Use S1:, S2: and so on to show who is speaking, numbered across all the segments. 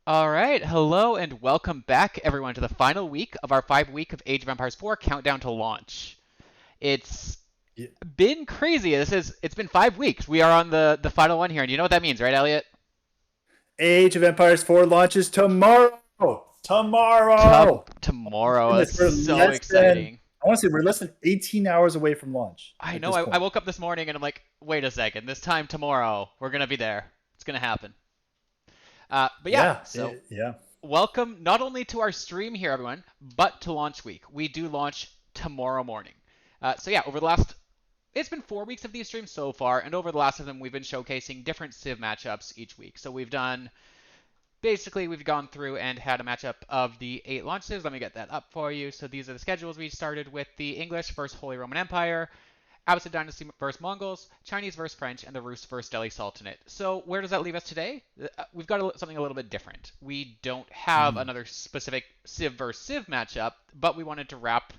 S1: All right, hello and welcome back, everyone, to the final week of our 5 week of Age of Empires 4 countdown to launch. It's
S2: Yeah.
S1: been crazy. It's been 5 weeks. We are on the final one here, and you know what that means, right, Elliot?
S2: Age of Empires 4 launches tomorrow. Tomorrow.
S1: Tomorrow.
S2: Goodness,
S1: It's
S2: we're
S1: so
S2: less than,
S1: exciting.
S2: I want to say we're less than 18 hours away from launch
S1: I
S2: at
S1: know.
S2: this
S1: I
S2: point.
S1: woke up this morning and I'm like, wait a second. This time tomorrow, we're gonna be there. It's gonna happen. But yeah,
S2: Yeah,
S1: so
S2: yeah.
S1: welcome not only to our stream here, everyone, but to launch week. We do launch tomorrow morning. So yeah, over the last it's been 4 weeks of these streams so far, and over the last of them, we've been showcasing different Civ matchups each week. So we've gone through and had a matchup of the 8 launch Civs. Let me get that up for you. So these are the schedules. We started with the English versus Holy Roman Empire, Abbasid Dynasty versus Mongols, Chinese versus French, and the Rus versus Delhi Sultanate. So where does that leave us today? We've got something a little bit different. We don't have
S2: Mm.
S1: another specific Civ versus Civ matchup, but we wanted to wrap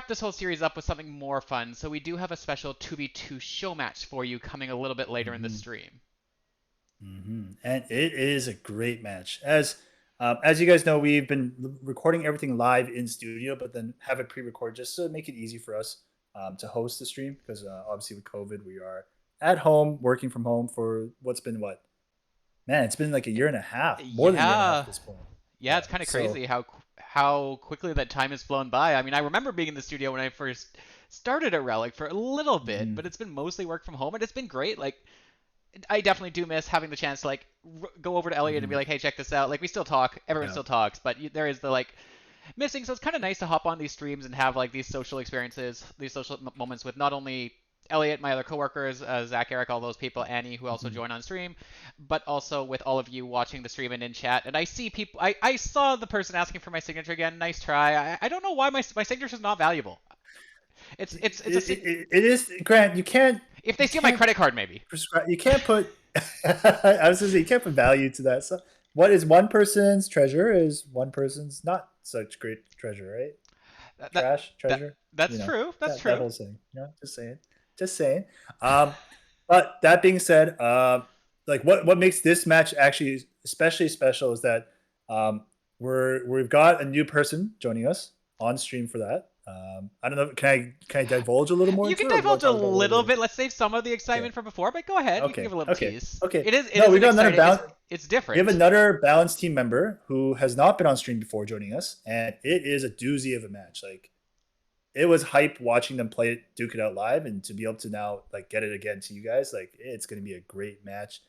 S1: this whole series up with something more fun. So we do have a special 2v2 show match for you coming a little bit later in the
S2: Mm-hmm.
S1: stream.
S2: Mm-hmm. And it is a great match. As you guys know, we've been recording everything live in studio, but then have it pre-recorded just to make it easy for us to host the stream because obviously with COVID, we are at home working from home for what's been what man, it's been like a year and a half, more than a year and a half
S1: Yeah,
S2: at this point.
S1: yeah, it's kind of
S2: So
S1: crazy how quickly that time has flown by. I mean, I remember being in the studio when I first started at Relic for a little bit,
S2: mhm,
S1: but it's been mostly work from home, and it's been great. Like, I definitely do miss having the chance to like go over to Elliot and be
S2: mhm,
S1: like, "Hey, check this out." Like, we still talk, everyone
S2: yeah,
S1: still talks, but there is the like missing. So it's kind of nice to hop on these streams and have like these social experiences, these social moments with not only Elliot, my other coworkers, Zach, Eric, all those people, Annie, who also
S2: mhm.
S1: join on stream, but also with all of you watching the stream and in chat. And I see people. I saw the person asking for my signature again. Nice try. I don't know why my signature is not valuable. It's a
S2: It is Grant.
S1: If they
S2: You
S1: steal my
S2: can't
S1: credit card, maybe.
S2: prescribe. You can't put. I was gonna say you can't put value to that. So, what is one person's treasure is one person's not such great treasure, right?
S1: That that,
S2: Trash
S1: that
S2: treasure.
S1: that's true. That's
S2: That
S1: true.
S2: whole saying. Just saying. Just saying. Um, but that being said, like what makes this match actually especially special is that we've got a new person joining us on stream for that. I don't know. Can I divulge a little more
S1: You
S2: into
S1: can
S2: it, or do you want
S1: divulge
S2: to
S1: a
S2: talk about it a little
S1: little
S2: later?
S1: bit. Let's save some of the
S2: Okay.
S1: excitement for before, but go ahead. You can give
S2: Okay.
S1: a little
S2: Okay.
S1: tease.
S2: Okay.
S1: It
S2: No,
S1: is
S2: we
S1: an
S2: got another
S1: exciting.
S2: balance.
S1: It's
S2: We have
S1: different.
S2: another balance team member who has not been on stream before joining us, and it is a doozy of a match. Like it was hype watching them play it, duke it out live, and to be able to now like get it again to you guys, like it's going to be a great match.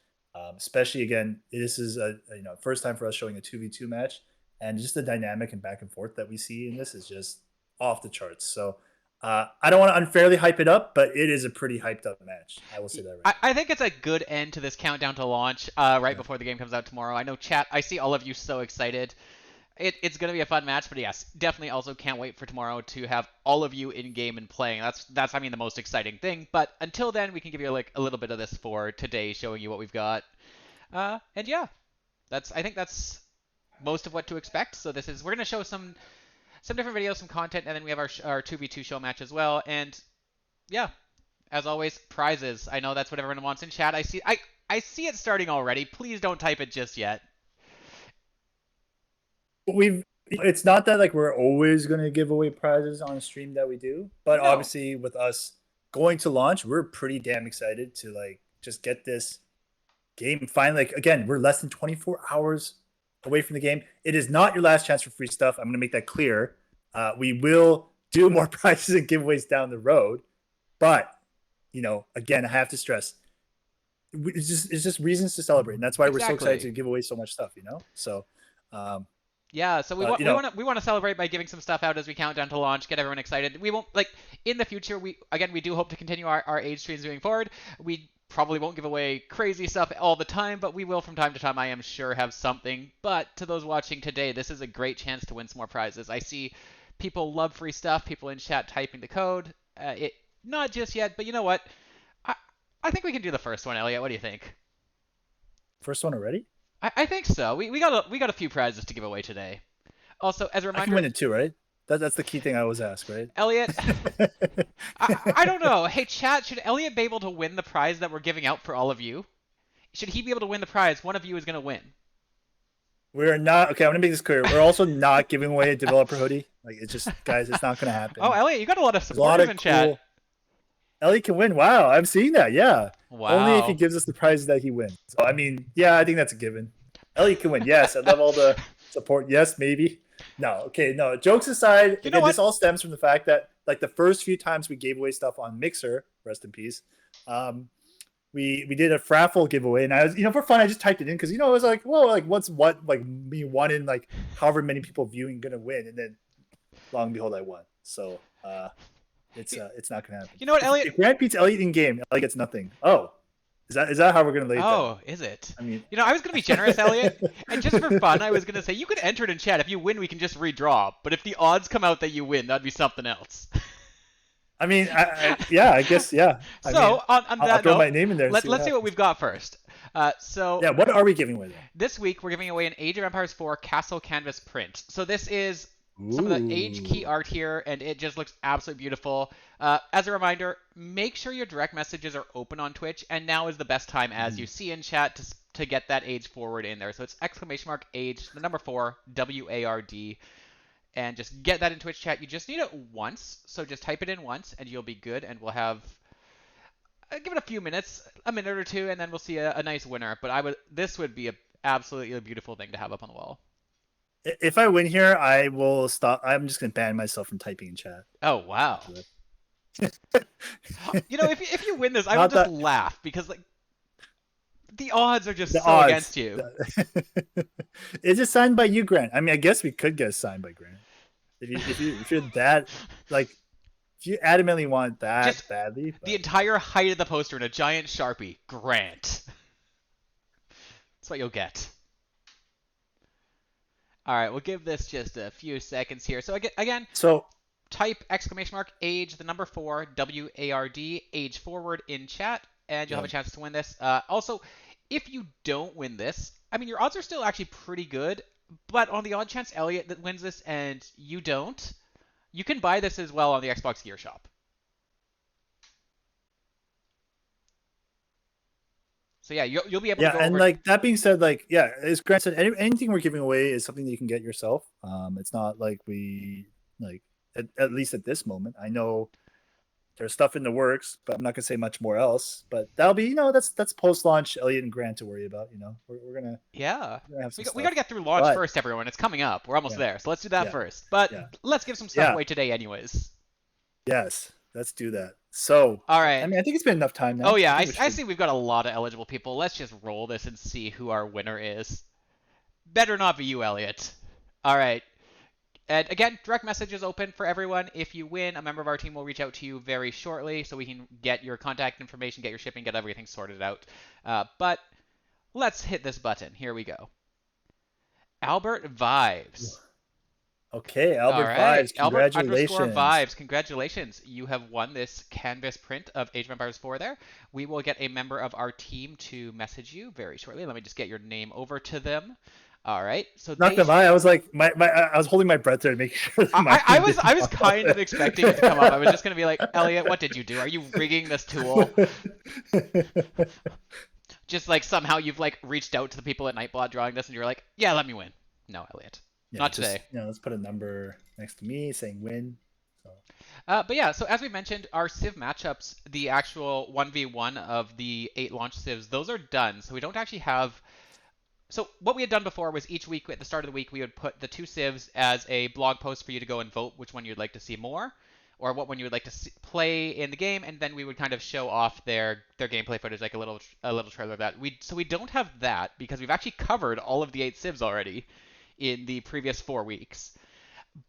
S2: Especially again, this is a first time for us showing a 2v2 match, and just the dynamic and back and forth that we see in this is just off the charts. So I don't want to unfairly hype it up, but it is a pretty hyped up match. I will say that right
S1: I think it's a good end to this countdown to launch right
S2: now.
S1: before the game comes out tomorrow. I know chat. I see all of you so excited. It's going to be a fun match, but yes, definitely also can't wait for tomorrow to have all of you in game and playing. That's I mean the most exciting thing. But until then, we can give you like a little bit of this for today, showing you what we've got. And yeah, I think that's most of what to expect. So we're going to show some different videos, some content, and then we have our 2v2 show match as well. And yeah, as always, prizes. I know that's what everyone wants in chat. I see it starting already. Please don't type it just yet.
S2: We've it's not that like we're always going to give away prizes on stream that we do, but
S1: No.
S2: obviously with us going to launch, we're pretty damn excited to like just get this game finally. Like again, we're less than 24 hours away from the game. It is not your last chance for free stuff. I'm going to make that clear. We will do more prizes and giveaways down the road, but again, I have to stress it's just reasons to celebrate, and that's why we're so excited
S1: Exactly.
S2: to give away so much stuff. So, um,
S1: Yeah, so we
S2: but
S1: want we want to we want to celebrate by giving some stuff out as we count down to launch, get everyone excited. We won't like in the future. We do hope to continue our age streams moving forward. We probably won't give away crazy stuff all the time, but we will from time to time. I am sure have something. But to those watching today, this is a great chance to win some more prizes. I see people love free stuff. People in chat typing the code. It not just yet, but you know what? I I think we can do the first one, Elliot. What do you think?
S2: first one already.
S1: I think so. We got a few prizes to give away today. Also, as a
S2: I can
S1: reminder,
S2: win it too, right? That's the key thing I always ask, right?
S1: Elliot, I don't know. Hey, chat, should Elliot be able to win the prize that we're giving out for all of you? Should he be able to win the prize? One of you is going to win.
S2: We're not okay. I'm gonna make this clear. We're also not giving away a developer hoodie. Like it's just, guys, it's not gonna
S1: Oh,
S2: happen.
S1: Elliot, you got a lot of
S2: There's a lot
S1: supporters
S2: of
S1: in chat.
S2: cool. Ellie can win. Wow, I'm seeing that. Yeah, only if he
S1: Wow.
S2: gives us the prizes that he wins. So I mean, yeah, I think that's a given. Ellie can win. Yes, I love all the support. Yes, maybe. No, okay, no. Jokes aside,
S1: You know
S2: again,
S1: what?
S2: this all stems from the fact that like the first few times we gave away stuff on Mixer, rest in peace. Um, we did a Fraffle giveaway, and I was for fun I just typed it in because it was like, whoa, like what's what like me one in like however many people viewing gonna win, and then long and behold I won. So it's not gonna happen.
S1: You know what,
S2: If,
S1: Elliot?
S2: if Grant beats Elliot in game, Elliot gets nothing. Oh, is that how we're gonna lay it down?
S1: Oh, is it?
S2: I mean,
S1: You know, I was going to be generous, Elliot, and just for fun, I was going to say you could enter it in chat. If you win, we can just redraw. But if the odds come out that you win, that'd be something else.
S2: I mean, yeah, I guess, yeah. I mean,
S1: So, on
S2: I'll
S1: that
S2: throw
S1: note,
S2: my name in there and see what
S1: let's see what
S2: happens.
S1: we've got first. So
S2: Yeah, what are we giving away then?
S1: this week we're giving away an Age of Empires 4 Castle Canvas print. So this is some of the Age key
S2: Ooh.
S1: art here, and it just looks absolutely beautiful. As a reminder, make sure your direct messages are open on Twitch, and now is the best time, as you see in chat, to get that Age forward in there. So it's !Age, the number 4, WARD, and just get that in Twitch chat. You just need it once, so just type it in once, and you'll be good, and we'll have give it a few minutes, a minute or two, and then we'll see a nice winner. But this would be a absolutely a beautiful thing to have up on the wall.
S2: If I win here, I will stop. I'm just gonna ban myself from typing in chat.
S1: Oh wow! You know, if you win this, I will
S2: Not
S1: just
S2: that
S1: laugh because like the odds are just
S2: the
S1: so
S2: odds.
S1: against you.
S2: Is it signed by you, Grant? I mean, I guess we could get it signed by Grant. If you're that like if you adamantly want that
S1: Just
S2: badly,
S1: the entire height of the poster in a giant Sharpie. Grant. That's what you'll get. All right, we'll give this just a few seconds here. So again,
S2: so
S1: type !Age, the number 4, WARD, Age forward in chat, and you'll have a chance to win this. Also, if you don't win this, I mean, your odds are still actually pretty good, but on the odd chance Elliot that wins this and you don't, you can buy this as well on the Xbox Gear Shop. So yeah, you'll be able to
S2: yeah,
S1: go
S2: and
S1: over.
S2: like that being said, like yeah, as Grant said, anything we're giving away is something that you can get yourself. It's not like we like at least at this moment. I know there's stuff in the works, but I'm not gonna say much more else. But that'll be that's post launch Elliot and Grant to worry about.
S1: Yeah.
S2: we're gonna have some
S1: We got
S2: stuff.
S1: to get through launch
S2: But
S1: first, everyone. It's coming up. We're almost
S2: yeah,
S1: there. So let's do that
S2: yeah,
S1: first. But
S2: yeah,
S1: let's give some stuff
S2: yeah.
S1: away today anyways.
S2: Yes, let's do that. So
S1: All
S2: I
S1: right.
S2: mean, I think it's been enough time now.
S1: Oh yeah,
S2: I
S1: I,
S2: think we
S1: I
S2: should.
S1: see we've got a lot of eligible people. Let's just roll this and see who our winner is. Better not be you, Elliot. All right. And again, direct message is open for everyone. If you win, a member of our team will reach out to you very shortly so we can get your contact information, get your shipping, get everything sorted out. But let's hit this button. Here we go. Albert Vives.
S2: Okay,
S1: All
S2: Albert
S1: right,
S2: Vibes, congratulations.
S1: Albert_Vibes, congratulations. You have won this canvas print of Age of Empires 4 there. We will get a member of our team to message you very shortly. Let me just get your name over to them. All right, so
S2: Not gonna lie, I was like, I was holding my breath there to make sure that my
S1: I
S2: name
S1: was
S2: didn't
S1: I was
S2: pop up.
S1: kind of expecting it to come up. I was just gonna be like, Elliot, what did you do? Are you rigging this tool? Just like somehow you've like reached out to the people at Nightbot drawing this, and you're like, yeah, let me win. No, Elliot,
S2: Yeah,
S1: not
S2: just
S1: today.
S2: let's put a number next to me saying win. So.
S1: But yeah, so as we mentioned, our Civ matchups, the actual 1v1 of the 8 launch Civs, those are done. So we don't actually have. So what we had done before was each week at the start of the week we would put the 2 Civs as a blog post for you to go and vote which one you'd like to see more, or what one you would like to play in the game, and then we would kind of show off their gameplay footage, like a little trailer of that. We don't have that because we've actually covered all of the 8 Civs already in the previous 4 weeks.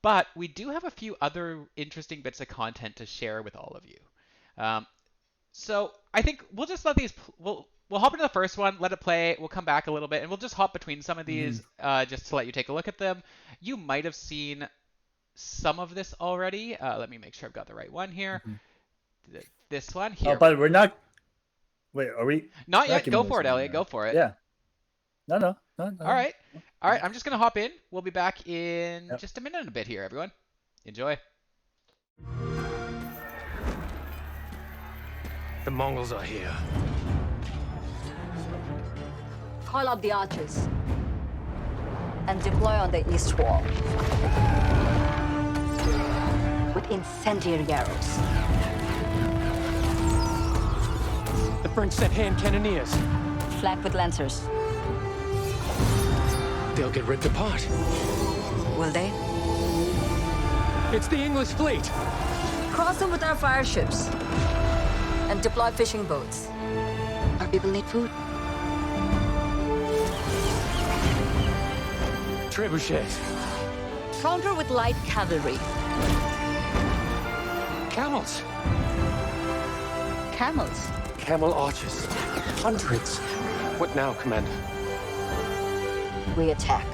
S1: But we do have a few other interesting bits of content to share with all of you. Um, so I think we'll just let these. We'll hop into the first one, let it play. We'll come back a little bit, and we'll just hop between some of
S2: Mm-hmm.
S1: these just to let you take a look at them. You might have seen some of this already. Let me make sure I've got the right one here.
S2: Mm-hmm.
S1: This one
S2: Oh,
S1: here.
S2: but we're not. Wait, are we?
S1: Not
S2: We're not
S1: yet.
S2: giving
S1: Go
S2: those
S1: for it,
S2: away
S1: Elliot.
S2: now.
S1: Go for it.
S2: Yeah. No.
S1: All right. All right. I'm just gonna hop in. We'll be back in
S2: Yep.
S1: just a minute and a bit here, everyone. Enjoy.
S3: The Mongols are here.
S4: Call up the archers and deploy on the east wall with incendiary arrows.
S3: The French sent hand cannoneers.
S4: Flank with lancers.
S3: They'll get ripped apart.
S4: Will they?
S3: It's the English fleet.
S4: Cross them with our fire ships and deploy fishing boats. Our people need food.
S3: Trebuchet.
S4: Counter with light cavalry.
S3: Camels.
S4: Camels.
S3: Camel archers. Hundreds. What now, Commander?
S4: We attack.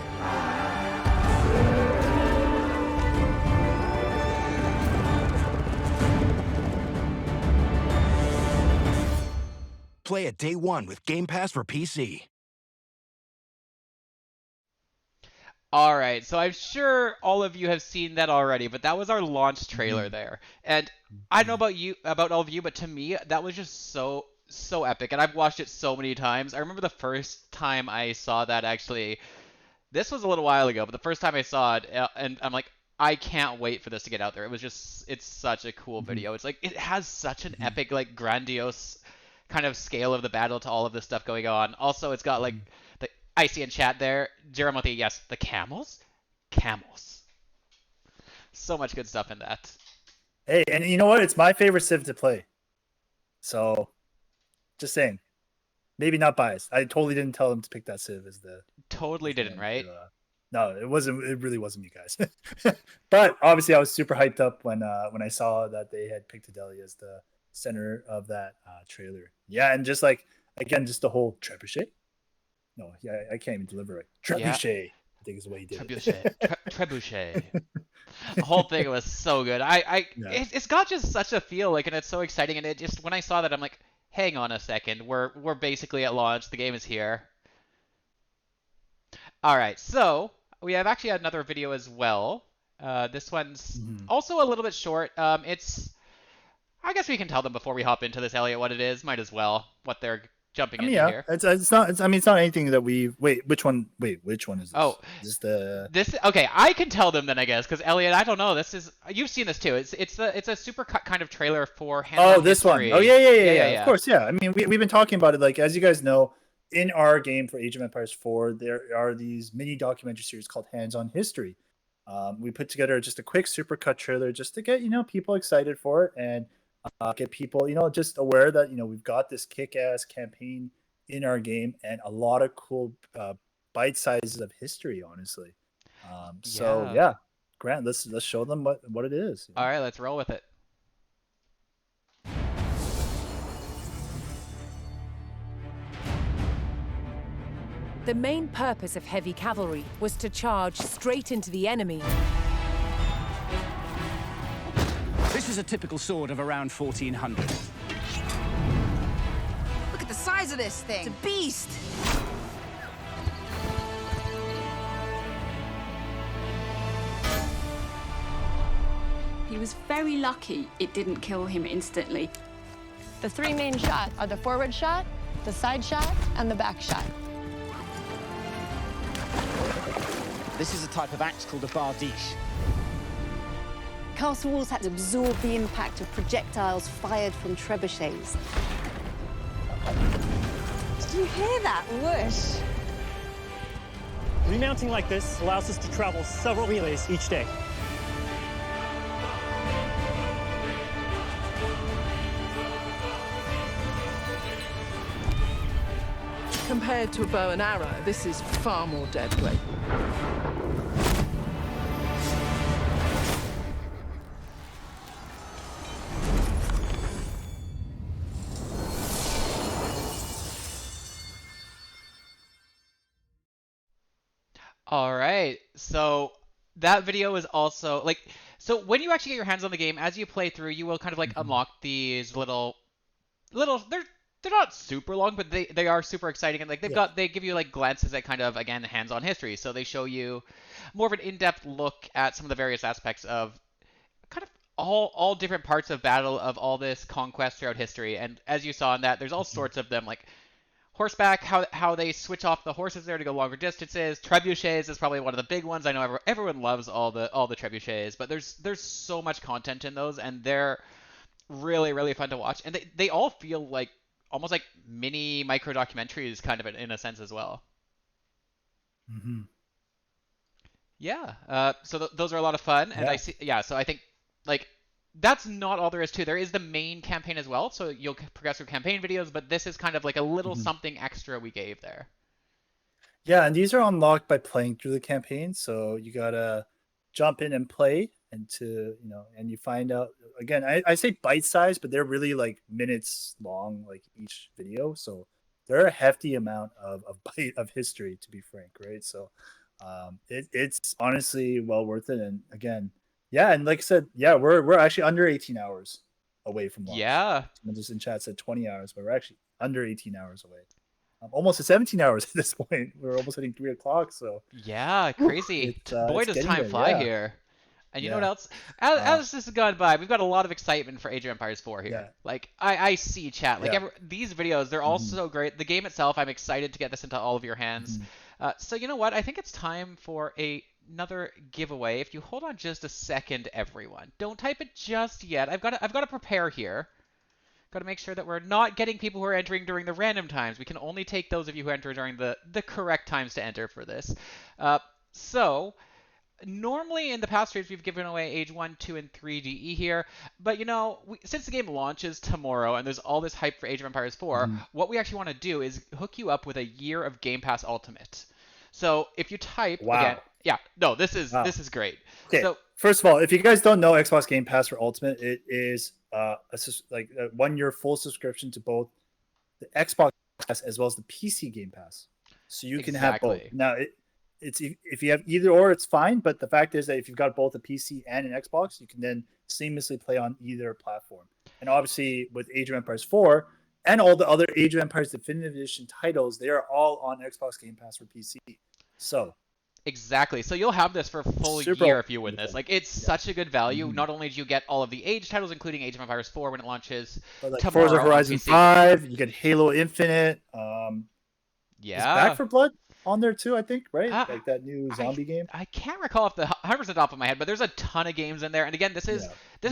S5: Play it day one with Game Pass for PC.
S1: All right, so I'm sure all of you have seen that already, but that was our launch trailer there. And I don't know about all of you, but to me, that was just so epic. And I've watched it so many times. I remember the first time I saw that actually. This was a little while ago, but the first time I saw it, and I'm like, I can't wait for this to get out there. It's such a cool video. It's like, it has such an epic, like, grandiose kind of scale of the battle to all of this stuff going on. Also, it's got, like, I see in chat there, Jeremy, yes, the camels? Camels. So much good stuff in that.
S2: Hey, and you know what? It's my favorite Civ to play. So, just saying. Maybe not biased. I totally didn't tell them to pick that Civ as the.
S1: Totally didn't, right?
S2: No, it wasn't. It really wasn't you guys. But obviously, I was super hyped up when I saw that they had picked Adelia as the center of that trailer. Yeah, and just like again, just the whole Trebuchet. No, yeah, I can't even deliver it. Trebuchet, yeah. I think is the way he did
S1: Trebuchet.
S2: it.
S1: Trebuchet. The whole thing was so good. It's got just such a feel, like, and it's so exciting. And it just, when I saw that, I'm like, hang on a second. We're basically at launch. The game is here. All right, so we have actually another video as well. This one's also a little bit short. I guess we can tell them before we hop into this, Elliot, what it is. Might as well. What they're jumping into here.
S2: It's not. It's not anything that we. Wait, which one? Wait, which one is this?
S1: Oh,
S2: is this
S1: this. Okay, I can tell them then, I guess, because Elliot, I don't know. This is, you've seen this too. It's a super cut kind of trailer for
S2: Oh, this
S1: history.
S2: one. Oh, yeah. Of course, yeah. I mean, we've been talking about it. Like, as you guys know, in our game for Age of Empires 4, there are these mini documentary series called Hands on History. We put together just a quick super cut trailer just to get people excited for it and get people just aware that we've got this kick-ass campaign in our game and a lot of cool bite sizes of history, honestly. So yeah, Grant, let's show them what it is.
S1: All right, let's roll with it.
S6: The main purpose of heavy cavalry was to charge straight into the enemy.
S7: This is a typical sword of around 1400.
S8: Look at the size of this thing. It's a beast. was very lucky it didn't kill him instantly.
S9: The three main shots are the forward shot, the side shot, and the back shot.
S7: This is a type of axe called a bardiche.
S10: Castle walls had to absorb the impact of projectiles fired from trebuchets. Did you hear that whoosh?
S11: Remounting like this allows us to travel several relays each day.
S6: Compared to a bow and arrow, this is far more deadly.
S1: All right, so that video is also like, so when you actually get your hands on the game, as you play through, you will kind of like unlock these little, they're not super long, but they are super exciting, and like they give you like glances at kind of, again, hands-on history. So they show you more of an in-depth look at some of the various aspects of kind of all different parts of battle, of all this conquest throughout history. And as you saw in that, there's all sorts of them, like horseback, how they switch off the horses there to go longer distances. Trebuchets is probably one of the big ones. I know everyone loves all the trebuchets, but there's so much content in those, and they're really, really fun to watch. And they all feel like almost like mini micro documentaries, kind of in a sense as well.
S2: Mm-hmm.
S1: Yeah. So those are a lot of fun, and so I think like that's not all there is to. There is the main campaign as well, so you'll progress through campaign videos, but this is kind of like a little something extra we gave there.
S2: Yeah, and these are unlocked by playing through the campaign, so you gotta jump in and play, and and you find out, again, I say bite size, but they're really like minutes long, like each video, so they're a hefty amount of bite of history, to be frank, right? So it's honestly well worth it. And again, yeah, and like I said, yeah, we're actually under 18 hours away from launch.
S1: Yeah.
S2: Someone just in chat said 20 hours, but we're actually under 18 hours away. Almost at 17 hours at this point. We're almost hitting 3 o'clock. So
S1: yeah, crazy. Boy, does time fly here. And you know what else? As this has gone by, we've got a lot of excitement for Age of Empires 4 here.
S2: Yeah.
S1: Like, I see chat. Like, these videos, they're all so great. The game itself, I'm excited to get this into all of your hands. So you know what? I think it's time for another giveaway. If you hold on just a second, everyone. Don't type it just yet. I've got to prepare here. Got to make sure that we're not getting people who are entering during the random times. We can only take those of you who enter during the correct times to enter for this. So normally in the past streams, we've given away Age 1, 2, and 3 DE here. But, since the game launches tomorrow and there's all this hype for Age of Empires 4, what we actually want to do is hook you up with a year of Game Pass Ultimate. So if you type again, this is great.
S2: Okay.
S1: So
S2: first of all, if you guys don't know Xbox Game Pass for Ultimate, it is a 1-year full subscription to both the Xbox Pass as well as the PC Game Pass. So you can have both. Now, it's if you have either or, it's fine. But the fact is that if you've got both a PC and an Xbox, you can then seamlessly play on either platform. And obviously, with Age of Empires 4 and all the other Age of Empires Definitive Edition titles, they are all on Xbox Game Pass for PC. So
S1: exactly. So you'll have this for a full year if you win this. Like, it's such a good value. Not only do you get all of the Age titles, including Age of Empires 4 when it launches tomorrow,
S2: Forza Horizon 5, you get Halo Infinite. Is Back 4 Blood on there too, I think, right? Like that new zombie game.
S1: I can't recall off the 100% off of my head, but there's a ton of games in there. And again, this is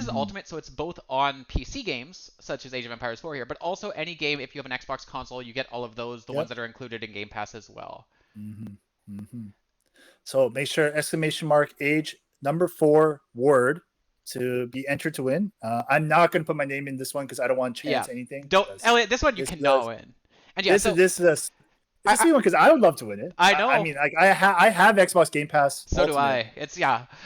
S1: Ultimate, so it's both on PC games, such as Age of Empires 4 here, but also any game, if you have an Xbox console, you get all of those, the ones that are included in Game Pass as well.
S2: So make sure !Age number 4 word to be entered to win. I'm not going to put my name in this one because I don't want to chance anything.
S1: Elliot, this one you cannot win. And
S2: this is a sweet one because I would love to win it.
S1: I know.
S2: I mean, like I have Xbox Game Pass.
S1: So do I. It's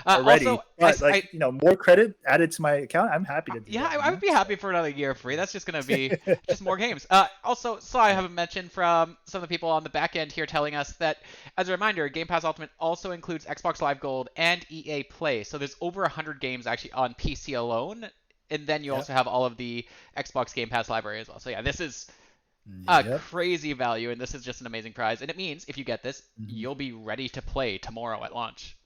S2: already.
S1: Also,
S2: but more credit added to my account. I'm happy to do that.
S1: I would be happy for another year free. That's just gonna be just more games. Also, I have a mention from some of the people on the back end here telling us that, as a reminder, Game Pass Ultimate also includes Xbox Live Gold and EA Play. So there's over 100 games actually on PC alone, and then you also have all of the Xbox Game Pass library as well. So this is a crazy value, and this is just an amazing prize. And it means if you get this, you'll be ready to play tomorrow at launch.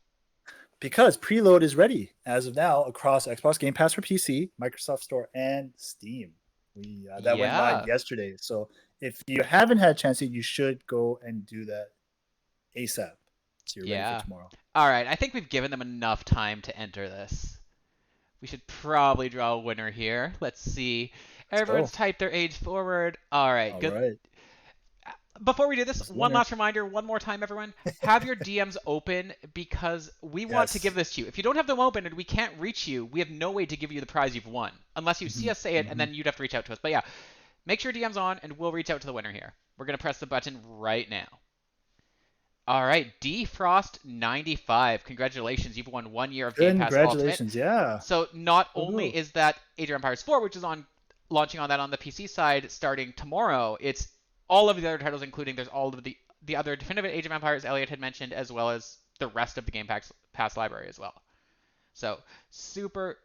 S2: because preload is ready as of now across Xbox Game Pass for PC, Microsoft Store, and Steam. That went live yesterday. So if you haven't had a chance yet, you should go and do that ASAP. So you're ready for tomorrow.
S1: All right. I think we've given them enough time to enter this. We should probably draw a winner here. Let's see. Everyone's typed their age forward. All right. Good.
S2: Right.
S1: Before we do this, one last reminder, one more time, everyone. Have your DMs open because we want to give this to you. If you don't have them open and we can't reach you, we have no way to give you the prize you've won. Unless you see us say it, and then you'd have to reach out to us. But yeah, make sure DM's on, and we'll reach out to the winner here. We're going to press the button right now. All right, Defrost95. Congratulations. You've won 1 year of Game Pass Ultimate.
S2: Congratulations, yeah.
S1: So not only is that Age of Empires 4, which is launching on that on the PC side starting tomorrow, it's all of the other titles, including there's all of the other definitive Age of Empires Elliot had mentioned, as well as the rest of the Game Pass library as well. So super,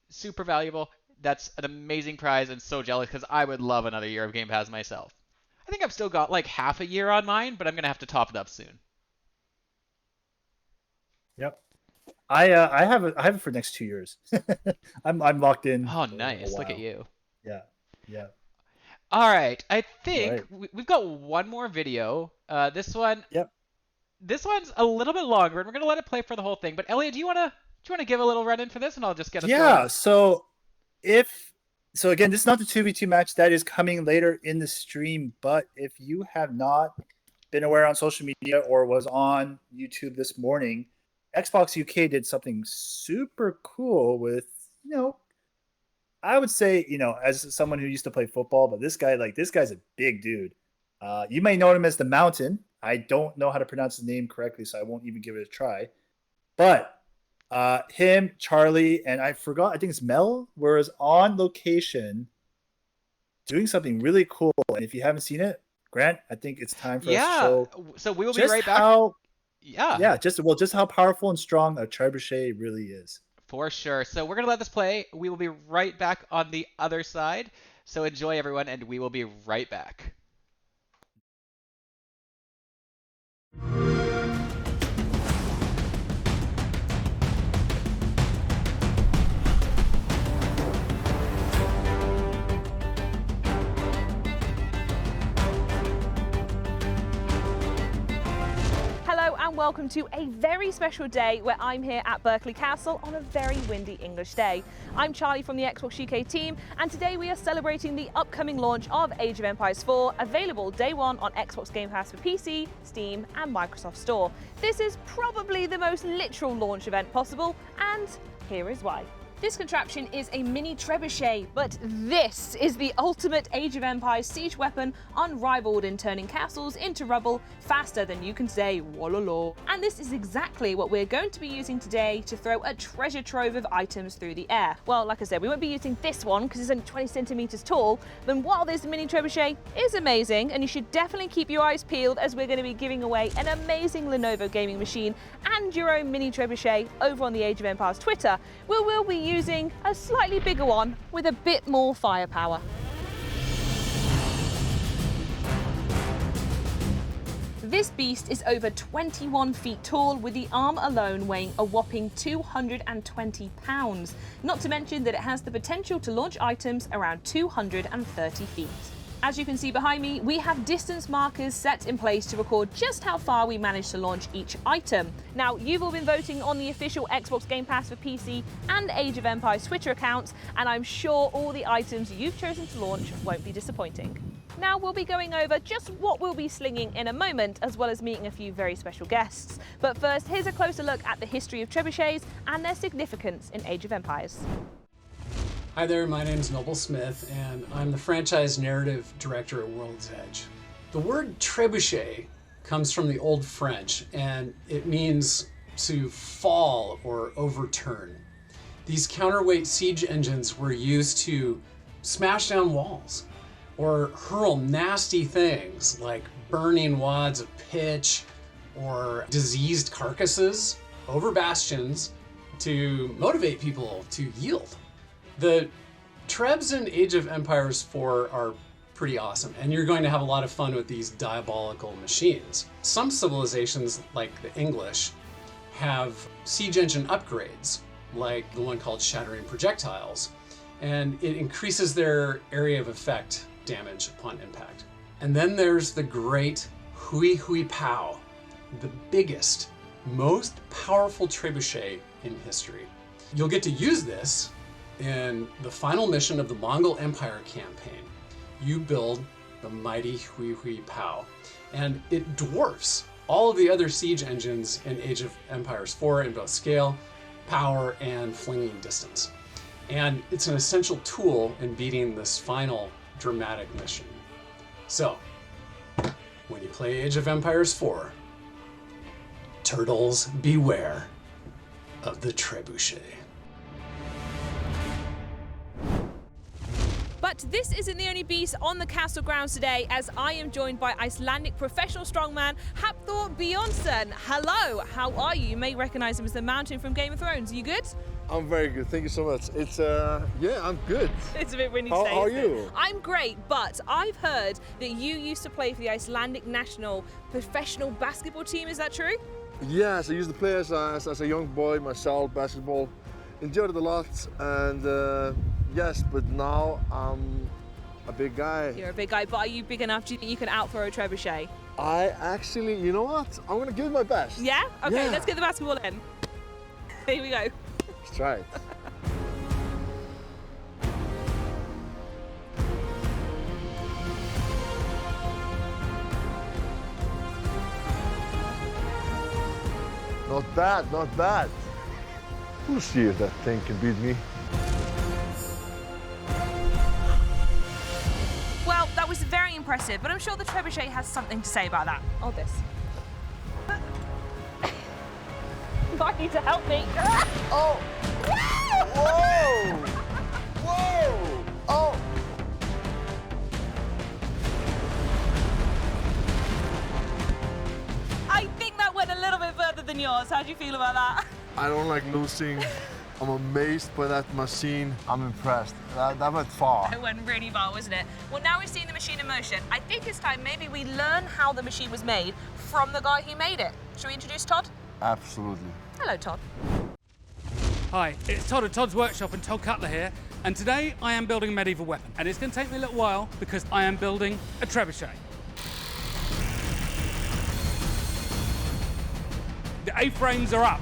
S1: super valuable. That's an amazing prize, and so jealous because I would love another year of Game Pass myself. I think I've still got like half a year on mine, but I'm going to have to top it up soon.
S2: Yep. I have it for next 2 years. I'm locked in.
S1: Oh, nice. Look at you.
S2: Yeah.
S1: All right, I think we've got one more video. This one.
S2: Yep.
S1: This one's a little bit longer, and we're gonna let it play for the whole thing. But Elliot, do you wanna give a little run in for this, and I'll just get us
S2: started? So again, this is not the 2v2 match that is coming later in the stream. But if you have not been aware on social media or was on YouTube this morning, Xbox UK did something super cool with I would say, as someone who used to play football, but this guy's a big dude. You may know him as the Mountain. I don't know how to pronounce his name correctly, so I won't even give it a try. But him, Charlie, and I think it's Mel, was on location doing something really cool. And if you haven't seen it, Grant, I think it's time for us to show.
S1: So we will be right back.
S2: Just how powerful and strong a Trebuchet really is.
S1: For sure. So we're going to let this play. We will be right back on the other side. So enjoy, everyone, and we will be right back.
S12: And welcome to a very special day where I'm here at Berkeley Castle on a very windy English day. I'm Charlie from the Xbox UK team, and today we are celebrating the upcoming launch of Age of Empires 4, available day one on Xbox Game Pass for PC, Steam and Microsoft Store. This is probably the most literal launch event possible, and here is why. This contraption is a mini trebuchet, but this is the ultimate Age of Empires siege weapon, unrivaled in turning castles into rubble faster than you can say wololo. And this is exactly what we're going to be using today to throw a treasure trove of items through the air. Well, like I said, we won't be using this one because it's only 20 centimeters tall, but while this mini trebuchet is amazing, and you should definitely keep your eyes peeled as we're going to be giving away an amazing Lenovo gaming machine and your own mini trebuchet over on the Age of Empires Twitter, we will be using a slightly bigger one with a bit more firepower. This beast is over 21 feet tall, with the arm alone weighing a whopping 220 pounds. Not to mention that it has the potential to launch items around 230 feet. As you can see behind me, we have distance markers set in place to record just how far we managed to launch each item. Now, you've all been voting on the official Xbox Game Pass for PC and Age of Empires Twitter accounts, and I'm sure all the items you've chosen to launch won't be disappointing. Now, we'll be going over just what we'll be slinging in a moment, as well as meeting a few very special guests. But first, here's a closer look at the history of trebuchets and their significance in Age of Empires.
S13: Hi there, my name's Noble Smith, and I'm the franchise narrative director at World's Edge. The word trebuchet comes from the Old French, and it means to fall or overturn. These counterweight siege engines were used to smash down walls or hurl nasty things like burning wads of pitch or diseased carcasses over bastions to motivate people to yield. The Trebs in Age of Empires 4 are pretty awesome, and you're going to have a lot of fun with these diabolical machines. Some civilizations, like the English, have siege engine upgrades, like the one called Shattering Projectiles, and it increases their area of effect damage upon impact. And then there's the great Hui Hui Pow, the biggest, most powerful trebuchet in history. You'll get to use this in the final mission of the Mongol Empire campaign. You build the mighty Hui Hui Pow, and it dwarfs all of the other siege engines in Age of Empires 4 in both scale, power, and flinging distance. And it's an essential tool in beating this final dramatic mission. So, when you play Age of Empires 4, turtles beware of the trebuchet.
S12: But this isn't the only beast on the castle grounds today, as I am joined by Icelandic professional strongman Hafthor Bjornsson. Hello, how are you? You may recognize him as the Mountain from Game of Thrones. Are you good?
S14: I'm very good, thank you so much. It's, yeah, I'm good.
S12: It's a bit windy
S14: today. How are
S12: isn't
S14: you?
S12: it? I'm great, but I've heard that you used to play for the Icelandic national professional basketball team. Is that true?
S14: Yes, I used to play as a young boy myself, basketball. Enjoyed it a lot, and yes, but now I'm a big guy.
S12: You're a big guy, but are you big enough? Do you think you can outthrow a trebuchet?
S14: I actually, you know what? I'm gonna give it my best.
S12: Yeah? Okay,
S14: Yeah.
S12: let's get the basketball in. Here we go.
S14: Let's try it. Not bad, not bad. We'll see if that thing can beat me.
S12: Well, that was very impressive, but I'm sure the trebuchet has something to say about that. Oh, this. I need to help me.
S14: Oh! Whoa! Whoa! Oh!
S12: I think that went a little bit further than yours. How do you feel about that?
S14: I don't like losing. I'm amazed by that machine. I'm impressed. That went far.
S12: It went really far, wasn't it? Well, now we've seen the machine in motion, I think it's time maybe we learn how the machine was made from the guy who made it. Shall we introduce Todd?
S14: Absolutely.
S12: Hello, Todd.
S15: Hi, it's Todd at Todd's Workshop and Todd Cutler here, and today I am building a medieval weapon. And it's going to take me a little while because I am building a trebuchet. The A-frames are up.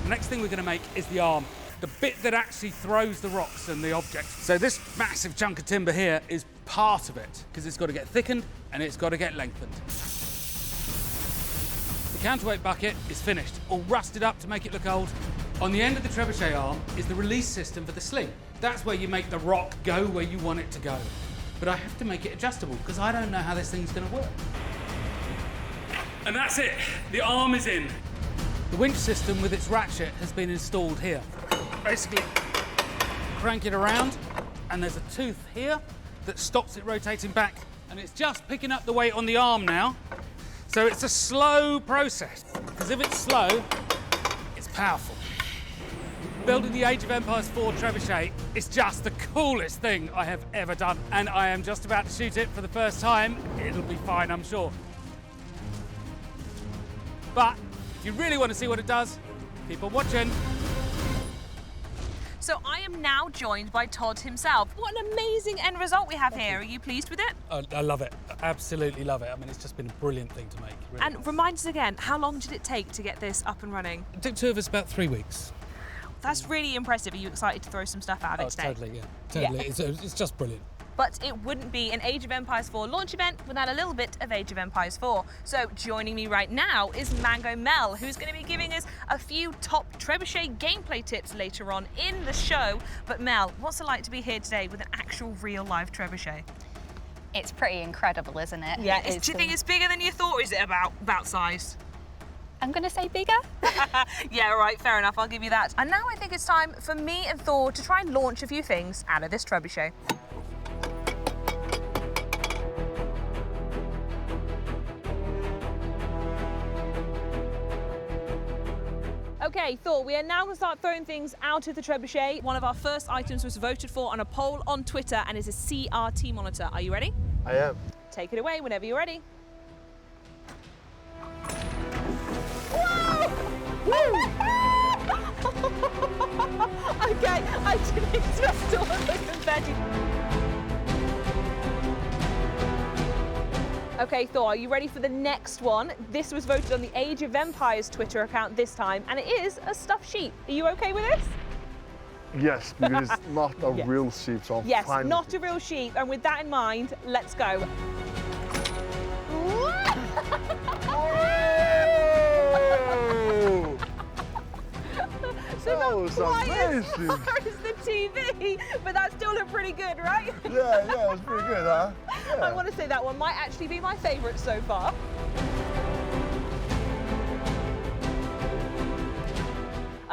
S15: The next thing we're going to make is the arm, the bit that actually throws the rocks and the objects. So this massive chunk of timber here is part of it, because it's got to get thickened and it's got to get lengthened. The counterweight bucket is finished, all rusted up to make it look old. On the end of the trebuchet arm is the release system for the sling. That's where you make the rock go where you want it to go. But I have to make it adjustable, because I don't know how this thing's going to work. And that's it, the arm is in. The winch system with its ratchet has been installed here. Basically, crank it around, and there's a tooth here that stops it rotating back, and it's just picking up the weight on the arm now. So it's a slow process, because if it's slow, it's powerful. Building the Age of Empires 4 trebuchet is just the coolest thing I have ever done, and I am just about to shoot it for the first time. It'll be fine, I'm sure. But if you really want to see what it does, keep on watching.
S12: So I am now joined by Todd himself. What an amazing end result we have here. Are you pleased with it?
S15: I love it. Absolutely love it. I mean, it's just been a brilliant thing to make. Really
S12: And remind us again, how long did it take to get this up and running?
S15: It took two of us about 3 weeks.
S12: That's really impressive. Are you excited to throw some stuff out of it today?
S15: Totally, yeah. Totally.
S12: Yeah.
S15: It's just brilliant.
S12: But it wouldn't be an Age of Empires 4 launch event without a little bit of Age of Empires 4. So joining me right now is Mango Mel, who's going to be giving us a few top trebuchet gameplay tips later on in the show. But Mel, what's it like to be here today with an actual real live trebuchet?
S16: It's pretty incredible, isn't it?
S12: Yeah. Do you think it's bigger than you thought, or is it about size?
S16: I'm going to say bigger.
S12: Yeah, right, fair enough, I'll give you that. And now I think it's time for me and Thor to try and launch a few things out of this trebuchet. Okay, Thor, we are now going to start throwing things out of the trebuchet. One of our first items was voted for on a poll on Twitter and is a CRT monitor. Are you ready?
S14: I am.
S12: Take it away whenever you're ready. Okay, I didn't expect all of the confetti. Okay, Thor, are you ready for the next one? This was voted on the Age of Empires Twitter account this time, and it is a stuffed sheep. Are you okay with this?
S14: Yes, because it's not a real sheep, so I'm
S12: Yes,
S14: fine
S12: not
S14: with
S12: a real sheep, and with that in mind, let's go.
S14: Whoa!
S12: So
S14: That was
S12: quite as
S14: amazing.
S12: far as the TV, but that still looked pretty good, right?
S14: Yeah, it was pretty good, huh?
S12: I want to say that one might actually be my favourite so far.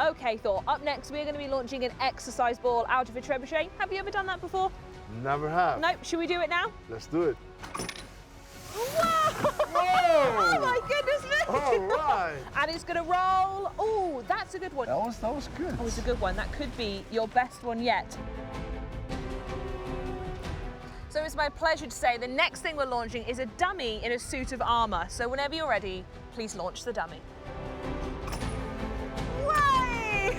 S12: Okay, Thor, up next we're going to be launching an exercise ball out of a trebuchet. Have you ever done that before?
S14: Never have.
S12: Nope. Should we do it now?
S14: Let's do it.
S12: Whoa! Oh my goodness me!
S14: All right.
S12: And it's going to roll. Oh, that's a good one.
S14: That was good.
S12: That was a good one. That could be your best one yet. So it's my pleasure to say the next thing we're launching is a dummy in a suit of armour. So whenever you're ready, please launch the dummy. Way!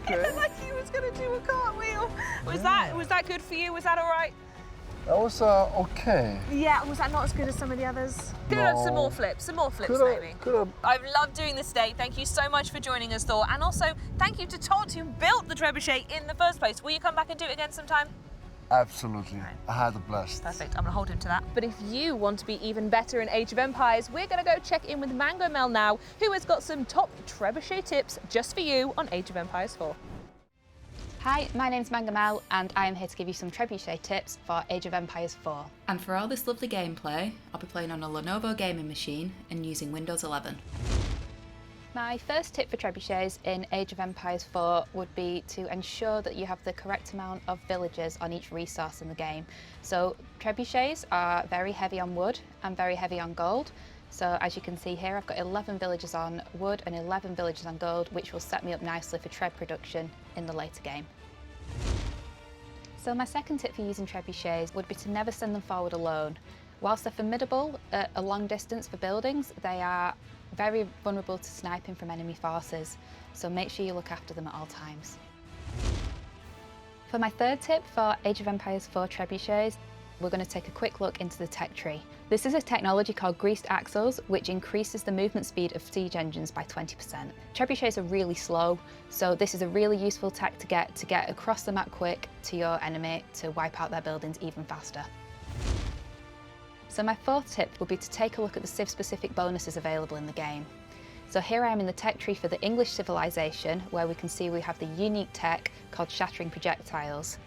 S12: It like he was going to do a cartwheel. Was that good for you? Was that all right?
S14: That was okay.
S12: Yeah, was that not as good as some of the others? Good,
S14: No.
S12: some more flips maybe. I've loved doing this day. Thank you so much for joining us, Thor. And also, thank you to Todd who built the trebuchet in the first place. Will you come back and do it again sometime?
S14: Absolutely. I had a blast.
S12: Perfect, I'm gonna hold him to that. But if you want to be even better in Age of Empires, we're gonna go check in with Mango Mel now, who has got some top trebuchet tips just for you on Age of Empires 4.
S16: Hi, my name's Mango Mel, and I am here to give you some trebuchet tips for Age of Empires 4.
S17: And for all this lovely gameplay, I'll be playing on a Lenovo gaming machine and using Windows 11.
S16: My first tip for trebuchets in Age of Empires 4 would be to ensure that you have the correct amount of villagers on each resource in the game. So trebuchets are very heavy on wood and very heavy on gold. So as you can see here, I've got 11 villagers on wood and 11 villagers on gold, which will set me up nicely for treb production in the later game. So my second tip for using trebuchets would be to never send them forward alone. Whilst they're formidable at a long distance for buildings, they are very vulnerable to sniping from enemy forces, so make sure you look after them at all times. For my third tip for Age of Empires 4 trebuchets, we're going to take a quick look into the tech tree. This is a technology called greased axles, which increases the movement speed of siege engines by 20%. Trebuchets are really slow, so this is a really useful tech to get across the map quick to your enemy to wipe out their buildings even faster. So my fourth tip would be to take a look at the Civ-specific bonuses available in the game. So here I am in the tech tree for the English civilization, where we can see we have the unique tech called shattering projectiles.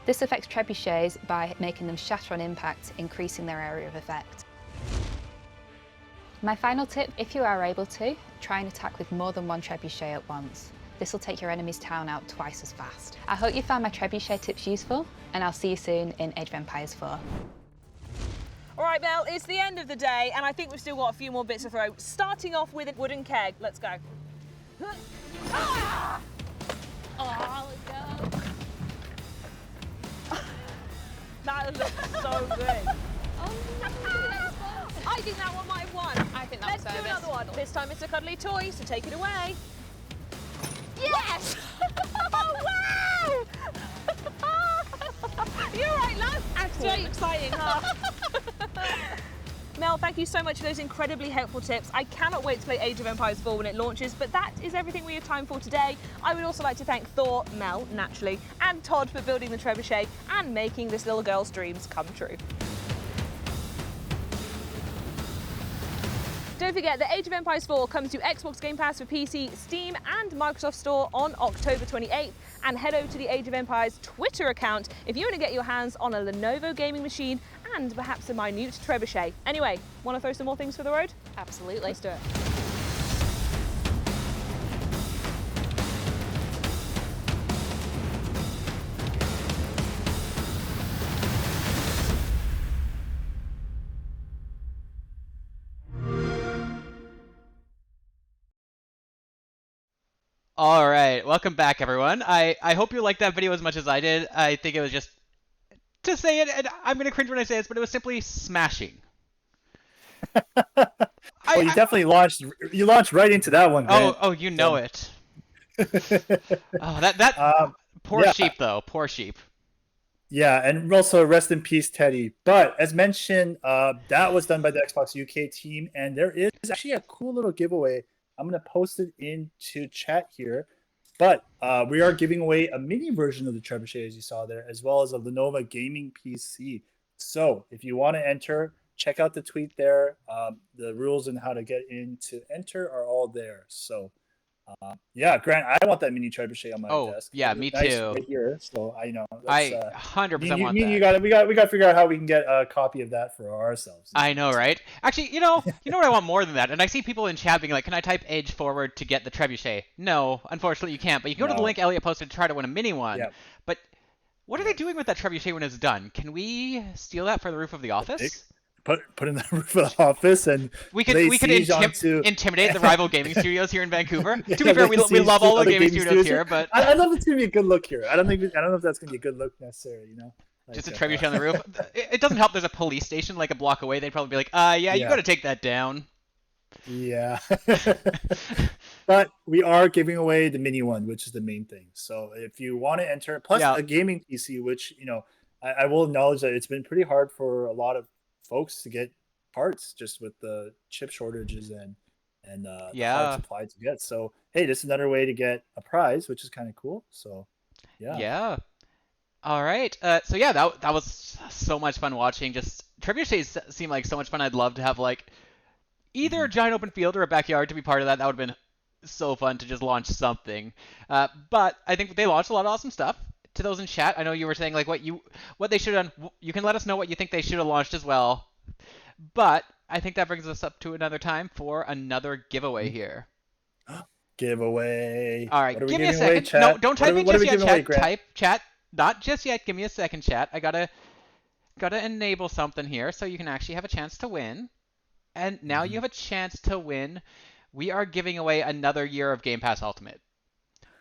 S16: This affects trebuchets by making them shatter on impact, increasing their area of effect. My final tip, if you are able to, try and attack with more than one trebuchet at once. This will take your enemy's town out twice as fast. I hope you found my trebuchet tips useful, and I'll see you soon in Age of Empires 4.
S12: All right, Mel, it's the end of the day, and I think we've still got a few more bits to throw. Starting off with a wooden keg. Let's go. Ah!
S16: Oh, let's go.
S12: That looks so good. I think that one might have won.
S16: I think that was
S12: Let's do another one. This time it's a cuddly toy, so take it away. Yes! Oh, wow! You're right, love. That's very exciting, huh? Mel, thank you so much for those incredibly helpful tips. I cannot wait to play Age of Empires 4 when it launches, but that is everything we have time for today. I would also like to thank Thor, Mel, naturally, and Todd for building the trebuchet and making this little girl's dreams come true. Don't forget that Age of Empires 4 comes to Xbox Game Pass for PC, Steam and Microsoft Store on October 28th. And head over to the Age of Empires Twitter account if you want to get your hands on a Lenovo gaming machine and perhaps a minute trebuchet. Anyway, want to throw some more things for the road?
S16: Absolutely.
S12: Let's do it.
S1: All right, welcome back, everyone. I hope you liked that video as much as I did. I think it was just, to say it, and I'm going to cringe when I say this, but it was simply smashing.
S2: you definitely launched. You launched right into that one, Grant.
S1: You know it. Poor
S2: yeah.
S1: sheep though. Poor sheep.
S2: Yeah, and also rest in peace, Teddy. But as mentioned, that was done by the Xbox UK team, and there is actually a cool little giveaway. I'm gonna post it into chat here. But we are giving away a mini version of the Trebuchet, as you saw there, as well as a Lenovo gaming PC. So if you want to enter, check out the tweet there. The rules and how to get in to enter are all there. So yeah, Grant, I want that mini Trebuchet on my desk.
S1: Yeah, me
S2: nice
S1: too.
S2: right here. So I know.
S1: I 100% want that.
S2: You got we got to figure out how we can get a copy of that for ourselves.
S1: I know, right? Actually, you know what I want more than that. And I see people in chat being like, "Can I type Edge forward to get the Trebuchet?" No, unfortunately you can't. But you can go to the link Elliot posted to try to win a mini one.
S2: Yeah.
S1: But what are they doing with that Trebuchet when it's done? Can we steal that for the roof of the office?
S2: Put in the roof of the office, and
S1: we could intimidate the rival gaming studios here in Vancouver. To be fair, we love all the gaming studios here, but
S2: I love it's gonna be a good look here. I don't know if that's gonna be a good look necessarily. You know,
S1: like, just a Trebuchet on the roof. It doesn't help. There's a police station like a block away. They'd probably be like, yeah, you got to take that down.
S2: Yeah. But we are giving away the mini one, which is the main thing. So if you want to enter, plus a gaming PC, which I will acknowledge that it's been pretty hard for a lot of folks to get parts just with the chip shortages and the hard supply to get. So hey, this is another way to get a prize, which is kind of cool. So
S1: yeah. All right. So yeah, that was so much fun watching. Just Trebuchets seem like so much fun. I'd love to have like either a giant open field or a backyard to be part of that. That would have been so fun to just launch something. But I think they launched a lot of awesome stuff. To those in chat, I know you were saying like what they should have done. You can let us know what you think they should have launched as well. But I think that brings us up to another time for another giveaway here.
S2: Giveaway.
S1: All right, give me a second. No, don't type in just yet, chat. Type chat. Not just yet. Give me a second, chat. I gotta enable something here so you can actually have a chance to win. And now you have a chance to win. We are giving away another year of Game Pass Ultimate.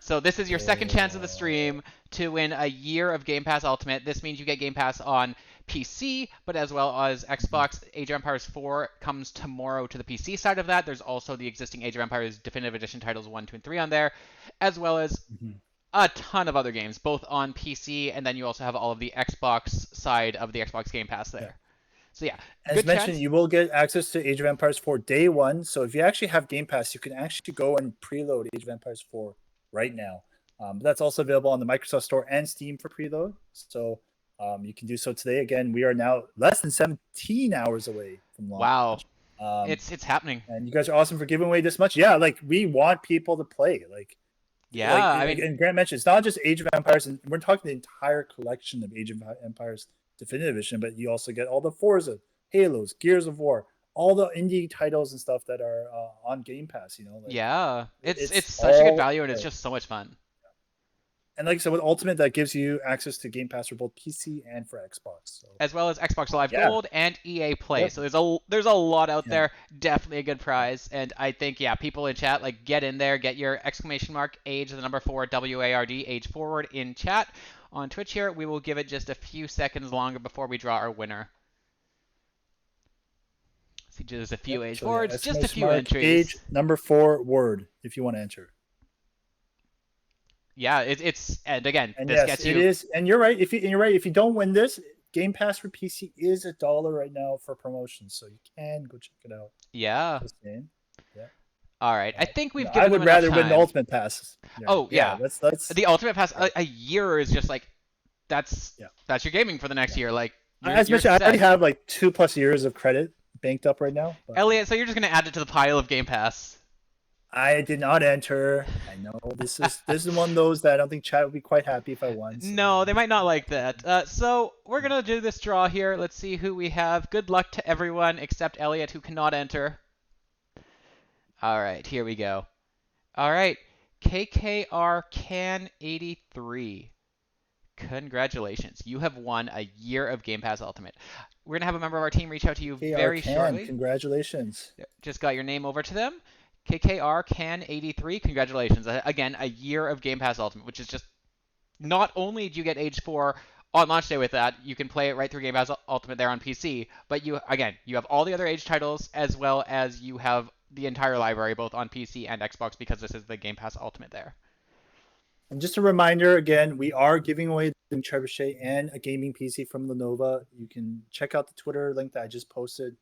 S1: So this is your second chance of the stream to win a year of Game Pass Ultimate. This means you get Game Pass on PC, but as well as Xbox. Age of Empires 4 comes tomorrow to the PC side of that. There's also the existing Age of Empires Definitive Edition titles 1, 2, and 3 on there, as well as a ton of other games, both on PC, and then you also have all of the Xbox side of the Xbox Game Pass there. So yeah,
S2: as mentioned, you will get access to Age of Empires 4 day one. So if you actually have Game Pass, you can actually go and preload Age of Empires 4 right now. That's also available on the Microsoft Store and Steam for preload. So you can do so today. Again, we are now less than 17 hours away from launch.
S1: Wow. It's happening.
S2: And you guys are awesome for giving away this much. Yeah, like we want people to play. And Grant mentioned it's not just Age of Empires, and we're talking the entire collection of Age of Empires Definitive Edition, but you also get all the Forza, Halos, Gears of War, all the indie titles and stuff that are on Game Pass.
S1: It's such a good value, and it's just so much fun.
S2: And like I said, with Ultimate, that gives you access to Game Pass for both PC and for Xbox,
S1: as well as Xbox Live Gold and EA Play. So there's a lot out there. Definitely a good prize, and I think people in chat get in there, get your !Age the number 4 WARD Age forward in chat on Twitch here. We will give it just a few seconds longer before we draw our winner. See, just a few age forwards, just a few entries.
S2: Age number 4 word if you want to enter.
S1: Yeah, and again,
S2: and
S1: this
S2: yes,
S1: gets you.
S2: It is, and you're right. If you don't win this, Game Pass for PC is $1 right now for promotion, so you can go check it out.
S1: Yeah.
S2: Yeah.
S1: All right, I think we've given.
S2: I would rather win the Ultimate Pass.
S1: Yeah.
S2: That's
S1: the Ultimate Pass. A year is just like that's your gaming for the next year. Like
S2: as mentioned, I already have like 2+ years of credit banked up right now.
S1: Elliot, so you're just gonna add it to the pile of Game Pass.
S2: I did not enter. I know this is one of those that I don't think chat would be quite happy if I won. So.
S1: No, they might not like that. So we're gonna do this draw here. Let's see who we have. Good luck to everyone except Elliot, who cannot enter. All right, here we go. All right, KKR Can 83. Congratulations, you have won a year of Game Pass Ultimate. We're gonna have a member of our team reach out to you very shortly.
S2: Congratulations.
S1: Just got your name over to them. KKR Can 83, congratulations. Again, a year of Game Pass Ultimate, which is just, not only do you get Age 4 on launch day with that. You can play it right through Game Pass Ultimate there on PC. But you have all the other Age titles, as well as you have the entire library both on PC and Xbox, because this is the Game Pass Ultimate there.
S2: And just a reminder again, we are giving away the Trebuchet and a gaming PC from Lenovo. You can check out the Twitter link that I just posted.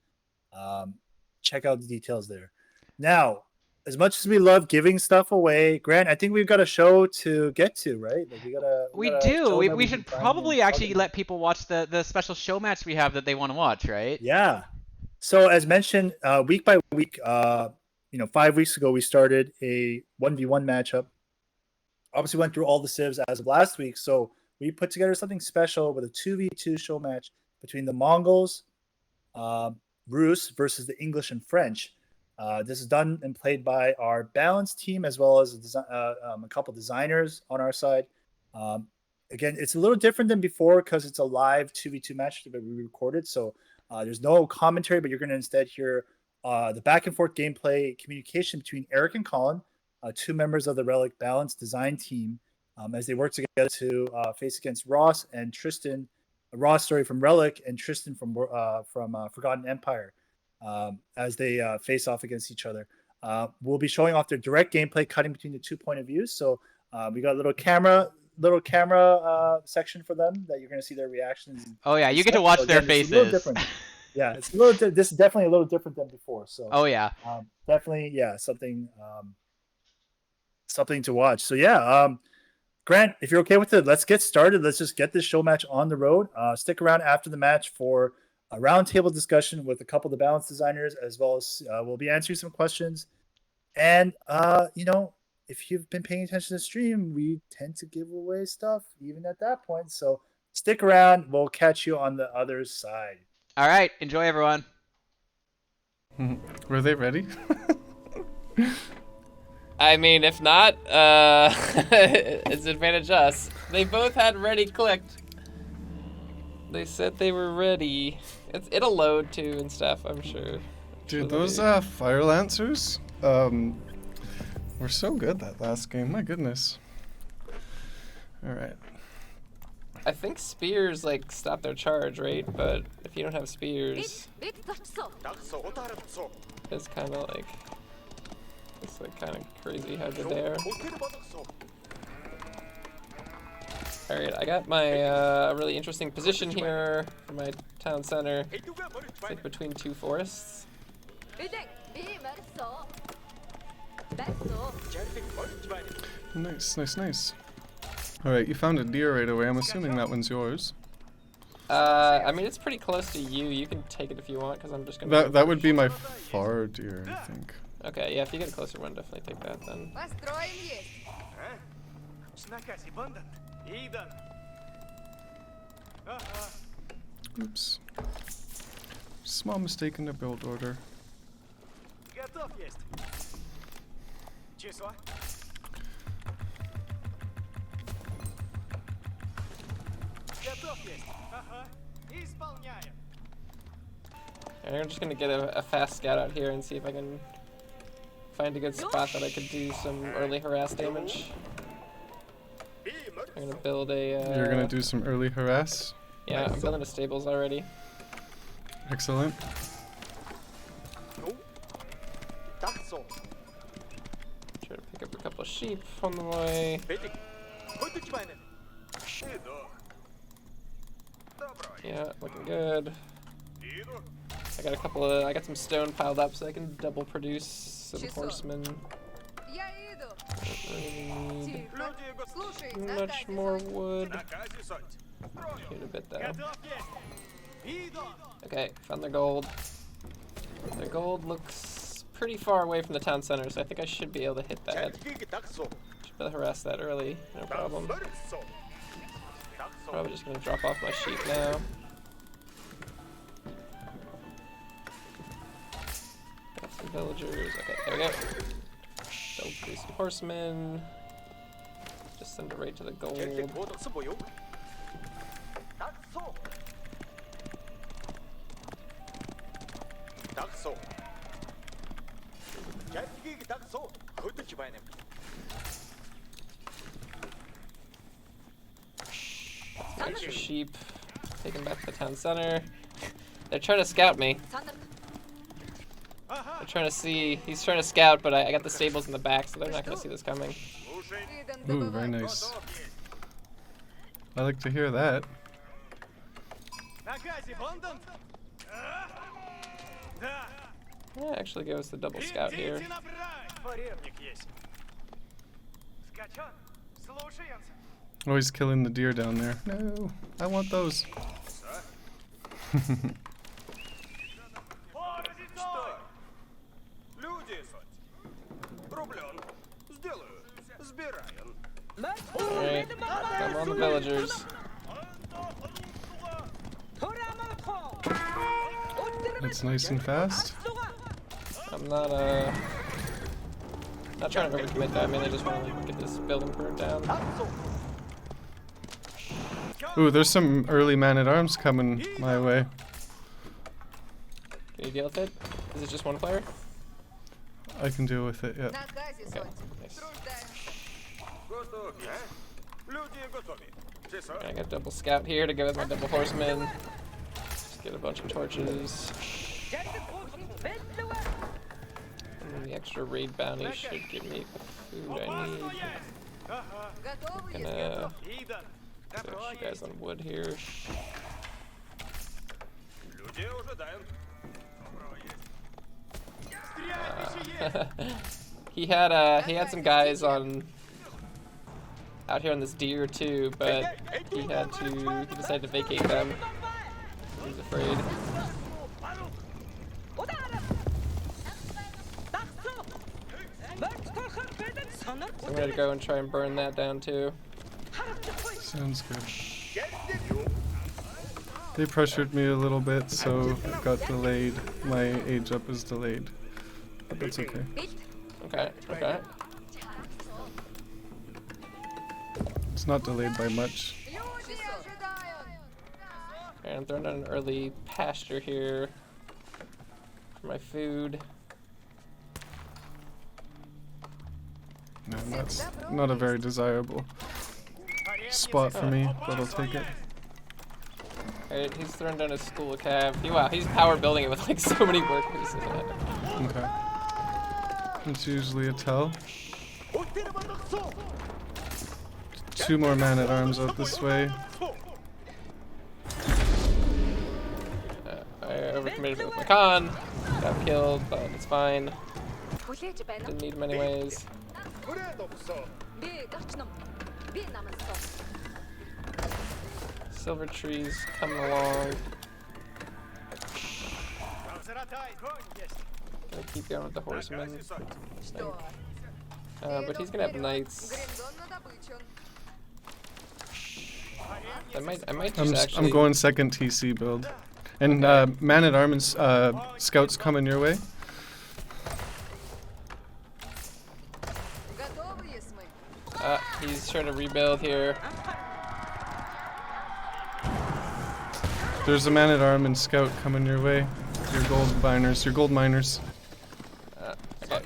S2: Check out the details there. Now, as much as we love giving stuff away, Grant, I think we've got a show to get to, right? Like
S1: we do. We should probably actually let people watch the special show match we have that they want to watch, right?
S2: Yeah. So as mentioned, week by week, 5 weeks ago we started a 1v1 matchup. Obviously went through all the civs as of last week, so we put together something special with a 2v2 show match between the Mongols, Rus versus the English and French. This is done and played by our balance team, as well as a couple designers on our side. Again, it's a little different than before because it's a live 2v2 match that we recorded, so there's no commentary, but you're going to instead hear the back and forth gameplay communication between Eric and Colin, two members of the Relic Balance design team, as they work together to face against Ross and Tristan. Ross, from Relic, and Tristan from Forgotten Empire, as they face off against each other. We'll be showing off their direct gameplay, cutting between the 2 point of views. So we got a little camera section for them that you're going to see their reactions.
S1: Oh yeah, you get to watch their faces.
S2: It's a little different. Yeah, it's a little. This is definitely a little different than before. So.
S1: Oh yeah.
S2: Definitely, yeah, something to watch. So yeah, Grant, if you're okay with it, let's get started. Let's just get this show match on the road. Stick around after the match for a roundtable discussion with a couple of the balance designers, as well as we'll be answering some questions. And if you've been paying attention to the stream, we tend to give away stuff even at that point. So stick around. We'll catch you on the other side.
S1: All right. Enjoy, everyone.
S18: Were they ready?
S19: I mean, if not, it's advantage us. They both had ready clicked. They said they were ready. It'll load too and stuff, I'm sure.
S18: Dude, those fire lancers were so good that last game. My goodness. All right.
S19: I think spears stop their charge, right? But if you don't have spears, it's kind of it's kind of crazy how good they are. Alright, I got my really interesting position here for my town center. It's between two forests.
S18: Nice. Alright, you found a deer right away. I'm assuming that one's yours.
S19: I mean, it's pretty close to you. You can take it if you want, because I'm just gonna...
S18: That would be my far deer, I think.
S19: Okay, yeah, if you get a closer one, definitely take that then.
S18: Oops. Small mistake in the build order.
S19: And I'm just gonna get a fast scout out here and see if I can find a good spot that I could do some early harass damage. I'm gonna build a...
S18: You're gonna do some early harass?
S19: Yeah, I'm building a stables already.
S18: Excellent.
S19: Try to pick up a couple of sheep on the way. Yeah, looking good. I got some stone piled up so I can double produce some horsemen. Don't really need much more wood. Need a bit though. Okay, found their gold. Their gold looks pretty far away from the town center, so I think I should be able to hit that. Should be able to harass that early, no problem. Probably just gonna drop off my sheep now. Got some villagers. Okay, there we go. Build through some horsemen. Just send it right to the gold. Extra sheep. Taking back to the town center. They're trying to scout me. They're trying to see. He's trying to scout, but I got the stables in the back, so they're not going to see this coming.
S18: Ooh, very nice. I like to hear that.
S19: Yeah, actually goes the double scout here.
S18: Oh, he's killing the deer down there. No, I want those.
S19: Alright, come on the villagers.
S18: That's nice and fast.
S19: I'm not trying to overcommit that. I mainly just want to get this building burnt down.
S18: Ooh, there's some early man-at-arms coming my way.
S19: Can you deal with it? Is it just one player?
S18: I can deal with it, yeah.
S19: Okay, nice. I got double scout here to go with my double horseman. Just get a bunch of torches. And the extra raid bounty should give me the food I need. Gonna put you guys on wood here. He had some guys on out here on this deer too, but he decided to vacate them. He's afraid. So I'm gonna go and try and burn that down too.
S18: Sounds good. They pressured me a little bit, so it got delayed. My age up is delayed, but that's okay.
S19: Okay, okay.
S18: It's not delayed by much.
S19: And I'm throwing down an early pasture here for my food.
S18: No, that's not a very desirable spot for me, but I'll take it.
S19: Alright, he's throwing down a school of cav. Wow, he's power building it with like so many workers in it.
S18: Okay. It's usually a tell. 2 more man-at-arms out this way.
S19: I overcommitted with my con. Got killed, but it's fine. Didn't need him anyways. Silver trees coming along. Gonna keep going with the horseman. But he's gonna have knights. I might just actually.
S18: I'm going second TC build, and man-at-arms scouts coming your way.
S19: He's trying to rebuild here.
S18: There's a man-at-arm and scout coming your way. Your gold miners. Your gold miners.
S19: Okay.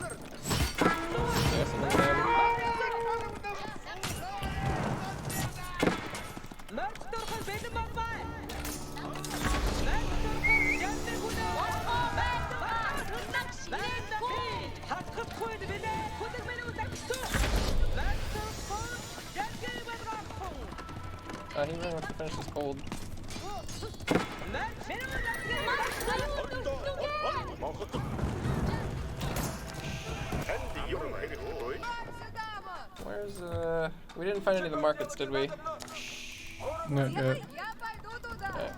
S19: He really wants to finish this gold. Where's we didn't find any of the markets, did we?
S18: Not yet.
S19: Okay.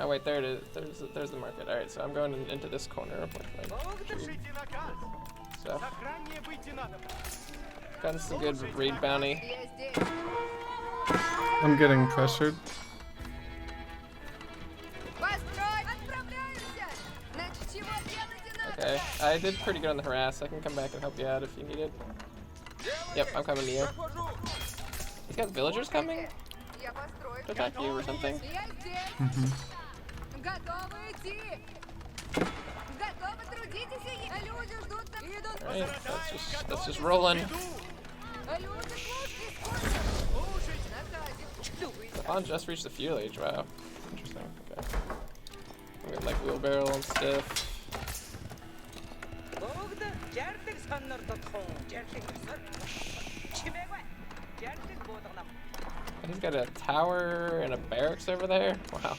S19: Oh wait, there it is. There's the market. All right, so I'm going into this corner with my tree stuff. Gotten some good raid bounty.
S18: I'm getting pressured.
S19: Okay, I did pretty good on the harass. I can come back and help you out if you need it. Yep, I'm coming to you. He's got villagers coming to attack you or something. Alright, that's just rolling. Stefan just reached the fuel age, wow. Interesting, okay. We got like wheelbarrow and stuff. And he's got a tower and a barracks over there? Wow.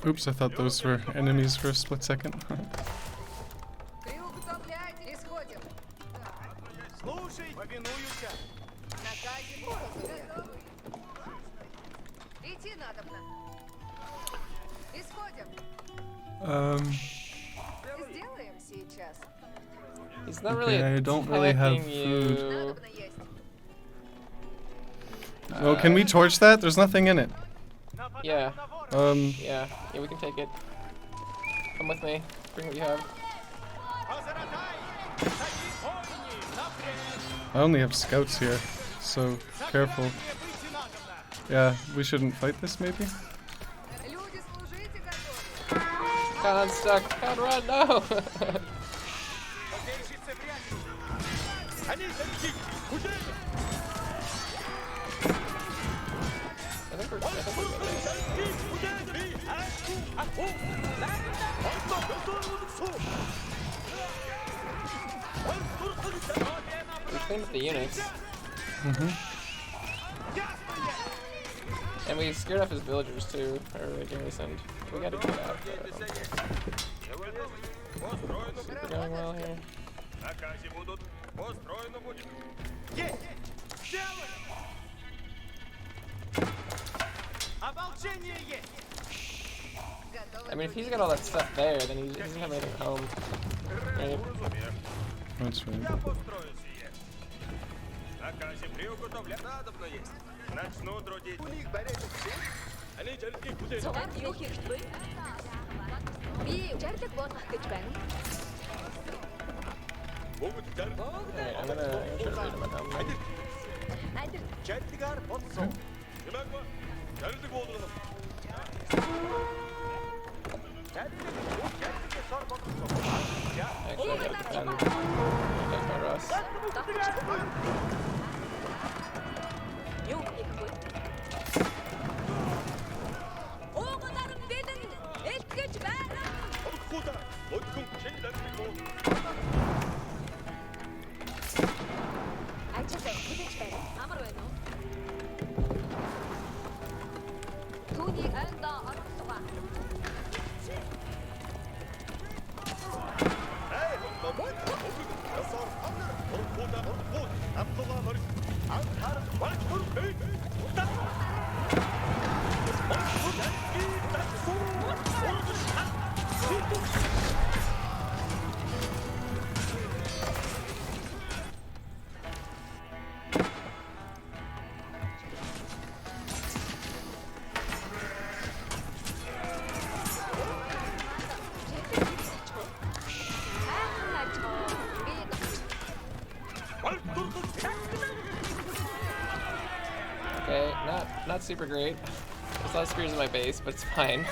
S18: Oops, I thought those were enemies for a split second.
S19: He's not really
S18: I don't really have food.
S19: you.
S18: Oh, can we torch that? There's nothing in it.
S19: Yeah.
S18: Yeah,
S19: we can take it. Come with me. Bring what you have.
S18: I only have scouts here, so careful. Yeah, we shouldn't fight this maybe?
S19: God, I'm stuck. God, run, no! I think we're good. We cleaned up the units. And we scared off his villagers too, or the garrisoned. We gotta get out there. Super going well here. I mean, if he's got all that stuff there, then he doesn't have anything at home. Right?
S18: That's right.
S19: Alright, I'm gonna try to read him at home. Actually, I gotta defend. Take my Ross. Okay, not super great. There's a lot of spears in my base, but it's fine.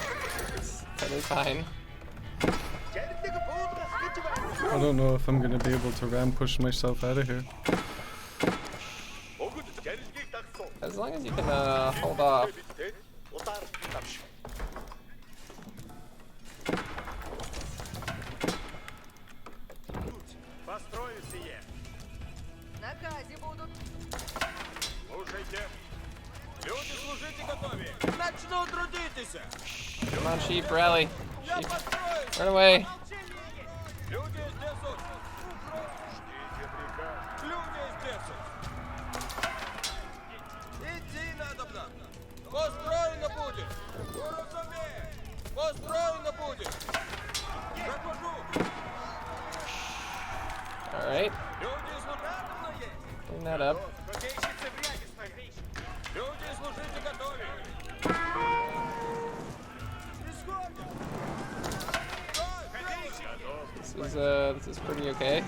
S19: It's totally fine.
S18: I don't know if I'm gonna be able to ram push myself out of here.
S19: As long as you can hold off. Come on, sheep, rally. Sheep, run away. Alright. Clean that up. is pretty okay.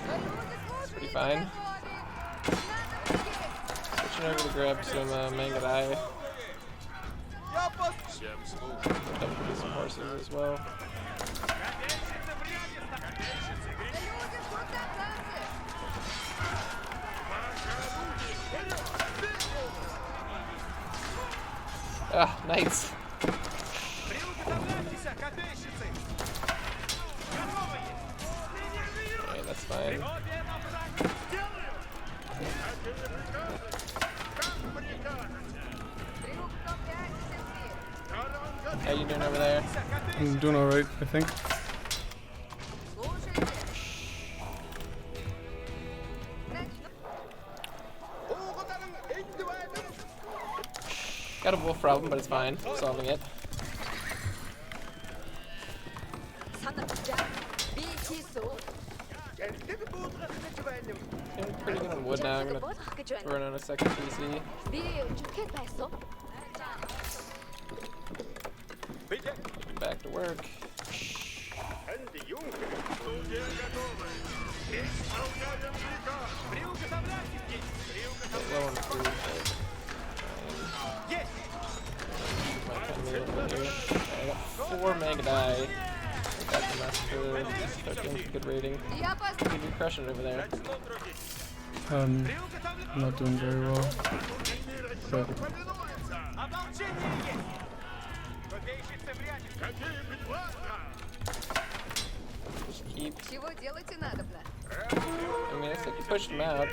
S19: It's pretty fine. Switching over to grab some Mangadai. Definitely some horses as well. Ah, knights. Okay, that's fine. How you doing over there?
S18: I'm doing alright, I think.
S19: Got a wolf problem, but it's fine. Solving it. Feeling pretty good on wood now. I'm gonna run on a second PC. Back to work. Low on food, but I got 4 Mangadai. That's enough to start getting some good rating. You're crushing it over there.
S18: I'm not doing very well. But
S19: just keep. I mean, it's like you pushed him out.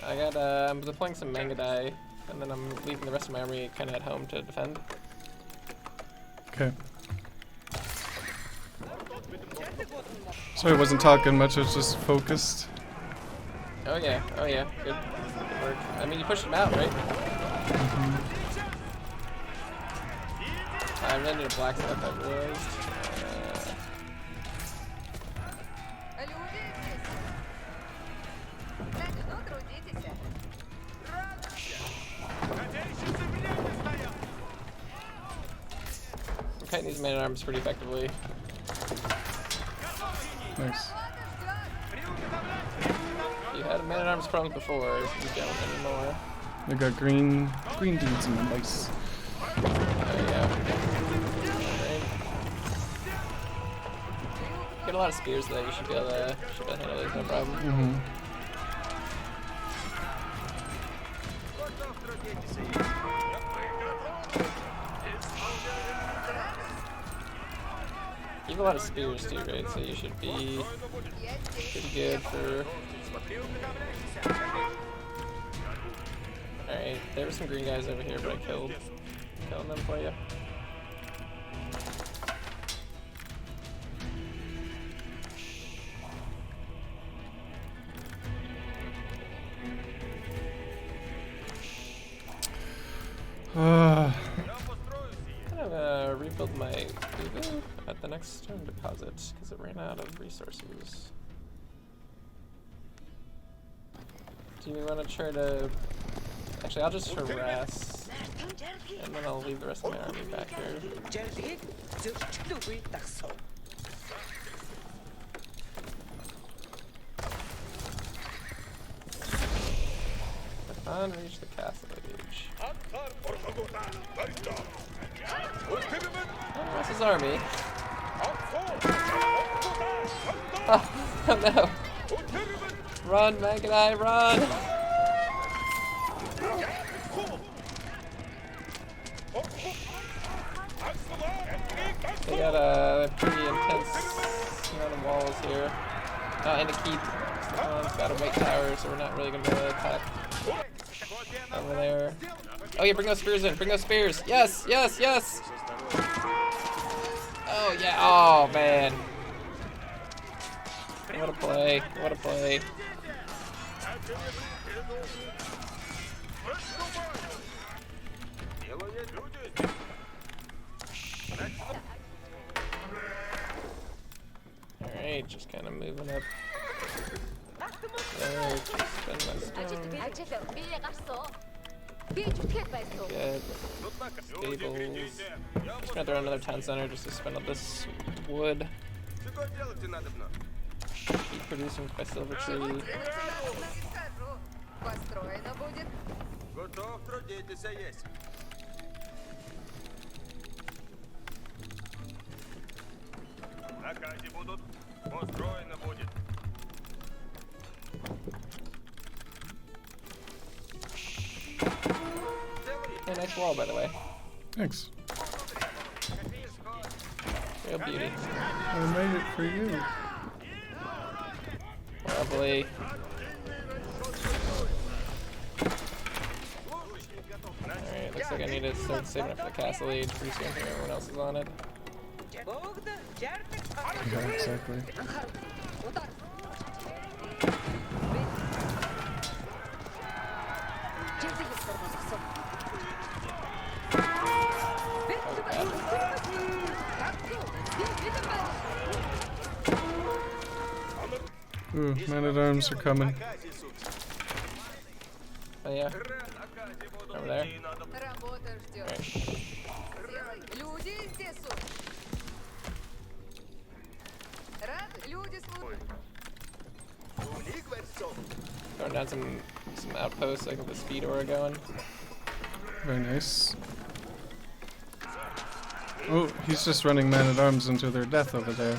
S19: I got, I'm deploying some Mangadai, and then I'm leaving the rest of my army kind of at home to defend.
S18: okay. Sorry, I wasn't talking much. I was just focused.
S19: Oh yeah, good work. I mean, you pushed him out, right? I ran into blacksmith, I realized. I'm cutting these man-at-arms pretty effectively.
S18: Nice.
S19: You had a man-at-arms problems before, you don't anymore.
S18: I got green dudes in the mice.
S19: Yeah. Get a lot of spears though, you should be able to handle these, no problem. You have a lot of spears too, right? So you should be pretty good for... Alright, there were some green guys over here, but I killed them for you. Kind of rebuild my Ubu at the next stone deposit because it ran out of resources. Do you want to try to... Actually, I'll just harass, and then I'll leave the rest of my army back here. Unreach the castle age. What's his army? Oh no! Run, Mangadai, run! They got a pretty intense amount of walls here. And a keep. It's got a white tower, so we're not really gonna be able to attack over there. Oh yeah, bring those spears in. Bring those spears. Yes, yes, yes. Oh yeah. Oh man. What a play. What a play. Alright, just kind of moving up. There, just spend my stone. Good. Stables. Just gonna throw another town center just to spend up this wood. Keep producing by Silver Tree. Hey, nice wall, by the way.
S18: Thanks.
S19: Real beauty.
S18: I made it for you.
S19: Lovely. Alright, looks like I need to start saving up for the castle age pretty soon here. Everyone else is on it.
S18: Yeah, exactly. Ooh, men-at-arms are coming.
S19: Oh yeah? Over there? Right. Throwing down some outposts, like with the speed aura going.
S18: Very nice. Oh, he's just running men-at-arms into their death over there.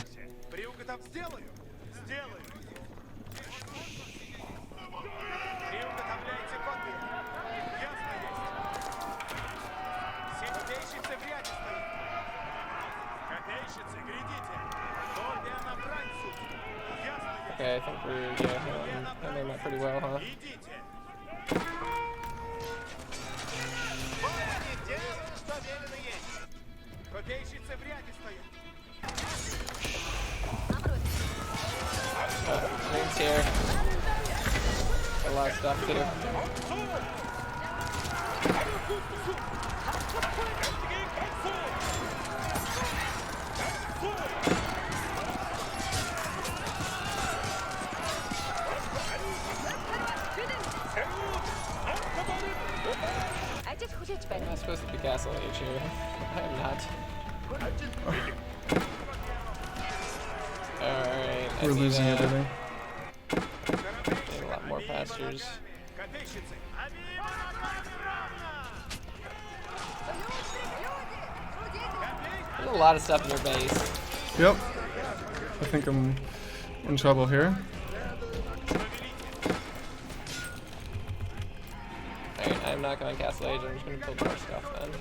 S19: Okay, I think we're handling that pretty well, huh? Oh, Green's here. Got a lot of stuff too. I'm not supposed to be castle age here. I am not. Alright,
S18: We're losing everything.
S19: Need a lot more pastures. There's a lot of stuff in their base.
S18: Yep. I think I'm in trouble here.
S19: Alright, I'm not going castle age, I'm just gonna build more stuff then.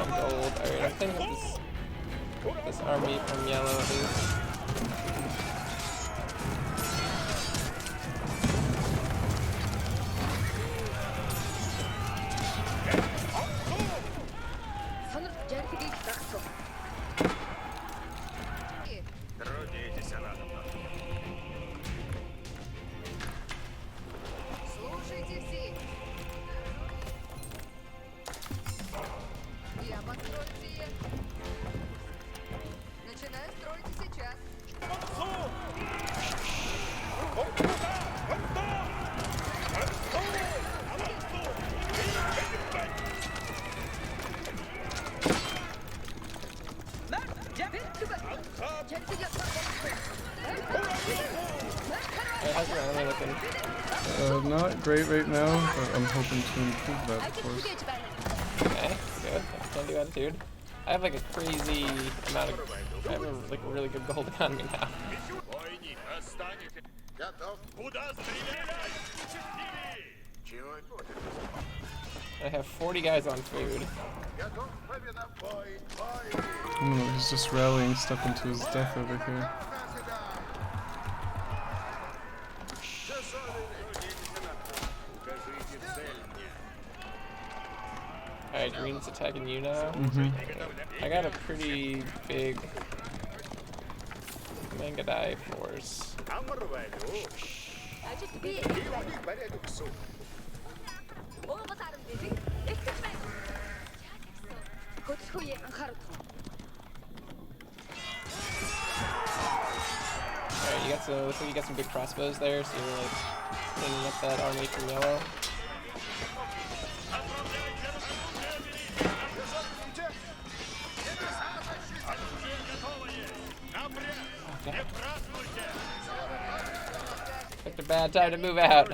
S19: Gold. Alright, I'm thinking this army from yellow at least. How's your army looking?
S18: Not great right now, but I'm hoping to improve that, of course.
S19: Okay, good. Can do attitude. I have like a crazy amount of. I have like a really good gold economy now. I have 40 guys on food.
S18: He's just rallying stuff into his death over here.
S19: Alright, green's attacking you now. I got a pretty big Mangadai force. Alright, you got some. Looks like you got some good crossbows there, so you're like cleaning up that army from yellow. Okay. Picked a bad time to move out.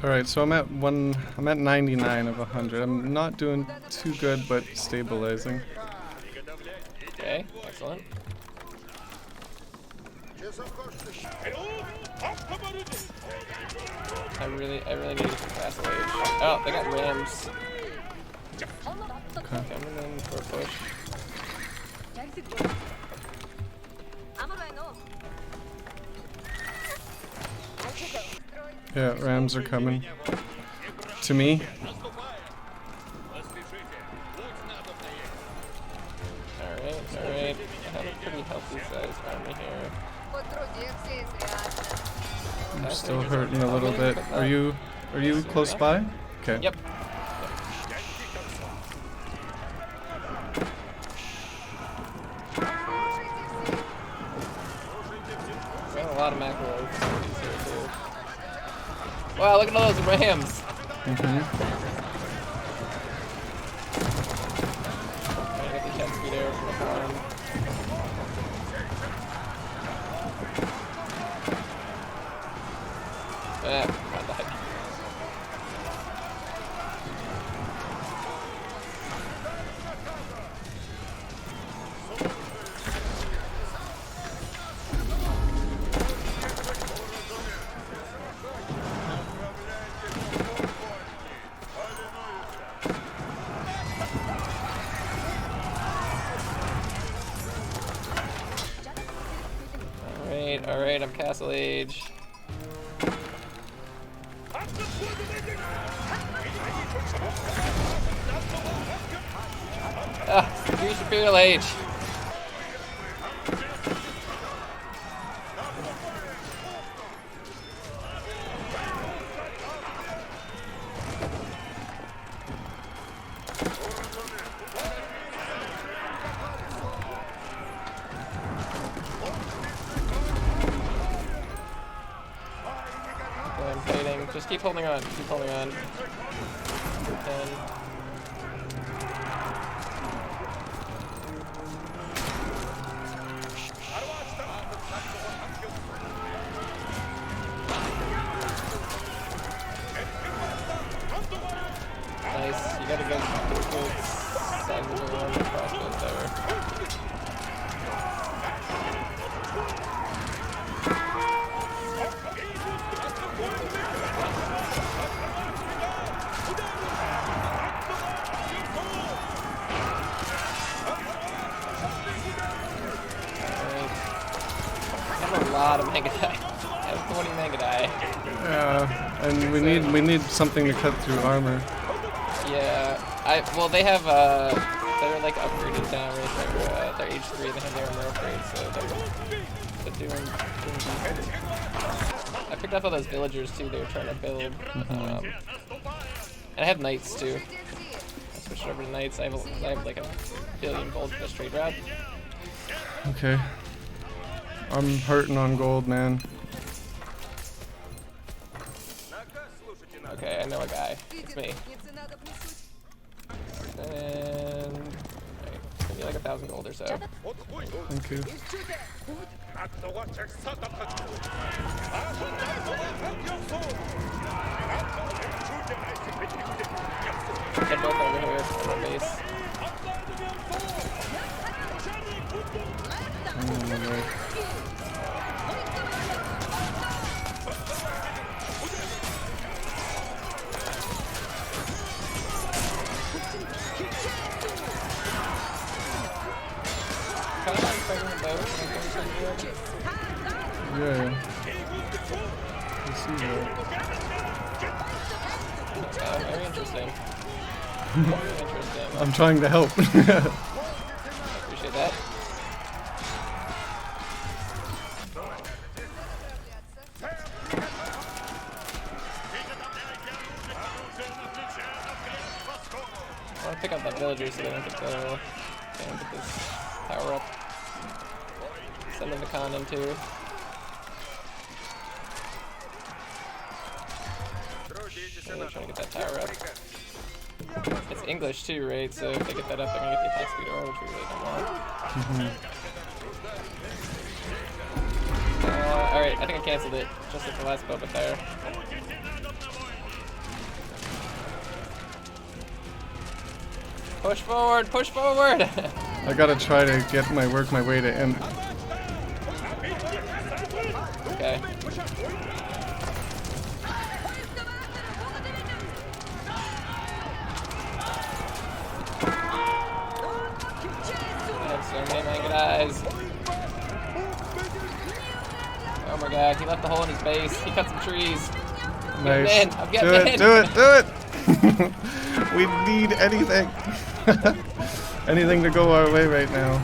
S18: Alright, so I'm at 99 of 100. I'm not doing too good, but stabilizing.
S19: Okay, excellent. I really need some fast wage. Oh, they got rams.
S18: Okay.
S19: Coming in for a push.
S18: Yeah, rams are coming. To me.
S19: Alright. I have a pretty healthy sized army here.
S18: I'm still hurting a little bit. Are you close by? Okay.
S19: Yep. Got a lot of mackerel here too. Wow, look at all those rams.
S18: Mm-hmm.
S19: I got the cat speed arrow from the farm. I died. Alright, I'm Castle Age. Use Imperial Age. I'm fighting. Just keep holding on. Keep holding on. And nice. You gotta get good sizes around the crossbows there. A lot of mega die. I have 20 mega die.
S18: Yeah, and we need something to cut through armor.
S19: Yeah, well they have they're like upgraded down right. They're H3. They have their armor upgrade, so they're doing decent. I picked up all those villagers too. They were trying to build, and I have knights too. I switched over to knights. I have like a billion gold for this trade route.
S18: Okay. I'm hurting on gold, man.
S19: Okay, I know a guy. It's me. And maybe like 1,000 gold or so.
S18: Thank you.
S19: They're both over here on the base.
S18: Yeah. I see that.
S19: Very interesting. Very interesting.
S18: I'm trying to help.
S19: Appreciate that. so they don't get the get this power up. Sending the con in too. Really trying to get that tower up. It's English too, right? So if they get that up, they're gonna get the attack speed aura, which we really don't want. Alright, I think I canceled it, just like the last Boba there. Push forward, push forward!
S18: I gotta try to work my way to M.
S19: Okay. I have so many manga eyes. Oh my god, he left the hole in his base. He cut some trees. I'm
S18: Nice.
S19: getting in. I'm getting in.
S18: Do it! We need anything. Anything to go our way right now.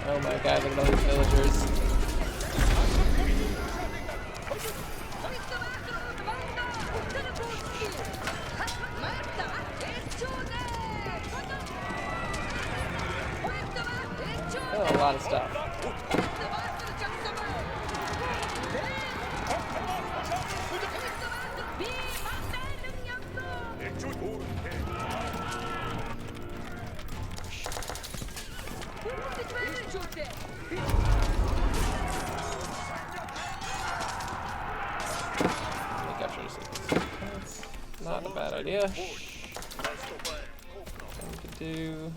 S19: Oh my god, look at all these villagers. Oh, a lot of stuff. That's not a bad idea. What we could do.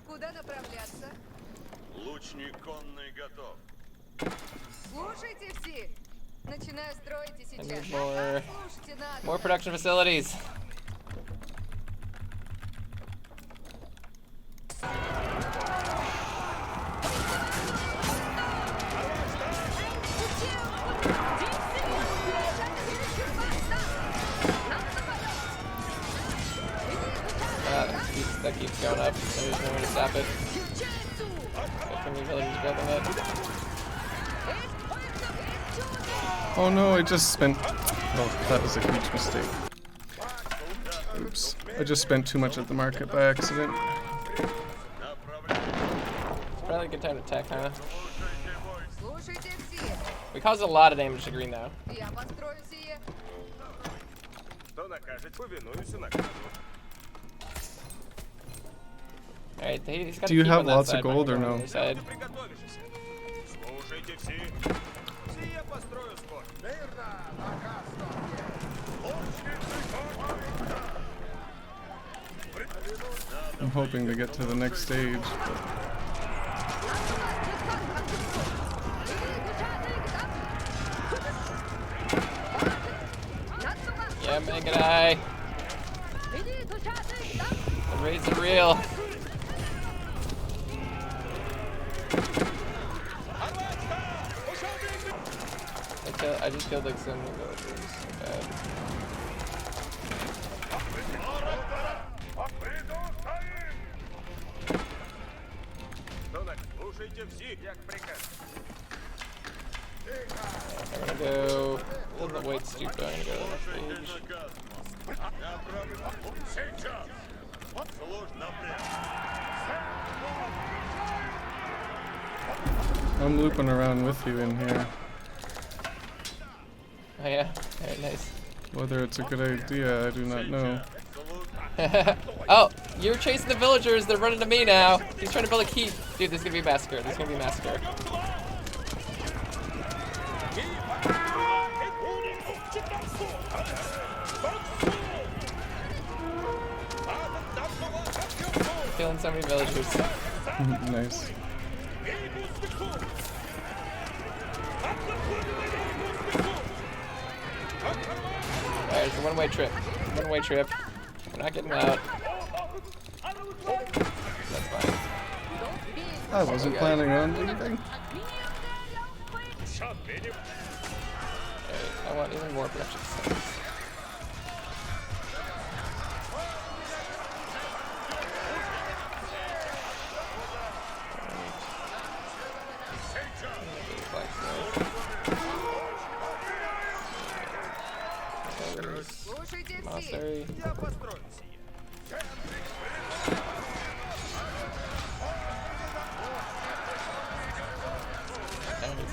S4: Куда направляться?
S20: Лучник конный готов.
S4: Слушайте все. Начинаю строить и
S19: I
S4: сейчас.
S19: need
S4: Слушайте надо.
S19: more production facilities. That keeps going up. There's no way to stop it. Got too many villagers building it.
S18: Oh no, I just spent... Oh, that was a huge mistake. Oops. I just spent too much at the market by accident.
S19: It's probably a good time to attack, huh? We caused a lot of damage to green, though. Alright, he's got
S18: Do you
S19: to keep
S18: have
S19: on that
S18: lots
S19: side,
S18: of gold or no? I'm hoping to get to the next stage, but...
S19: Yeah, Mega Eye. The raids are real. I just killed like so many villagers. So bad. I'm gonna go. Doesn't the weight stupid? I'm gonna go to the next stage.
S18: I'm looping around with you in here.
S19: Oh yeah, alright, nice.
S18: Whether it's a good idea, I do not know.
S19: Oh, you're chasing the villagers, they're running to me now. He's trying to build a keep. Dude, this is gonna be a massacre. This is gonna be a massacre. Killing so many villagers.
S18: Nice.
S19: Alright, it's a one-way trip. One-way trip. We're not getting out. That's fine.
S18: I wasn't planning on leaving.
S19: Alright, I want even more production systems.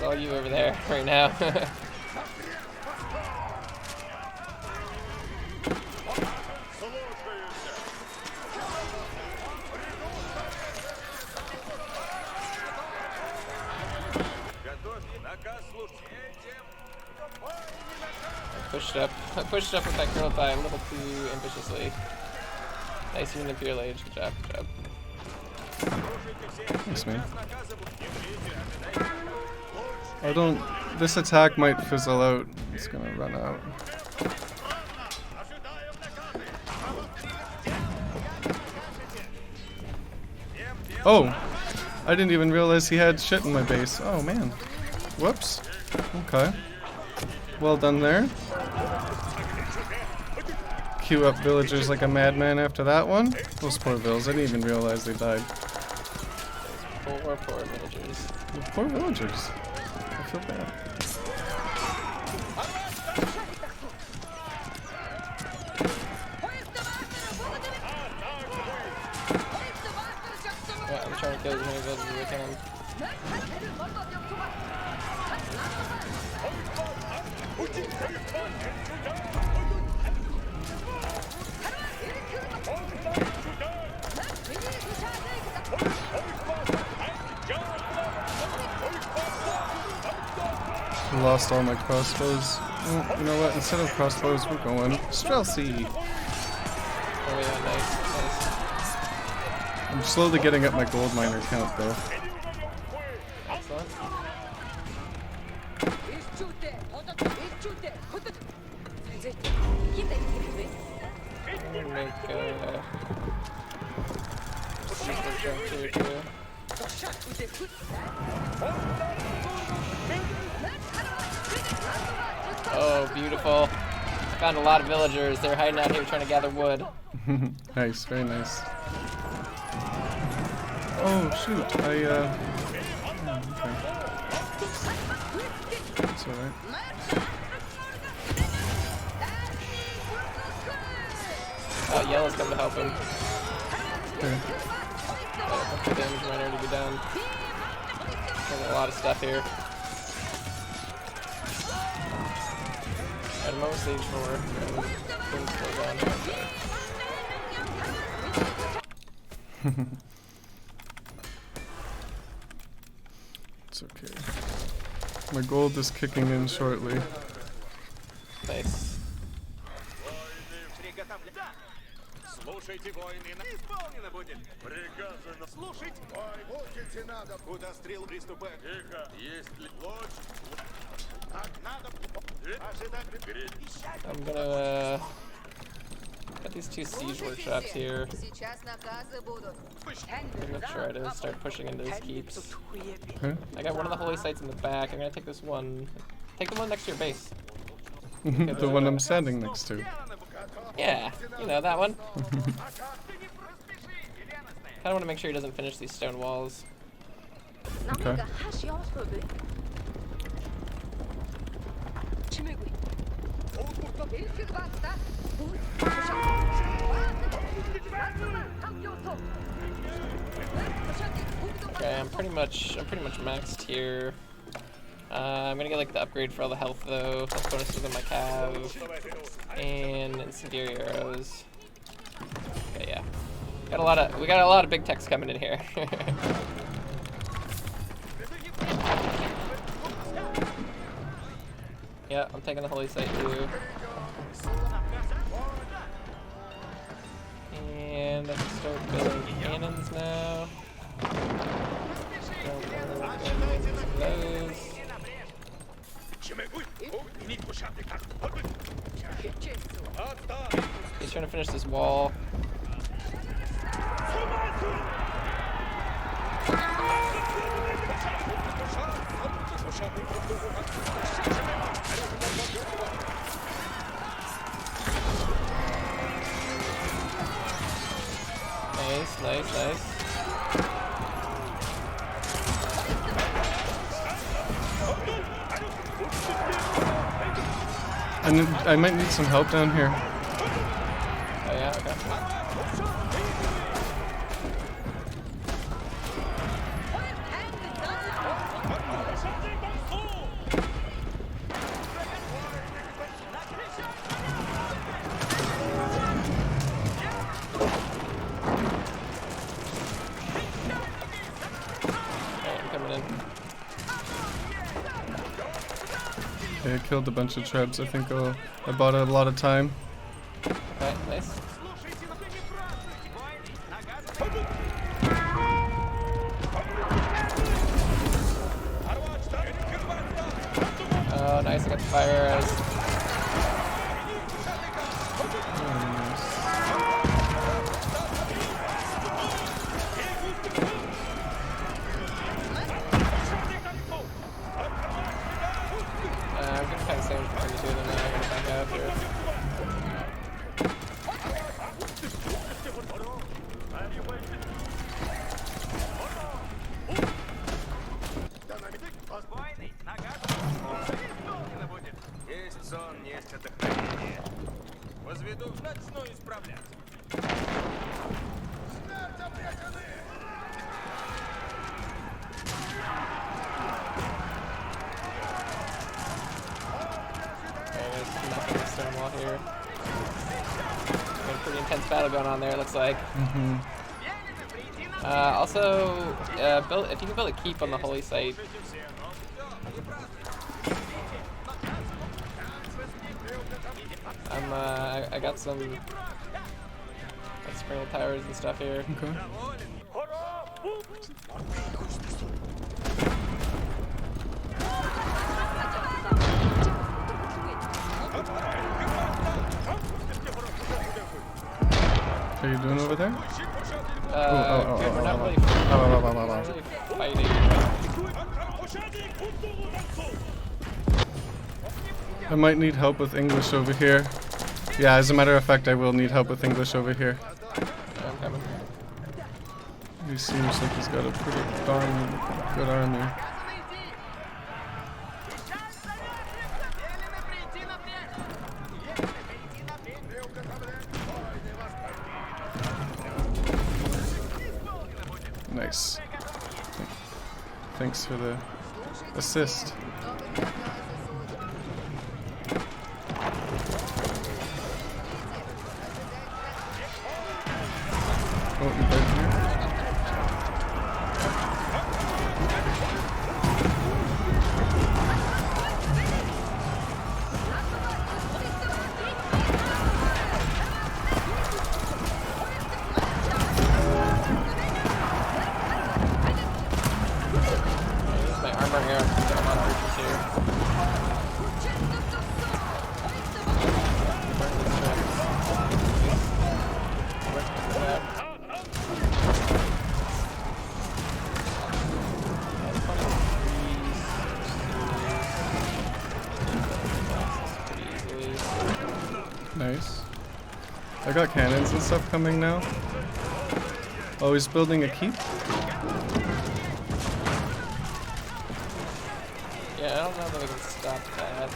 S19: It's all you over there right now. I pushed up with that girl thigh a little too ambitiously. Nice manipulate age. Good job, good job.
S18: Thanks, man. I don't... This attack might fizzle out. It's gonna run out. Oh! I didn't even realize he had shit in my base. Oh, man. Whoops. Okay. Well done there. Queue up villagers like a madman after that one. Those poor vills. I didn't even realize they died.
S19: Poor villagers.
S18: Poor villagers. I feel bad.
S19: Yeah, I'm trying to kill as many villagers as I can.
S18: I lost all my crossbows. Well, you know what? Instead of crossbows, we're going Streltsy.
S19: Oh yeah, nice.
S18: I'm slowly getting up my gold miner count though.
S19: Excellent. I'm gonna make super jump here too. Oh, beautiful. I found a lot of villagers. They're hiding out here trying to gather wood.
S18: Nice, very nice. Oh shoot, okay. That's alright.
S19: Oh, yellow's coming to help him.
S18: Okay.
S19: The damage might already be done. There's a lot of stuff here. At most stage 4. Things slow down here.
S18: It's okay. My gold is kicking in shortly.
S19: Nice.
S20: Слушайте, воины, исполнено будет. Приказано слушать. Ой, лошадь надо. Куда стрел приступать? Тихо. Есть ли лошадь? Надо. Ожидать.
S19: I'm gonna got these 2 siege workshops here. I'm gonna try to start pushing into these keeps.
S18: Okay.
S19: I got one of the holy sites in the back. I'm gonna take this one. Take the one next to your base.
S18: The one I'm standing next to.
S19: Yeah, you know that one. Kinda wanna make sure he doesn't finish these stone walls.
S18: Okay.
S19: Okay, I'm pretty much maxed here. I'm gonna get like the upgrade for all the health though, health bonuses on my cav, and incendiary arrows. Okay, yeah. We got a lot of big techs coming in here. Yeah, I'm taking the holy site too. And I can start building cannons now. Those. He's trying to finish this wall. Nice, nice, nice.
S18: I might need some help down here.
S19: Oh yeah, okay.
S18: Okay, I killed a bunch of trebs. I think I bought a lot of time.
S19: Okay, nice. Oh, nice, I got the fire arrows. I'm gonna kind of same thing to do them now. I'm gonna back out here.
S20: Есть сон, есть отдохновение. Возведу в ночную исправлять. Смерть обречены!
S19: Okay, there's nothing in the stone wall here. Got a pretty intense battle going on there, it looks like. Also, if you can build a keep on the holy site. I got some sprinkle towers and stuff here.
S18: Okay. How are you doing over there?
S19: Good, we're not really fighting.
S18: I might need help with English over here. Yeah, as a matter of fact, I will need help with English over here.
S19: I'm coming.
S18: He seems like he's got a pretty darn good army. Nice. Thanks for the assist. Oh, you guys here?
S19: My armor here. I'm on archers here.
S18: Nice. I got cannons and stuff coming now. Oh, he's building a keep?
S19: Yeah, I don't know that we can stop that.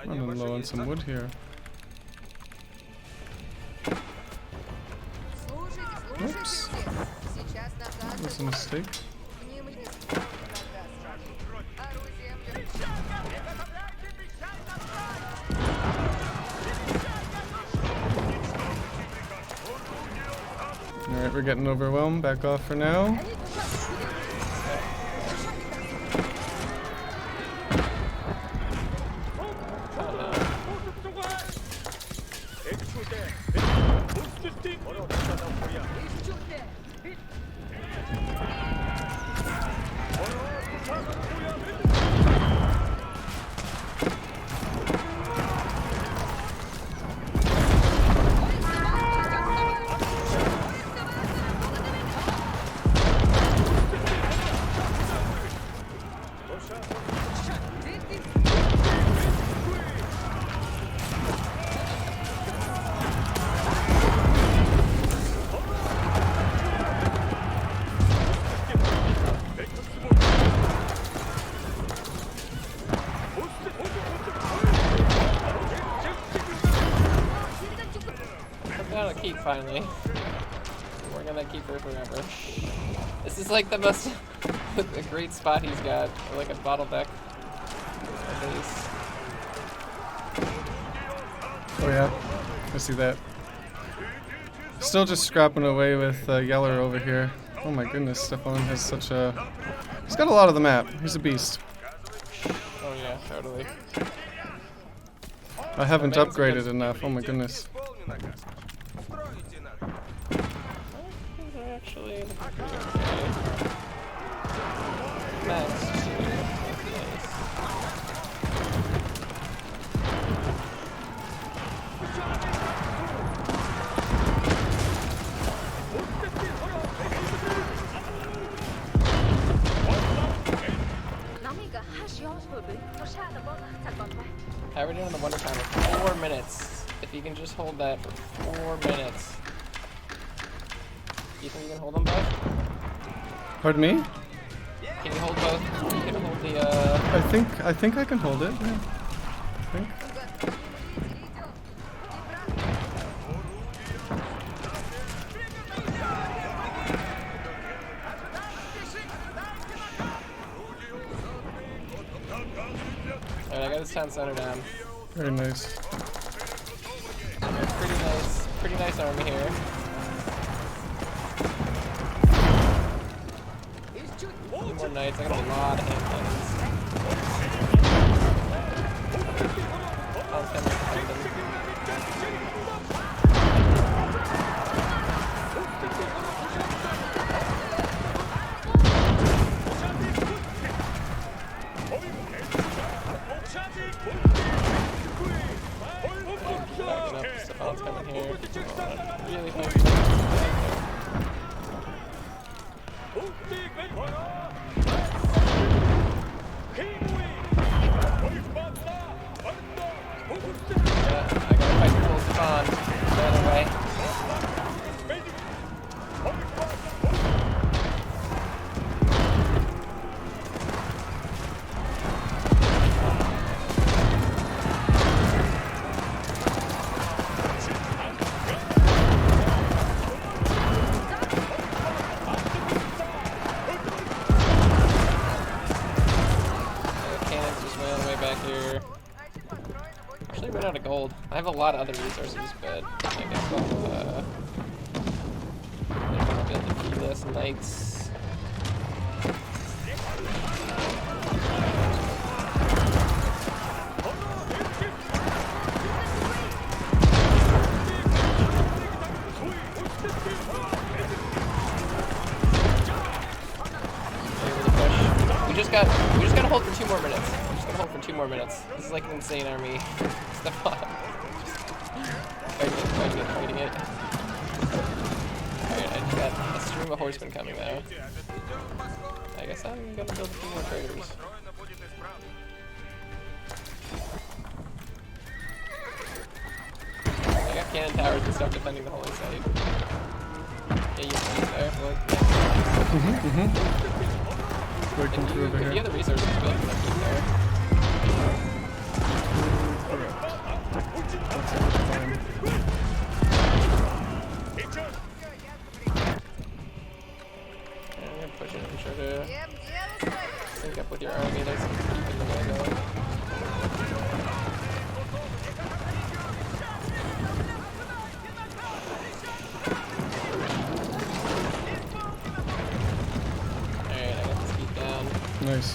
S18: I'm low on some wood here. Oops. That was a mistake. Alright, we're getting overwhelmed. Back off for now.
S19: Keep finally. We're gonna keep her forever. This is like the most a great spot he's got, or like a bottleneck.
S18: Oh yeah, I see that. Still just scrapping away with Yeller over here. Oh my goodness, Stefan has such a... He's got a lot of the map. He's a beast.
S19: Oh yeah. Yeah, totally.
S18: I haven't
S19: Making some
S18: upgraded
S19: good-
S18: enough. Oh my goodness.
S19: Actually, Max. How are we doing in the wonder timer? 4 minutes. If you can just hold that for 4 minutes. You think you can hold them both?
S18: Pardon me?
S19: Can you hold both? You can hold the
S18: I think I can hold it. Yeah. I think.
S19: Alright, I got this town center down.
S18: Very nice.
S19: Pretty nice army here. Need more knights, I got a lot of hand cannons. Stefan's coming here. Really hard. I gotta fight the full Stefan. Get out of the way. Actually ran out of gold. I have a lot of other resources, but I guess I'll build a few less knights. We just gotta hold for 2 more minutes. We just gotta hold for 2 more minutes. This is like an insane army. Step up. Fighting it. Alright, I just got a stream of horsemen coming now. I guess I'm gonna build a few more traders. I got cannon towers and stuff defending the holy site. Yeah, you can there.
S18: Working through over
S19: If
S18: here.
S19: you have the resources, build them keep there. I'm gonna push it and try to sync up with your army that's keeping the way going. Alright, I got the speed down.
S18: Nice.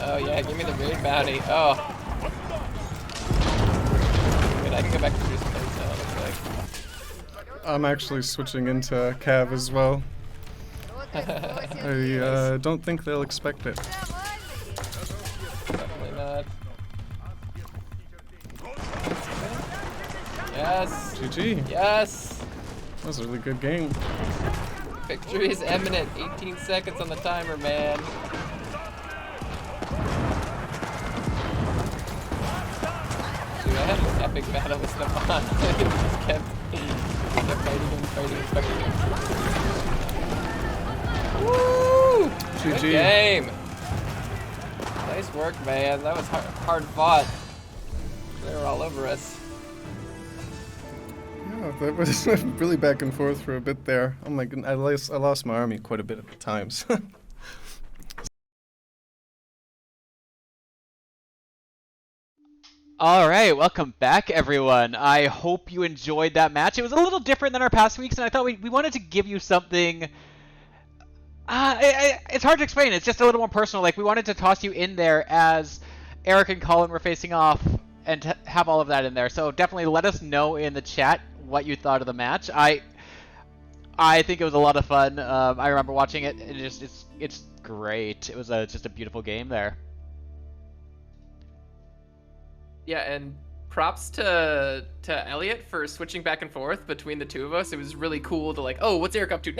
S19: Oh yeah, give me the raid bounty. Oh. Good, I can go back to do some things now, it looks like.
S18: I'm actually switching into Cav as well. I don't think they'll expect it.
S19: Definitely not. Yes!
S18: GG.
S19: Yes!
S18: That was a really good game.
S19: Victory is imminent. 18 seconds on the timer, man. Dude, I had an epic battle with Stefan. Just kept fighting him. Woo!
S18: GG.
S19: Good game. Nice work, man. That was hard fought. They were all over us.
S18: Yeah, that was really back and forth for a bit there. Oh my goodness, I lost my army quite a bit at times.
S1: All right, welcome back, everyone. I hope you enjoyed that match. It was a little different than our past weeks, and I thought we wanted to give you something. It's hard to explain. It's just a little more personal. Like, we wanted to toss you in there as Eric and Colin were facing off and to have all of that in there. So definitely let us know in the chat what you thought of the match. I think it was a lot of fun. I remember watching it, and it's great. It was just a beautiful game there.
S21: Yeah, and props to Elliot for switching back and forth between the two of us. It was really cool to like, oh, what's Eric up to?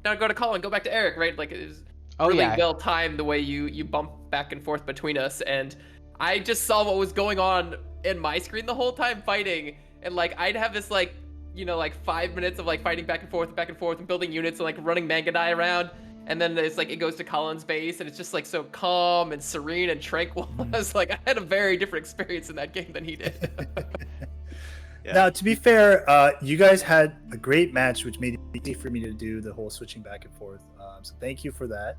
S21: Now go to Colin, go back to Eric, right? Like it was really well timed the way you bump back and forth between us, and I just saw what was going on in my screen the whole time fighting, and like I'd have this like, you know, like 5 minutes of like fighting back and forth and building units and like running Mangadai around. And then it's like it goes to Colin's base, and it's just like so calm and serene and tranquil. I was like, I had a very different experience in that game than he did.
S2: Yeah. Now, to be fair, you guys had a great match, which made it easy for me to do the whole switching back and forth. So thank you for that.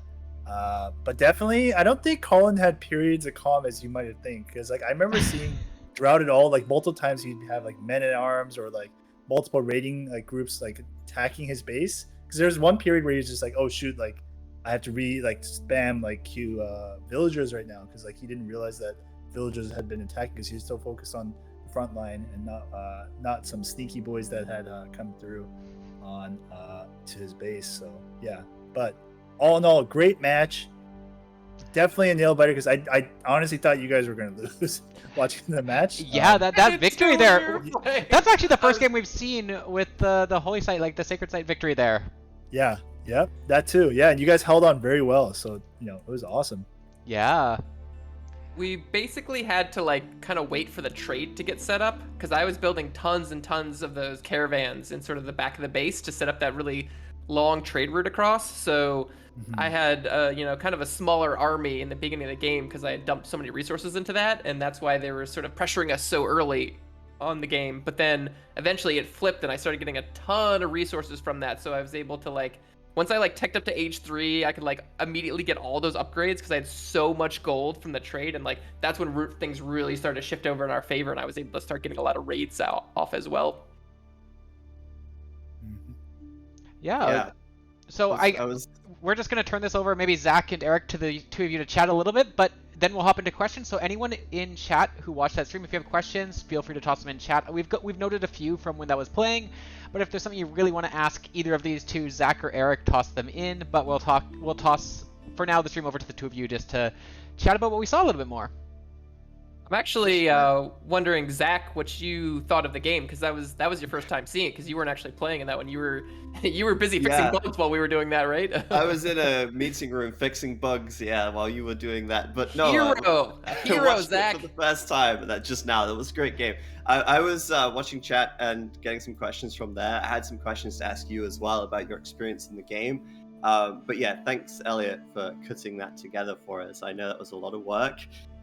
S2: But definitely, I don't think Colin had periods of calm as you might think, because like I remember seeing throughout it all, like multiple times he'd have like men at arms or like multiple raiding like groups like attacking his base. Because there's one period where he's just like, oh shoot, like I have to spam like queue villagers right now, because like he didn't realize that villagers had been attacking because he was so focused on the front line and not some sneaky boys that had come through on to his base. So yeah, but all in all, a great match. Definitely a nail biter, because I honestly thought you guys were going to lose watching the match.
S1: Yeah, that victory there. That's actually the first game we've seen with the holy site, like the sacred site victory there.
S2: Yeah, that too. Yeah, and you guys held on very well, so you know it was awesome.
S1: Yeah.
S21: We basically had to like kind of wait for the trade to get set up, because I was building tons and tons of those caravans in sort of the back of the base to set up that really long trade route across. So I had you know, kind of a smaller army in the beginning of the game because I had dumped so many resources into that, and that's why they were sort of pressuring us so early on the game. But then eventually it flipped, and I started getting a ton of resources from that, so I was able to like, once I like teched up to age 3, I could like immediately get all those upgrades because I had so much gold from the trade, and like that's when things really started to shift over in our favor, and I was able to start getting a lot of raids off as well.
S1: Yeah. So we're just going to turn this over, maybe Zach and Eric, to the two of you to chat a little bit, but then we'll hop into questions. So anyone in chat who watched that stream, if you have questions, feel free to toss them in chat. We've noted a few from when that was playing, but if there's something you really want to ask either of these two, Zach or Eric, toss them in. But we'll toss for now the stream over to the two of you just to chat about what we saw a little bit more.
S21: I'm actually wondering, Zach, what you thought of the game, because that was your first time seeing it, because you weren't actually playing in that one. You were busy fixing bugs while we were doing that, right?
S22: I was in a meeting room fixing bugs, while you were doing that. But no,
S21: hero, Zach.
S22: For the first time, that just now, that was a great game. I was watching chat and getting some questions from there. I had some questions to ask you as well about your experience in the game. But yeah, thanks, Elliot, for cutting that together for us. I know that was a lot of work.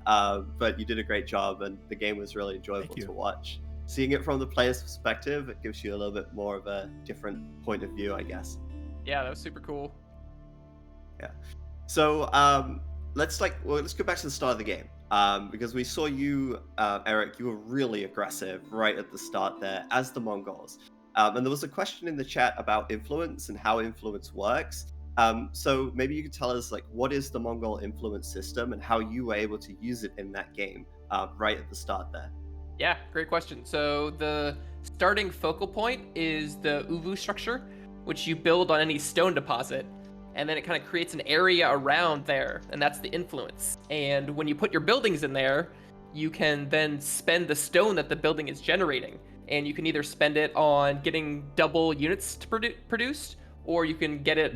S22: But you did a great job, and the game was really enjoyable to watch. Seeing it from the player's perspective, it gives you a little bit more of a different point of view, I guess.
S21: Yeah, that was super cool.
S22: Yeah. So let's go back to the start of the game, because we saw you, Eric. You were really aggressive right at the start there as the Mongols, and there was a question in the chat about influence and how influence works. So maybe you could tell us, like, what is the Mongol influence system and how you were able to use it in that game right at the start there?
S21: Yeah, great question. So the starting focal point is the Uvu structure, which you build on any stone deposit, and then it kind of creates an area around there, and that's the influence. And when you put your buildings in there, you can then spend the stone that the building is generating, and you can either spend it on getting double units to produced, or you can get it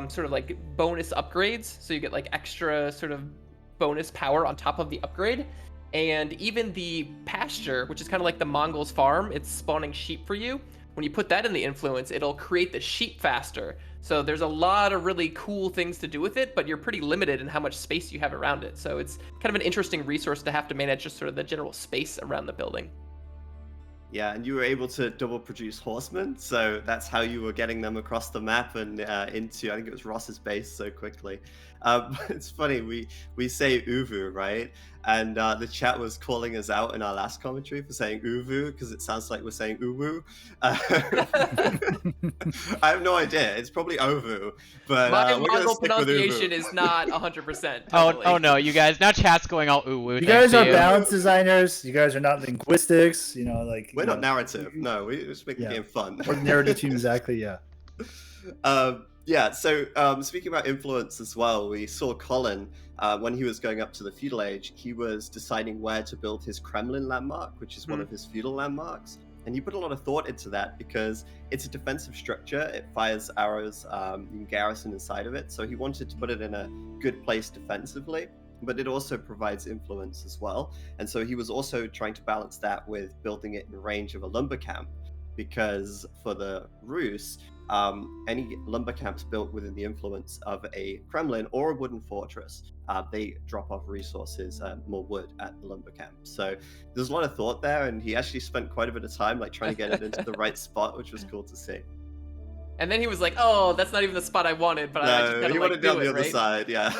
S21: sort of like bonus upgrades, so you get like extra sort of bonus power on top of the upgrade. And even the pasture, which is kind of like the Mongols farm, it's spawning sheep for you, when you put that in the influence, it'll create the sheep faster. So there's a lot of really cool things to do with it, but you're pretty limited in how much space you have around it. So it's kind of an interesting resource to have to manage just sort of the general space around the building.
S22: Yeah, and you were able to double produce horsemen, so that's how you were getting them across the map and into, I think it was Ross's base so quickly. It's funny, we say Uvu, right? And the chat was calling us out in our last commentary for saying Uvu, because it sounds like we're saying Uwu. I have no idea, it's probably Ovu, but
S21: My
S22: we're going to
S21: Mongol
S22: stick with
S21: pronunciation
S22: Uvu.
S21: is not 100%.
S1: Oh,
S21: Totally.
S1: oh no, you guys. Now chat's going all ooh woo.
S2: You guys are balance designers. You guys are not linguistics. You know, like
S22: We're
S2: you
S22: not
S2: know,
S22: narrative. No, we just make the game fun.
S2: Or narrative team, exactly. Yeah.
S22: Yeah. So speaking about influence as well, we saw Colin when he was going up to the feudal age. He was deciding where to build his Kremlin landmark, which is one of his feudal landmarks, and he put a lot of thought into that because it's a defensive structure. It fires arrows. You can garrison inside of it. So he wanted to put it in a good place defensively, but it also provides influence as well. And so he was also trying to balance that with building it in range of a lumber camp, because for the Rus, any lumber camps built within the influence of a Kremlin or a wooden fortress, they drop off resources, more wood at the lumber camp. So there's a lot of thought there, and he actually spent quite a bit of time like trying to get it into the right spot, which was cool to see.
S21: And then he was like, "Oh, that's not even the spot I wanted," but I just gotta
S22: he
S21: like
S22: wanted
S21: do
S22: down
S21: it,
S22: the other
S21: right?
S22: side, yeah.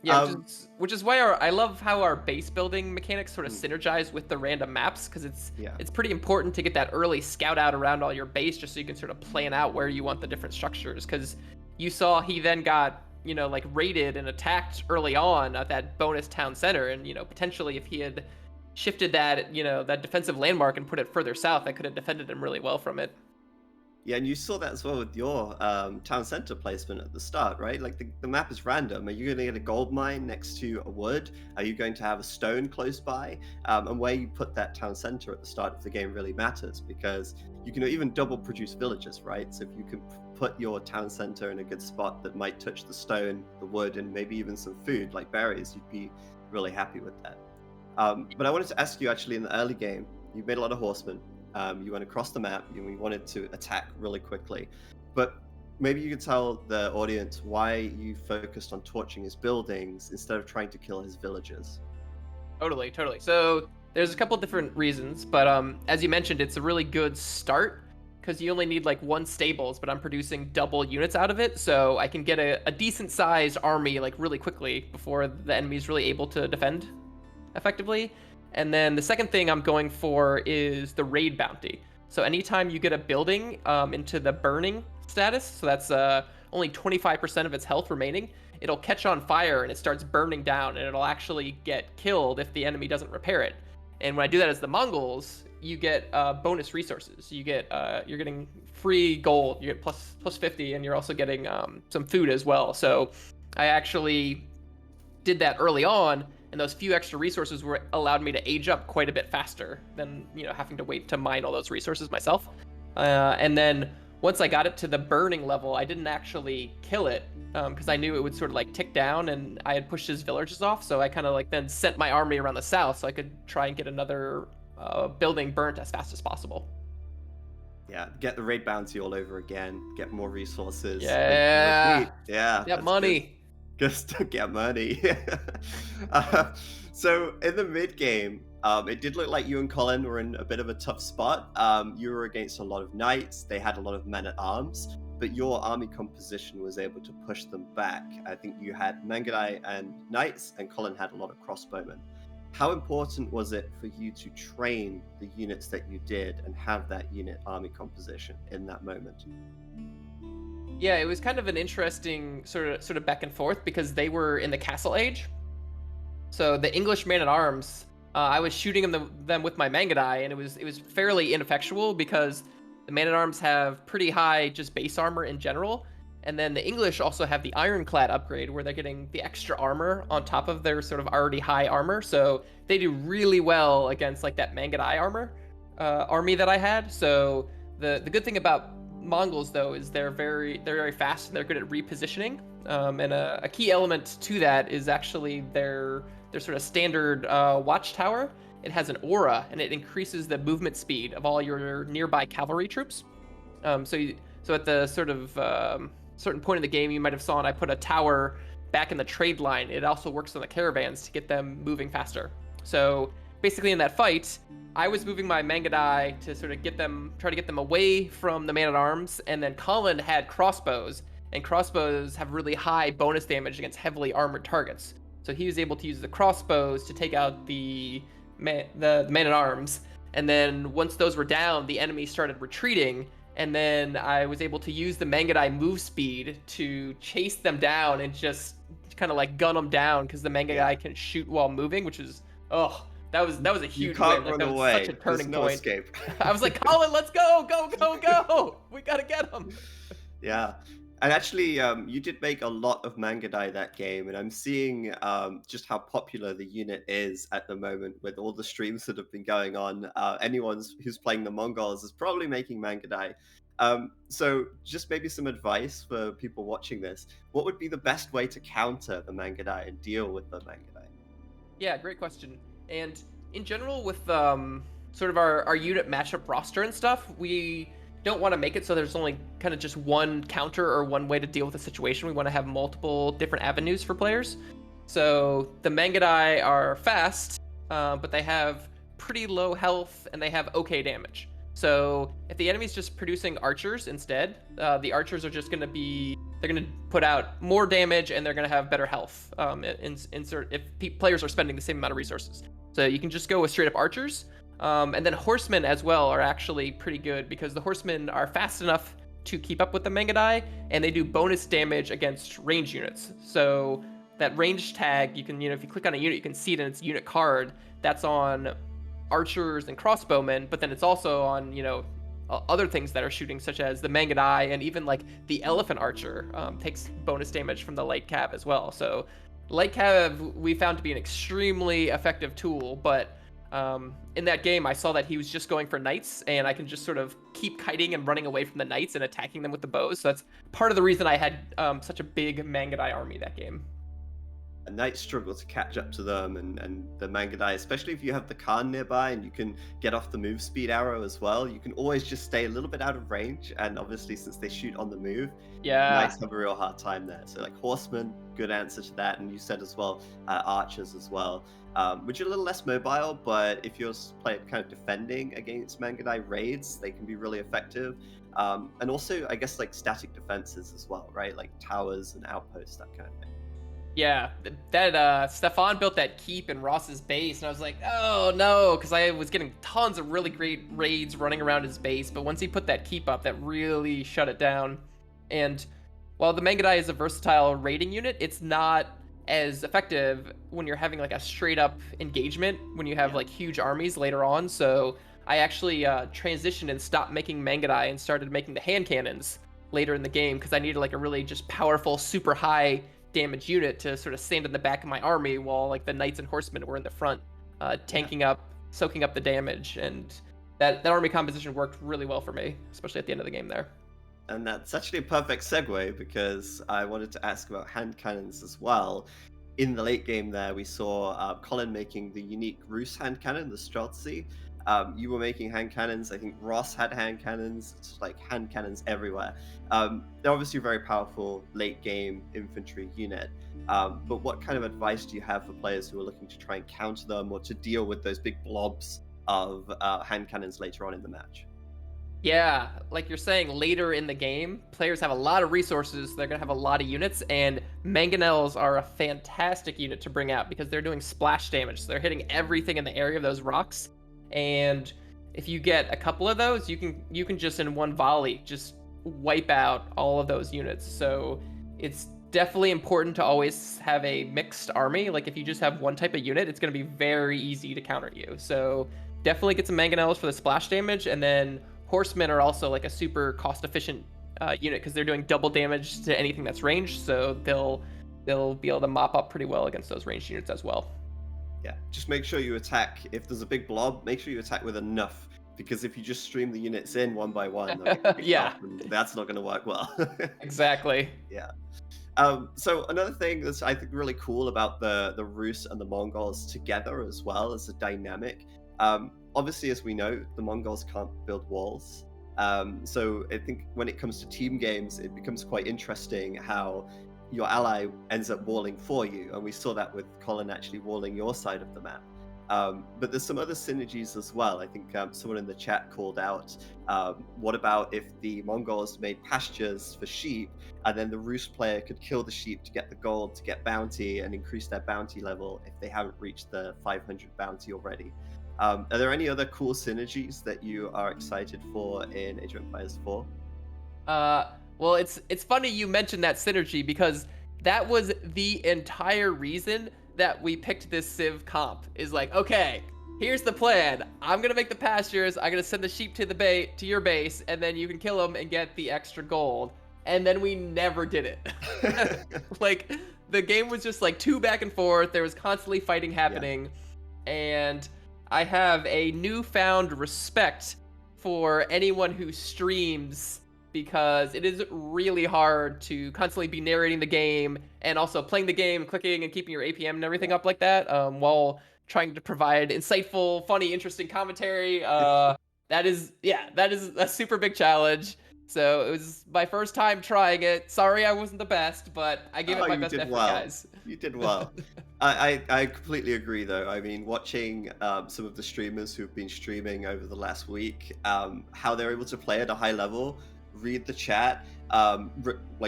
S21: Yeah, which is why I love how our base building mechanics sort of synergize with the random maps, because it's pretty important to get that early scout out around all your base, just so you can sort of plan out where you want the different structures. Because you saw he then got, you know, like raided and attacked early on at that bonus town center, and you know, potentially if he had shifted that, you know, that defensive landmark and put it further south, I could have defended him really well from it.
S22: Yeah, and you saw that as well with your town center placement at the start, right? Like the map is random. Are you going to get a gold mine next to a wood? Are you going to have a stone close by? And where you put that town center at the start of the game really matters, because you can even double produce villages, right? So if you can put your town center in a good spot that might touch the stone, the wood, and maybe even some food like berries, you'd be really happy with that. But I wanted to ask you, actually, in the early game, you made a lot of horsemen. You went across the map and we wanted to attack really quickly, but maybe you could tell the audience why you focused on torching his buildings instead of trying to kill his villagers.
S21: Totally. So there's a couple different reasons, but as you mentioned, it's a really good start because you only need like one stables, but I'm producing double units out of it, so I can get a decent sized army like really quickly before the enemy's really able to defend effectively. And then the second thing I'm going for is the raid bounty. So anytime you get a building into the burning status, so that's only 25% of its health remaining, it'll catch on fire and it starts burning down, and it'll actually get killed if the enemy doesn't repair it. And when I do that as the Mongols, you get bonus resources. You get you're getting free gold, you get plus 50, and you're also getting some food as well. So I actually did that early on, and those few extra resources were allowed me to age up quite a bit faster than, you know, having to wait to mine all those resources myself. And then once I got it to the burning level, I didn't actually kill it because I knew it would sort of like tick down, and I had pushed his villages off. So I kind of like then sent my army around the south so I could try and get another building burnt as fast as possible.
S22: Yeah, get the raid bounty all over again, get more resources.
S21: Yeah.
S22: Yeah.
S21: Get money.
S22: Good. Just to get money. So in the mid game, it did look like you and Colin were in a bit of a tough spot. You were against a lot of knights. They had a lot of men at arms, but your army composition was able to push them back. I think you had Mangudai and knights, and Colin had a lot of crossbowmen. How important was it for you to train the units that you did and have that unit army composition in that moment?
S21: Yeah, it was kind of an interesting sort of back and forth because they were in the castle age. So the English man-at-arms, I was shooting them with my Mangudai, and it was fairly ineffectual because the man-at-arms have pretty high just base armor in general, and then the English also have the ironclad upgrade where they're getting the extra armor on top of their sort of already high armor. So they do really well against like that Mangudai army that I had. So the good thing about Mongols though is they're very fast and they're good at repositioning, and a key element to that is actually their sort of standard watchtower it has an aura, and it increases the movement speed of all your nearby cavalry troops. So at the sort of certain point in the game, you might have saw, and I put a tower back in the trade line. It also works on the caravans to get them moving faster. So basically, in that fight, I was moving my Mangadai to sort of try to get them away from the man-at-arms, and then Colin had crossbows, and crossbows have really high bonus damage against heavily armored targets. So he was able to use the crossbows to take out the man-at-arms, and then once those were down, the enemy started retreating, and then I was able to use the Mangadai move speed to chase them down and just kind of like gun them down, because the Mangadai can shoot while moving, which is, that was a huge
S22: You can't
S21: win. Like,
S22: run
S21: that was
S22: away.
S21: such a turning
S22: There's no
S21: point.
S22: escape.
S21: I was like, Colin, let's go, go! We gotta get him.
S22: Yeah. And actually, you did make a lot of Mangadai that game, and I'm seeing just how popular the unit is at the moment with all the streams that have been going on. Anyone who's playing the Mongols is probably making Mangadai. So just maybe some advice for people watching this. What would be the best way to counter the Mangadai and deal with the Mangadai?
S21: Yeah, great question. And in general, with sort of our unit matchup roster and stuff, we don't want to make it so there's only kind of just one counter or one way to deal with a situation. We want to have multiple different avenues for players. So the Mangadai are fast, but they have pretty low health and they have okay damage. So if the enemy's just producing archers instead, the archers are just going to they're going to put out more damage and they're going to have better health if players are spending the same amount of resources. So you can just go with straight up archers. And then horsemen as well are actually pretty good, because the horsemen are fast enough to keep up with the Mangadai, and they do bonus damage against range units. So that range tag, you can, if you click on a unit, you can see it in its unit card. That's on archers and crossbowmen, but then it's also on, other things that are shooting, such as the Mangadai, and even like the elephant archer takes bonus damage from the light cav as well. So light cav we found to be an extremely effective tool, but in that game, I saw that he was just going for knights, and I can just sort of keep kiting and running away from the knights and attacking them with the bows. So that's part of the reason I had such a big Mangadai army that game.
S22: Knights struggle to catch up to them, and the Mangadai, especially if you have the Khan nearby and you can get off the move speed arrow as well, you can always just stay a little bit out of range. And obviously, since they shoot on the move, Knights have a real hard time there. So like horsemen, good answer to that. And you said as well, archers as well, which are a little less mobile, but if you're playing kind of defending against Mangadai raids, they can be really effective. And also, I guess, like static defenses as well, right? Like towers and outposts, that kind of thing.
S21: Yeah, that Stefan built that keep in Ross's base, and I was like, oh no, because I was getting tons of really great raids running around his base, but once he put that keep up, that really shut it down. And while the Mangadai is a versatile raiding unit, it's not as effective when you're having like a straight up engagement, when you have like huge armies later on. So I actually transitioned and stopped making Mangadai and started making the hand cannons later in the game, because I needed like a really just powerful, super high damage unit to sort of stand in the back of my army, while like the knights and horsemen were in the front, tanking up, soaking up the damage. And that army composition worked really well for me, especially at the end of the game there.
S22: And that's actually a perfect segue, because I wanted to ask about hand cannons as well. In the late game there, we saw Colin making the unique Rus hand cannon, the Streltsy. You were making hand cannons. I think Ross had hand cannons. It's like hand cannons everywhere. They're obviously a very powerful late game infantry unit. But what kind of advice do you have for players who are looking to try and counter them, or to deal with those big blobs of hand cannons later on in the match?
S21: Yeah, like you're saying, later in the game, players have a lot of resources. They're going to have a lot of units, and Mangonels are a fantastic unit to bring out, because they're doing splash damage. So they're hitting everything in the area of those rocks. And if you get a couple of those, you can just in one volley just wipe out all of those units. So it's definitely important to always have a mixed army. Like if you just have one type of unit, it's going to be very easy to counter you. So definitely get some Mangonels for the splash damage, and then horsemen are also like a super cost efficient unit, because they're doing double damage to anything that's ranged. So they'll be able to mop up pretty well against those ranged units as well.
S22: Yeah, just make sure you attack. If there's a big blob, make sure you attack with enough, because if you just stream the units in one by one,
S21: Yeah,
S22: that's not going to work well.
S21: Exactly.
S22: Yeah. So another thing that's I think really cool about the Rus and the Mongols together as well as a dynamic. Obviously, as we know, the Mongols can't build walls. So I think when it comes to team games, it becomes quite interesting how your ally ends up walling for you, and we saw that with Colin actually walling your side of the map. But there's some other synergies as well. I think someone in the chat called out, what about if the Mongols made pastures for sheep, and then the Rus player could kill the sheep to get the gold, to get bounty, and increase their bounty level if they haven't reached the 500 bounty already. Are there any other cool synergies that you are excited for in Age of Empires 4?
S21: Well, it's funny you mentioned that synergy because that was the entire reason that we picked this Civ comp. Is like, okay, here's the plan. I'm gonna make the pastures. I'm gonna send the sheep to to your base, and then you can kill them and get the extra gold. And then we never did it. Like the game was just like too back and forth. There was constantly fighting happening, and I have a newfound respect for anyone who streams because it is really hard to constantly be narrating the game and also playing the game, clicking and keeping your APM and everything up like that, while trying to provide insightful, funny, interesting commentary. That is a super big challenge. So it was my first time trying it. Sorry I wasn't the best, but I gave it my best effort, guys.
S22: You did well. I completely agree, though. I mean, watching some of the streamers who've been streaming over the last week, how they're able to play at a high level, read the chat,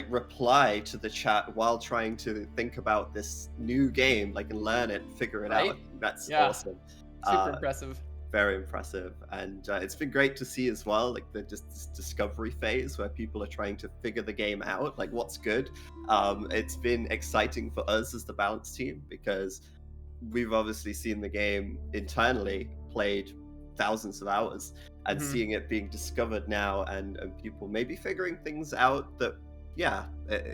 S22: reply to the chat while trying to think about this new game, and learn it, figure it out. That's awesome.
S21: Super impressive.
S22: Very impressive, and it's been great to see as well, the discovery phase where people are trying to figure the game out, what's good. It's been exciting for us as the Balance team because we've obviously seen the game internally, played thousands of hours, and seeing it being discovered now, and people maybe figuring things out that,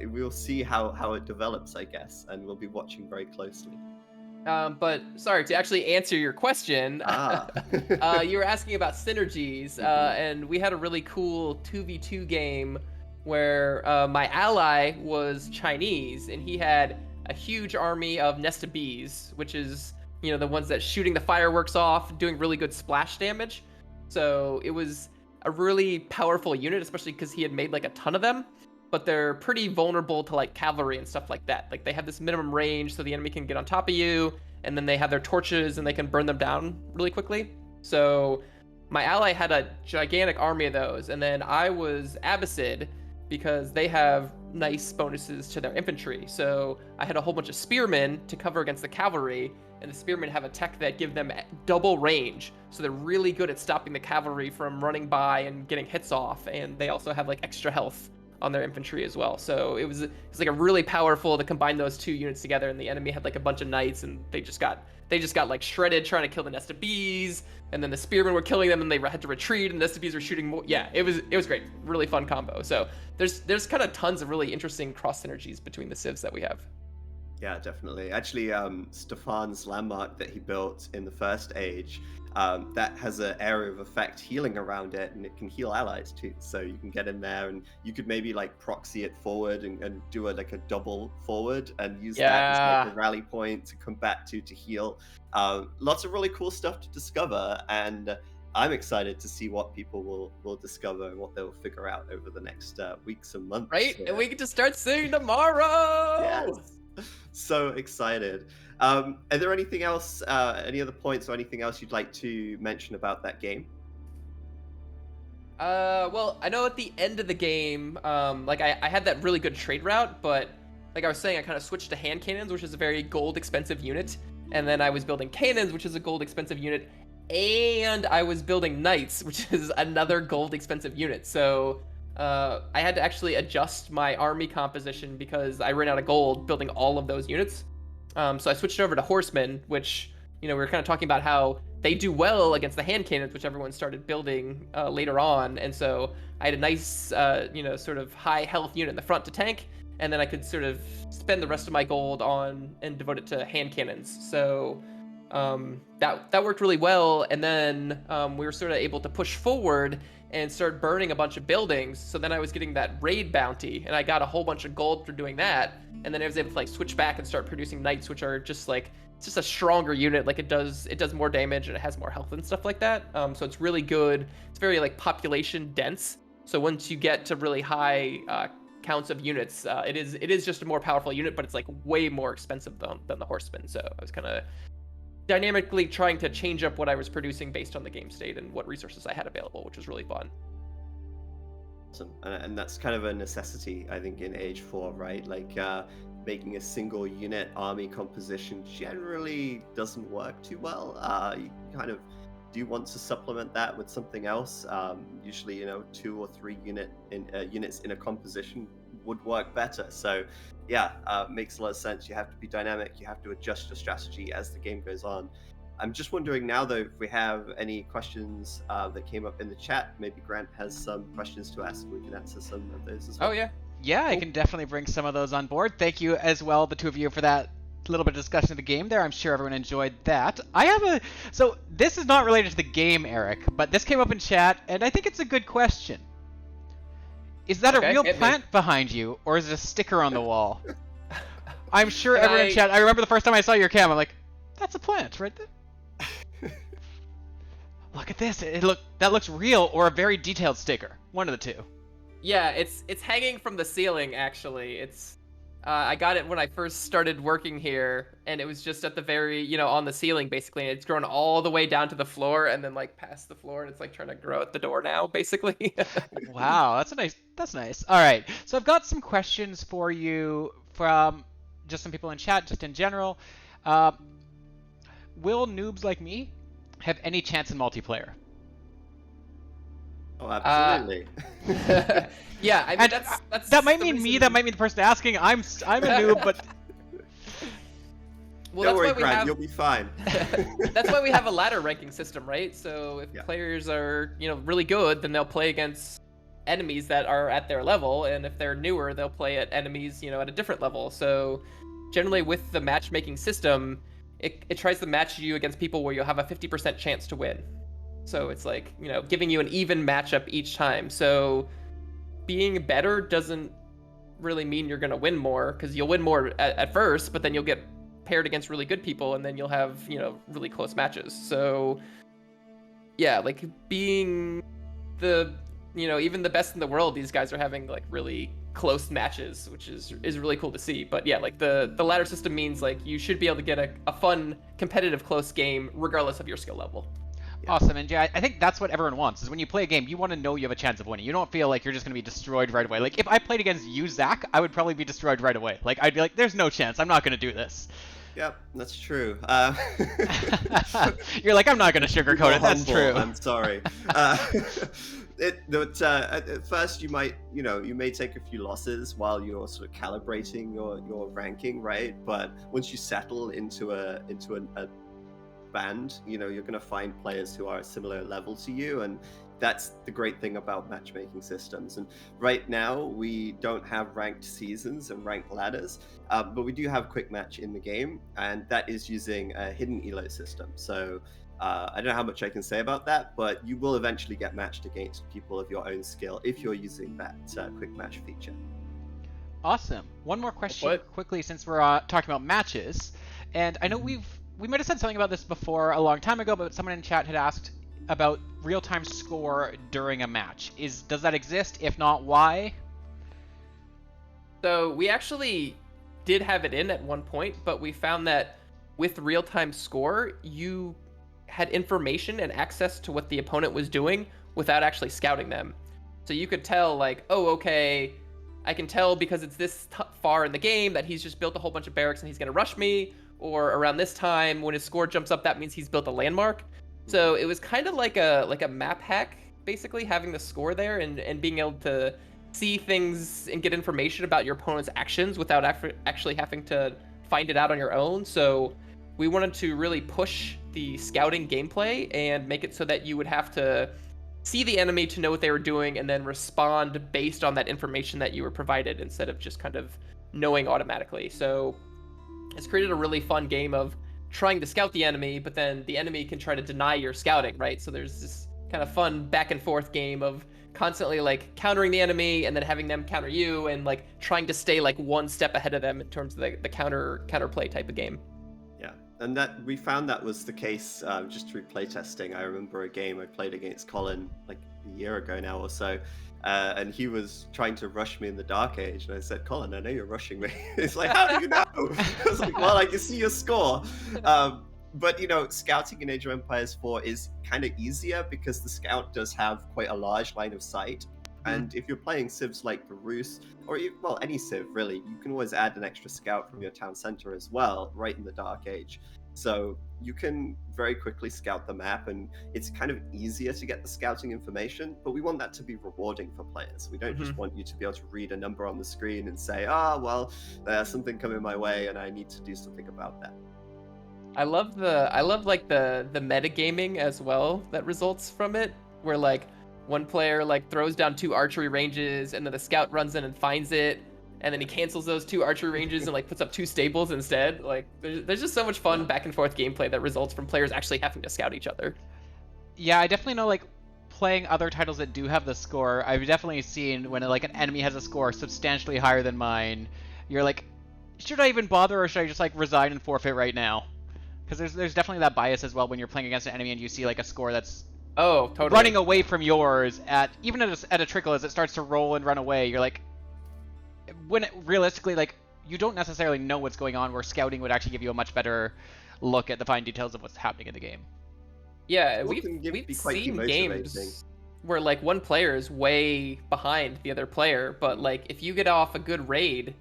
S22: we'll see how it develops, I guess, and we'll be watching very closely.
S21: But sorry, to actually answer your question, you were asking about synergies, and we had a really cool 2v2 game where my ally was Chinese, and he had a huge army of nested bees, which is, the ones that shooting the fireworks off, doing really good splash damage. So it was a really powerful unit, especially because he had made a ton of them. But they're pretty vulnerable to cavalry and stuff like that. They have this minimum range so the enemy can get on top of you, and then they have their torches and they can burn them down really quickly. So my ally had a gigantic army of those, and then I was Abbasid because they have nice bonuses to their infantry. So I had a whole bunch of spearmen to cover against the cavalry, and the spearmen have a tech that give them double range. So they're really good at stopping the cavalry from running by and getting hits off, and they also have extra health on their infantry as well. So it was a really powerful to combine those two units together, and the enemy had a bunch of knights, and they just got shredded trying to kill the nested bees, and then the spearmen were killing them and they had to retreat, and the nested bees were shooting more. Yeah, it was great. Really fun combo. So there's kind of tons of really interesting cross synergies between the civs that we have.
S22: Yeah, definitely. Actually, Stefan's landmark that he built in the first age, that has an area of effect healing around it, and it can heal allies too. So you can get in there, and you could maybe proxy it forward and do a double forward and use that as a rally point to come back to heal. Lots of really cool stuff to discover, and I'm excited to see what people will discover and what they'll figure out over the next weeks and months.
S21: Right, and we get to start seeing tomorrow.
S22: Yes. So excited. Are there anything else, any other points or anything else you'd like to mention about that game?
S21: Well, I know at the end of the game, I had that really good trade route, but like I was saying, I kind of switched to hand cannons, which is a very gold expensive unit, and then I was building cannons, which is a gold expensive unit, and I was building knights, which is another gold expensive unit. So I had to actually adjust my army composition because I ran out of gold building all of those units. So I switched over to horsemen, which, we were kind of talking about how they do well against the hand cannons, which everyone started building later on. And so I had a nice, sort of high health unit in the front to tank, and then I could sort of spend the rest of my gold on and devote it to hand cannons. So that worked really well. And then we were sort of able to push forward and started burning a bunch of buildings. So then I was getting that raid bounty, and I got a whole bunch of gold for doing that. And then I was able to like switch back and start producing knights, which are just like, it's just a stronger unit. Like it does more damage and it has more health and stuff like that. So it's really good. It's very like population dense. So once you get to really high counts of units, it is just a more powerful unit, but it's like way more expensive than the horseman. So I was kind of dynamically trying to change up what I was producing based on the game state and what resources I had available, which was really fun.
S22: Awesome. And that's kind of a necessity, I think, in Age 4, right? Like making a single unit army composition generally doesn't work too well. You kind of do want to supplement that with something else. Usually, 2 or 3 units in a composition would work better. So yeah, makes a lot of sense. You have to be dynamic. You have to adjust your strategy as the game goes on. I'm just wondering now, though, if we have any questions that came up in the chat. Maybe Grant has some questions to ask. We can answer some of those as well.
S1: Oh, yeah. Yeah, cool. I can definitely bring some of those on board. Thank you as well, the two of you, for that little bit of discussion of the game there. I'm sure everyone enjoyed that. So this is not related to the game, Eric, but this came up in chat, and I think it's a good question. Is that a real plant behind you, or is it a sticker on the wall? I'm sure everyone in chat, I remember the first time I saw your cam, I'm like, that's a plant right there. Look at this. That looks real or a very detailed sticker. One of the two.
S21: Yeah, it's hanging from the ceiling, actually. It's I got it when I first started working here, and it was just at the very, on the ceiling, basically. And it's grown all the way down to the floor and then like past the floor, and it's like trying to grow at the door now, basically.
S1: Wow, that's nice. All right, so I've got some questions for you from just some people in chat, just in general. Will noobs like me have any chance in multiplayer?
S22: Oh, absolutely.
S21: Yeah, I mean, that's
S1: that might mean me. That might mean the person asking. I'm a noob, but
S21: well,
S22: don't worry, Grant. You'll be fine.
S21: That's why we have a ladder ranking system, right? So if players are, really good, then they'll play against enemies that are at their level, and if they're newer, they'll play at enemies, at a different level. So generally, with the matchmaking system, it tries to match you against people where you'll have a 50% chance to win. So it's like, giving you an even matchup each time. So being better doesn't really mean you're going to win more, because you'll win more at first, but then you'll get paired against really good people, and then you'll have, really close matches. So yeah, like being the, even the best in the world, these guys are having like really close matches, which is really cool to see. But yeah, like the ladder system means like you should be able to get a fun, competitive, close game regardless of your skill level.
S1: Awesome, and yeah, I think that's what everyone wants, is when you play a game, you want to know you have a chance of winning. You don't feel like you're just going to be destroyed right away. Like, if I played against you, Zach, I would probably be destroyed right away. Like, I'd be like, there's no chance, I'm not going to do this.
S22: Yep, that's true.
S1: You're like, I'm not going to sugarcoat it, that's true.
S22: I'm sorry. At first you might, you may take a few losses while you're sort of calibrating your ranking, right? But once you settle into a band, you're going to find players who are a similar level to you, and that's the great thing about matchmaking systems. And right now we don't have ranked seasons and ranked ladders, but we do have quick match in the game, and that is using a hidden elo system. So I don't know how much I can say about that, but you will eventually get matched against people of your own skill if you're using that quick match feature.
S1: Awesome. One more question quickly, since we're talking about matches, and I know we might have said something about this before a long time ago, but someone in chat had asked about real-time score during a match. Does that exist? If not, why?
S21: So we actually did have it in at one point, but we found that with real-time score, you had information and access to what the opponent was doing without actually scouting them. So you could tell, like, oh, okay, I can tell because it's this far in the game that he's just built a whole bunch of barracks and he's going to rush me, or around this time when his score jumps up, that means he's built a landmark. So it was kind of like a map hack, basically, having the score there and being able to see things and get information about your opponent's actions without actually having to find it out on your own. So we wanted to really push the scouting gameplay and make it so that you would have to see the enemy to know what they were doing and then respond based on that information that you were provided, instead of just kind of knowing automatically. So it's created a really fun game of trying to scout the enemy, but then the enemy can try to deny your scouting, right? So there's this kind of fun back and forth game of constantly like countering the enemy and then having them counter you and like trying to stay like one step ahead of them in terms of the counterplay type of game.
S22: Yeah, and that we found that was the case just through playtesting. I remember a game I played against Colin like a year ago now or so, and he was trying to rush me in the Dark Age, and I said, "Colin, I know you're rushing me." It's like, "How do you know?" I was like, "Well, I can see your score." But you know, scouting in Age of Empires 4 is kind of easier because the scout does have quite a large line of sight. And if you're playing civs like the Rus, or well, any civ really, you can always add an extra scout from your town center as well, right in the Dark Age. So you can very quickly scout the map, and it's kind of easier to get the scouting information, but we want that to be rewarding for players. We don't just want you to be able to read a number on the screen and say, well, there's something coming my way and I need to do something about that.
S21: I love like the metagaming as well that results from it, where like one player like throws down 2 archery ranges and then the scout runs in and finds it, and then he cancels those 2 archery ranges and like puts up 2 stables instead. Like there's just so much fun back and forth gameplay that results from players actually having to scout each other.
S1: Yeah, I definitely know, like, playing other titles that do have the score, I've definitely seen when like an enemy has a score substantially higher than mine, you're like, should I even bother, or should I just like resign and forfeit right now? Because there's definitely that bias as well when you're playing against an enemy and you see like a score that's
S21: totally
S1: running away from yours at a trickle as it starts to roll and run away. You're like, when realistically, like, you don't necessarily know what's going on, where scouting would actually give you a much better look at the fine details of what's happening in the game.
S21: Yeah, we've seen games where like one player is way behind the other player, but like if you get off a good raid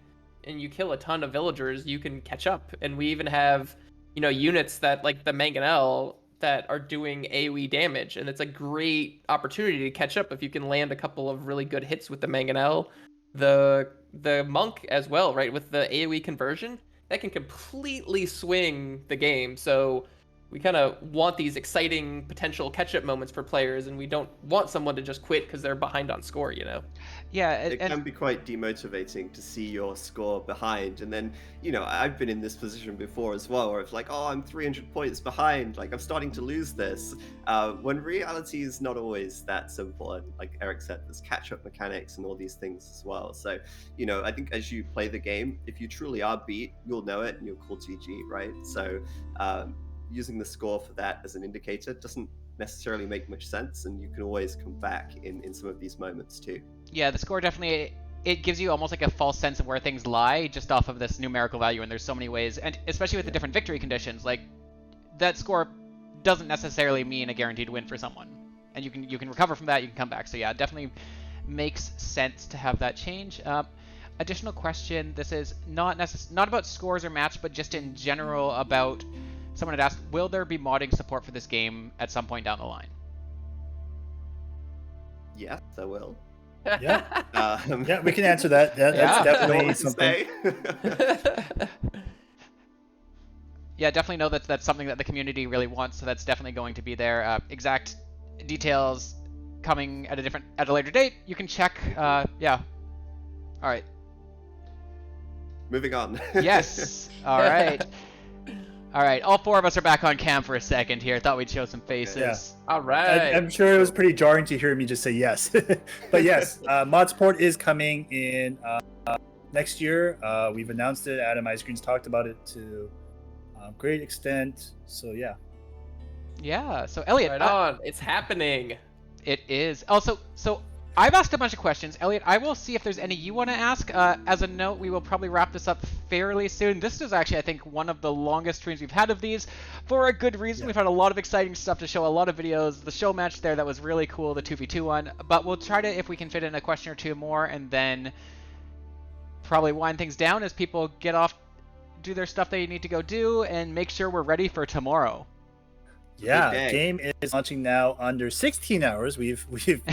S21: and you kill a ton of villagers, you can catch up. And we even have, you know, units that like the Mangonel that are doing AoE damage, and it's a great opportunity to catch up if you can land a couple of really good hits with the Mangonel. The monk as well, right, with the AoE conversion, that can completely swing the game. So we kind of want these exciting potential catch-up moments for players, and we don't want someone to just quit because they're behind on score, you know?
S1: Yeah,
S22: it can be quite demotivating to see your score behind, and then, you know, I've been in this position before as well, where it's like, oh, I'm 300 points behind, like I'm starting to lose this, when reality is not always that simple. And like Eric said, there's catch-up mechanics and all these things as well. So, you know, I think as you play the game, if you truly are beat, you'll know it and you'll call GG, right? So using the score for that as an indicator doesn't necessarily make much sense, and you can always come back in some of these moments too.
S1: Yeah, the score definitely, it gives you almost like a false sense of where things lie just off of this numerical value, and there's so many ways, and especially with the different victory conditions, like that score doesn't necessarily mean a guaranteed win for someone, and you can recover from that, you can come back. So yeah, it definitely makes sense to have that change. Additional question, this is not about scores or maps, but just in general about, someone had asked, will there be modding support for this game at some point down the line?
S22: Yes, I will.
S2: Yeah, yeah, we can answer that. That's definitely something.
S1: Yeah, definitely know that's something that the community really wants, so that's definitely going to be there. Exact details coming at a later date. You can check. Yeah. All right.
S22: Moving on.
S1: Yes. All right. All right. All 4 of us are back on cam for a second here. Thought we'd show some faces.
S2: Yeah.
S21: All right.
S2: I'm sure it was pretty jarring to hear me just say yes. But yes, mod support is coming in next year. We've announced it. Adam Ice Green's talked about it to a great extent. So yeah.
S1: Yeah. So Elliot,
S21: right on. It's happening.
S1: It is. Also, so I've asked a bunch of questions. Elliot, I will see if there's any you want to ask. As a note, we will probably wrap this up fairly soon. This is actually, I think, one of the longest streams we've had of these, for a good reason. Yeah. We've had a lot of exciting stuff to show, a lot of videos. The show match there, that was really cool, the 2v2 one. But we'll try to, if we can fit in a question or two more, and then probably wind things down as people get off, do their stuff they need to go do, and make sure we're ready for tomorrow.
S2: Yeah, game is launching now under 16 hours. We've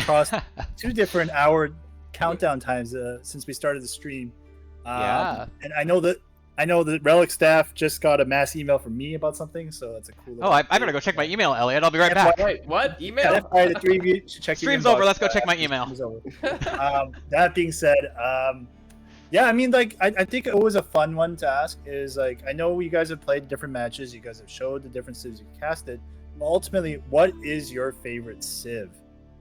S2: crossed 2 different hour countdown times since we started the stream.
S1: Yeah,
S2: and I know that Relic staff just got a mass email from me about something, so that's a cool.
S1: Oh, I better go check my email, Elliot. I'll be right back.
S21: Wait, what email?
S2: Yeah, the 3 of you should check.
S1: Stream's over. Let's go check my email.
S2: That being said, yeah, I mean, like, I think it was a fun one to ask. Is like, I know you guys have played different matches. You guys have showed the differences you casted. ultimately, what is your favorite Civ?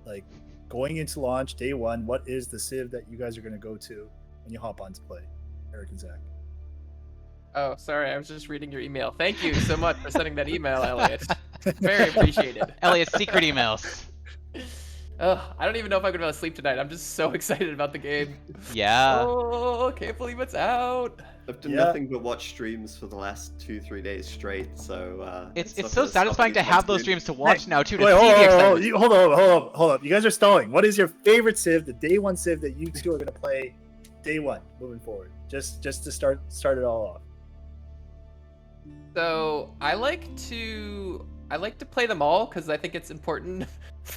S2: Like going into launch day one, what is the Civ that you guys are going to go to when you hop on to play, Eric and Zach?
S21: Oh, sorry, I was just reading your email. Thank you so much for sending that email, Elliot. Very appreciated.
S1: Elliot's secret emails.
S21: Oh, I don't even know if I'm gonna be able to sleep tonight. I'm just so excited about the game.
S1: Yeah.
S21: Oh, can't believe it's out.
S22: I've done nothing but watch streams for the last 2-3 days straight, so
S1: it's
S22: not
S1: so
S22: gonna stop
S1: satisfying to
S22: anytime
S1: have those
S22: soon.
S1: streams to watch now too. To
S2: Wait,
S1: see the excitement.
S2: hold up. You guys are stalling. What is your favorite Civ, the day one Civ that you two are going to play day one moving forward? Just to start it all off.
S21: So I like to play them all because I think it's important.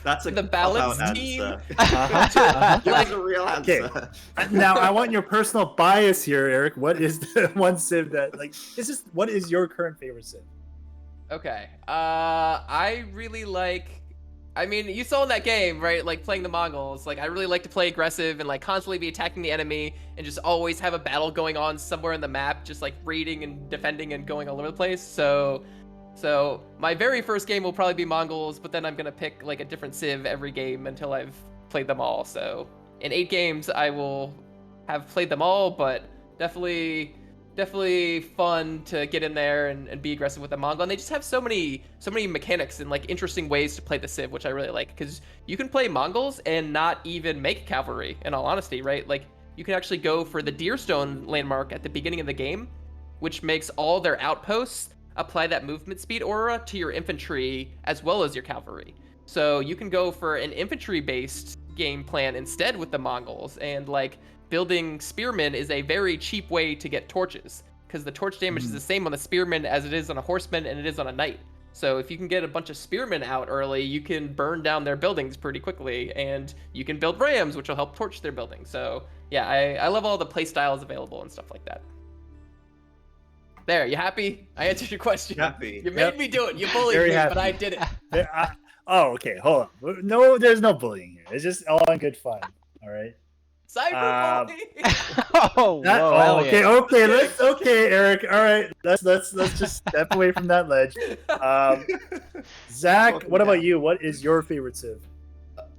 S22: That's a
S21: the balance
S22: cop-out
S21: team.
S22: answer. Give us a real answer.
S2: Okay. Now I want your personal bias here, Eric. What is the one Civ that what is your current favorite Civ?
S21: Okay. I really like. I mean, you saw in that game, right? Like playing the Mongols. Like I really like to play aggressive and like constantly be attacking the enemy and just always have a battle going on somewhere in the map, just like raiding and defending and going all over the place. So my very first game will probably be Mongols, but then I'm gonna pick like a different Civ every game until I've played them all. So in 8 games, I will have played them all, but definitely fun to get in there and be aggressive with the Mongol. And they just have so many mechanics and like interesting ways to play the Civ, which I really like, because you can play Mongols and not even make cavalry, in all honesty, right? Like you can actually go for the Deerstone landmark at the beginning of the game, which makes all their outposts apply that movement speed aura to your infantry as well as your cavalry. So you can go for an infantry-based game plan instead with the Mongols, and like building spearmen is a very cheap way to get torches, because the torch damage is the same on the spearmen as it is on a horseman and it is on a knight. So if you can get a bunch of spearmen out early, you can burn down their buildings pretty quickly, and you can build rams, which will help torch their buildings. So yeah, I love all the play styles available and stuff like that. There, you happy? I answered your question.
S22: Happy.
S21: You made me do it. You bullied
S2: Very
S21: me,
S2: happy.
S21: but I did it.
S2: Okay, hold on. No, there's no bullying here. It's just all in good fun. All right.
S21: Cyberbullying.
S1: Oh, whoa, Elliot.
S2: Okay, Eric. All right, let's just step away from that ledge. Zach, what about you? What is your favorite Civ?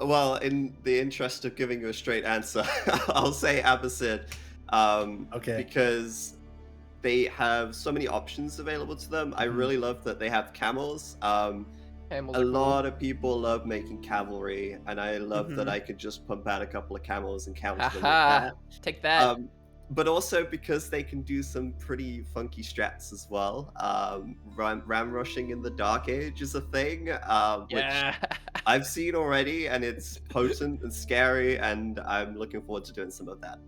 S22: Well, in the interest of giving you a straight answer, I'll say Abbasid.
S2: Okay.
S22: Because they have so many options available to them. I really love that they have camels. A lot of people love making cavalry, and I love that I could just pump out a couple of camels and counter them with that.
S21: Take that.
S22: But also because they can do some pretty funky strats as well. Ram rushing in the Dark Age is a thing, which I've seen already, and it's potent and scary, and I'm looking forward to doing some of that.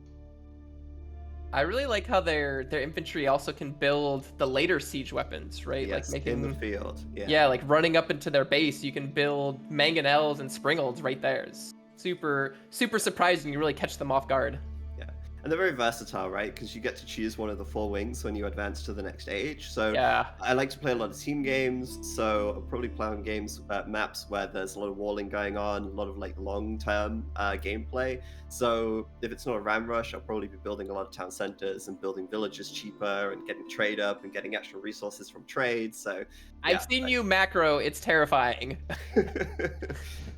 S21: I really like how their infantry also can build the later siege weapons, right?
S22: Yes,
S21: like making
S22: in the field.
S21: Yeah, like running up into their base, you can build mangonels and springolds right there. It's super surprising. You really catch them off guard.
S22: Yeah, and they're very versatile, right? Because you get to choose one of the 4 wings when you advance to the next stage. So
S21: yeah,
S22: I like to play a lot of team games. So I'll probably play on maps where there's a lot of walling going on, a lot of like long-term gameplay. So if it's not a ram rush, I'll probably be building a lot of town centers and building villages cheaper and getting trade up and getting extra resources from trade. So
S21: I've seen you macro. It's terrifying.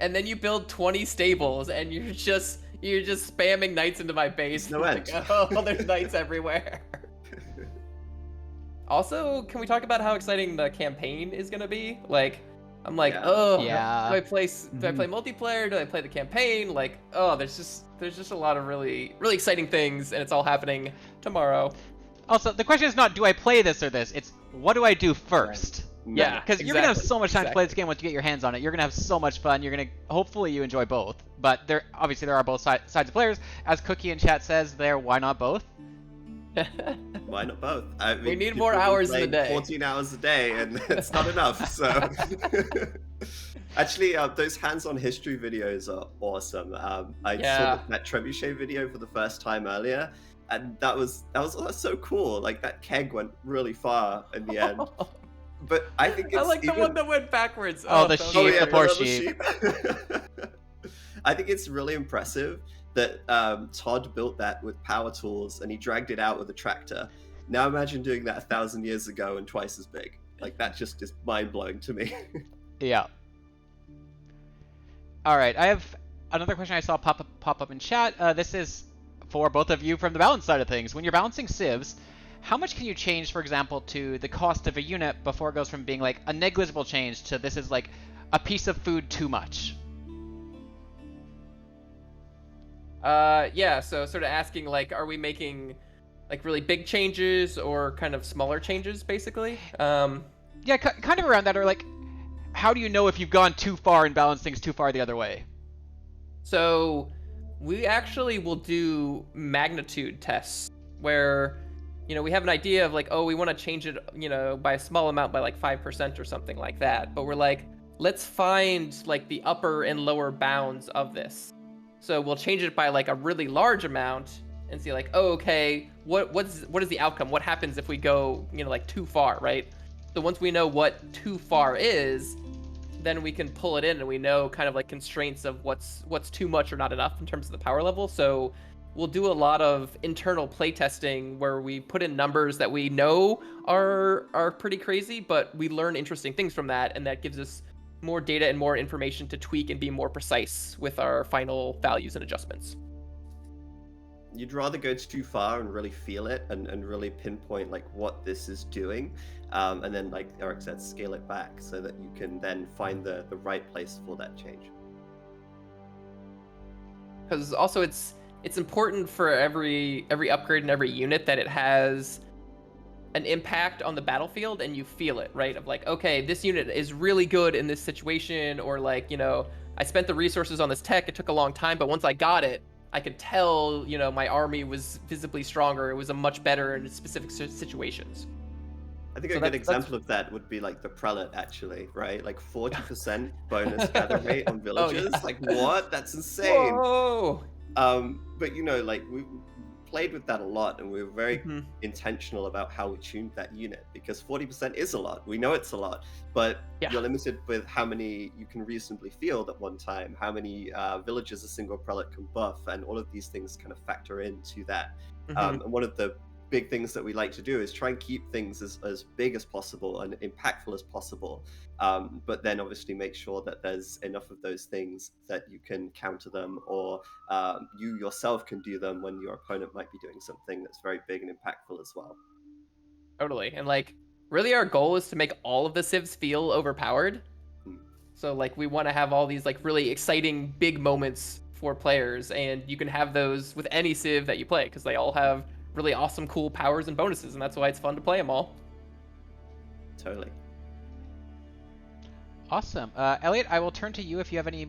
S21: And then you build 20 stables and you're just spamming knights into my base.
S22: No end.
S21: Like, oh, there's knights everywhere. Also, can we talk about how exciting the campaign is gonna be? Like, I'm like, do I play multiplayer? Do I play the campaign? Like, there's just a lot of really exciting things, and it's all happening tomorrow.
S1: Also, the question is not do I play this or this. It's what do I do first?
S21: Yeah,
S1: because you're gonna have so much time to play this game once you get your hands on it. You're gonna have so much fun. You're gonna hopefully you enjoy both. But there are both sides of players. As Cookie in chat says, why not both?
S22: Why not both? I mean,
S21: we need more hours in the day.
S22: 14 hours a day, and it's not enough. So, actually, those hands-on history videos are awesome. I saw that Trebuchet video for the first time earlier, and that was so cool. Like that keg went really far in the end. But I think it's
S21: I like the one that went backwards.
S1: The sheep, the poor sheep.
S22: I think it's really impressive that Todd built that with power tools and he dragged it out with a tractor. Now imagine doing that 1,000 years ago and twice as big. Like that just is mind blowing to me.
S1: Yeah. All right, I have another question I saw pop up in chat. This is for both of you from the balance side of things. When you're balancing civs, how much can you change, for example, to the cost of a unit before it goes from being like a negligible change to this is like a piece of food too much?
S21: Yeah, so sort of asking like, are we making like really big changes or kind of smaller changes, basically?
S1: Yeah, kind of around that, or like, how do you know if you've gone too far and balanced things too far the other way?
S21: So we actually will do magnitude tests where, you know, we have an idea of like, oh, we want to change it, you know, by a small amount, by like 5% or something like that. But we're like, let's find like the upper and lower bounds of this. So we'll change it by like a really large amount and see like, oh, okay, what is the outcome? What happens if we go, you know, like too far, right? So once we know what too far is, then we can pull it in and we know kind of like constraints of what's too much or not enough in terms of the power level. So we'll do a lot of internal playtesting where we put in numbers that we know are pretty crazy, but we learn interesting things from that, and that gives us more data and more information to tweak and be more precise with our final values and adjustments.
S22: You'd rather go too far and really feel it and really pinpoint like what this is doing, and then like Eric said, scale it back so that you can then find the right place for that change.
S21: Because also it's important for every upgrade and every unit that it has an impact on the battlefield and you feel it, right? Of like, okay, this unit is really good in this situation, or like, you know, I spent the resources on this tech, it took a long time, but once I got it, I could tell, you know, my army was visibly stronger. It was a much better in specific situations.
S22: I think a good example of that would be like the prelate, actually, right? Like 40% bonus gather rate on villages.
S21: Oh, yeah.
S22: Like what? That's insane.
S21: Whoa!
S22: But you know, like we played with that a lot, and we were very intentional about how we tuned that unit, because 40% is a lot. We know it's a lot, but you're limited with how many you can reasonably field at one time, how many villages a single prelate can buff, and all of these things kind of factor into that. And one of the big things that we like to do is try and keep things as big as possible and impactful as possible, but then obviously make sure that there's enough of those things that you can counter them, or you yourself can do them when your opponent might be doing something that's very big and impactful as well.
S21: Totally. And like, really our goal is to make all of the civs feel overpowered. So like, we want to have all these like really exciting big moments for players, and you can have those with any civ that you play, because they all have really awesome, cool powers and bonuses, and that's why it's fun to play them all.
S22: Totally.
S1: Awesome. Elliot, I will turn to you if you have any,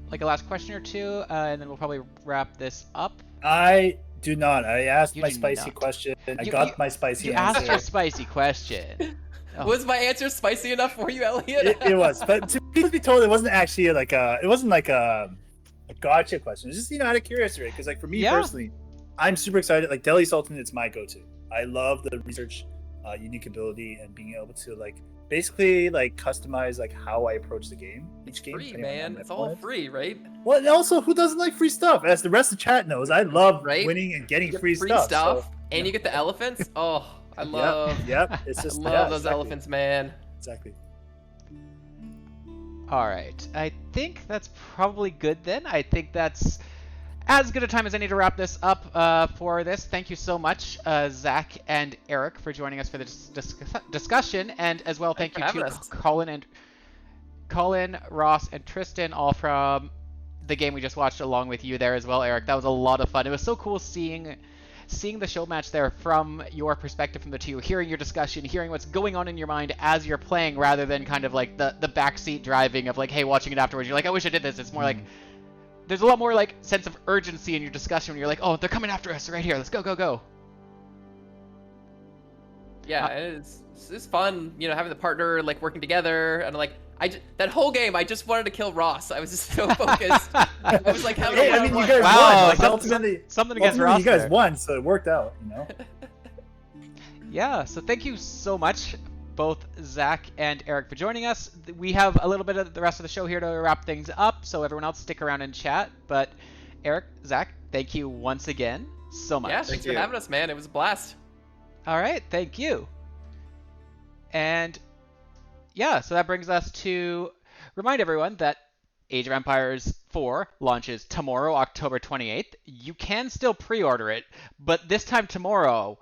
S1: like a last question or two, and then we'll probably wrap this up.
S2: I do not. I asked my spicy question. I got my spicy answer.
S1: You asked your spicy question.
S21: Oh. Was my answer spicy enough for you, Elliot?
S2: It was, but to be told, it wasn't actually like a gotcha question. It's just, you know, out of curiosity, because like for me personally, I'm super excited. Like Deli Sultan, it's my go-to. I love the research, unique ability, and being able to like basically like customize like how I approach the game. Each game,
S21: free, man. It's all free, right?
S2: Well, and also, who doesn't like free stuff? As the rest of the chat knows, I love winning and getting free stuff. So,
S21: and you get the elephants. Oh, I love.
S2: Yep. It's just
S21: I love those elephants, man.
S2: Exactly.
S1: All right. I think that's probably good then. I think that's as good a time as any to wrap this up for this. Thank you so much, Zach and Eric, for joining us for this discussion, and as well, thank you to Colin, Ross, and Tristan, all from the game we just watched along with you there as well, Eric. That was a lot of fun. It was so cool seeing the show match there from your perspective, from the two, hearing your discussion, hearing what's going on in your mind as you're playing, rather than kind of like the backseat driving of like, hey, watching it afterwards, you're like, I wish I did this. It's more like, there's a lot more like sense of urgency in your discussion when you're like, oh, they're coming after us right here. Let's go, go, go.
S21: Yeah, it's fun, you know, having the partner, like working together, and like that whole game, I just wanted to kill Ross. I was just so focused. I was like, having
S2: hey, I mean, you guys won. Like,
S1: something against Ross.
S2: You guys won, so it worked out, you know.
S1: Yeah, so thank you so much, both Zach and Eric, for joining us. We have a little bit of the rest of the show here to wrap things up, so everyone else stick around and chat. But Eric, Zach, thank you once again so much.
S21: Yeah, thanks for having us, man. It was a blast.
S1: All right, thank you. And yeah, so that brings us to remind everyone that Age of Empires 4 launches tomorrow, October 28th. You can still pre-order it, but this time tomorrow,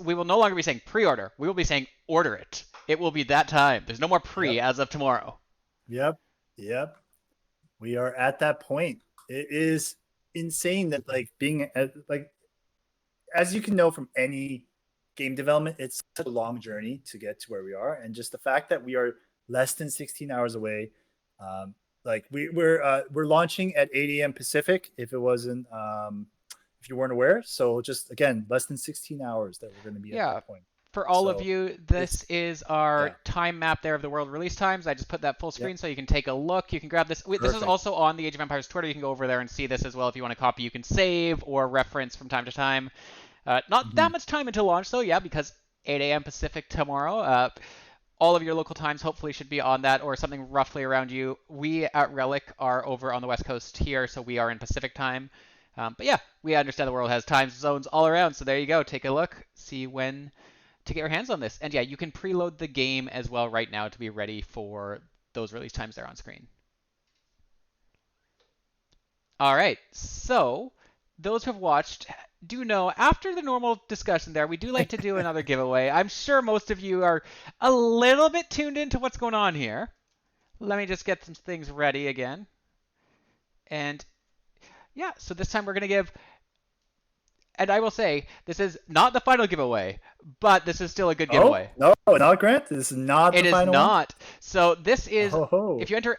S1: we will no longer be saying pre-order. We will be saying order it. It will be that time. There's no more pre as of tomorrow.
S2: Yep. We are at that point. It is insane that being as you can know from any game development, it's such a long journey to get to where we are, and just the fact that we are less than 16 hours away. We're launching at 8 a.m. Pacific. If you weren't aware, so just again less than 16 hours that we're going to be at that point.
S1: For all of you, this is our time map there of the world release times. I just put that full screen so you can take a look. You can grab this. This is also on the Age of Empires Twitter. You can go over there and see this as well if you want to copy. You can save or reference from time to time. Not that much time until launch, though, because 8 a.m. Pacific tomorrow. All of your local times hopefully should be on that or something roughly around you. We at Relic are over on the West Coast here, so we are in Pacific time. But yeah, we understand the world has time zones all around, so there you go. Take a look, see when to get your hands on this. And yeah, you can preload the game as well right now to be ready for those release times there on screen. All right, so those who have watched do know after the normal discussion there, we do like to do another giveaway. I'm sure most of you are a little bit tuned into what's going on here. Let me just get some things ready again. And yeah, so this time we're going to give, and I will say, this is not the final giveaway, but this is still a good giveaway.
S2: No, not Grant. This is not the final one.
S1: It is not. So this is, if you enter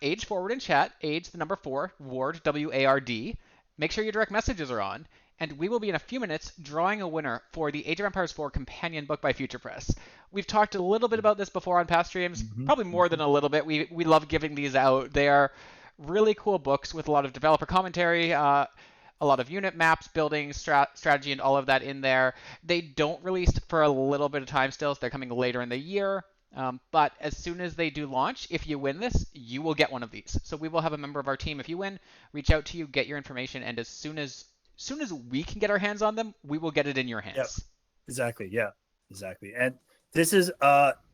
S1: !age forward in chat, age the number 4, Ward, W-A-R-D, make sure your direct messages are on, and we will be in a few minutes drawing a winner for the Age of Empires 4 companion book by Future Press. We've talked a little bit about this before on past streams, probably more than a little bit. We love giving these out. They are really cool books with a lot of developer commentary, a lot of unit maps, building, strategy, and all of that in there. They don't release for a little bit of time still, so they're coming later in the year. But as soon as they do launch, if you win this, you will get one of these. So we will have a member of our team, if you win, reach out to you, get your information, and as soon as we can get our hands on them, we will get it in your hands.
S2: Yep. Exactly. Yeah. Exactly. And this is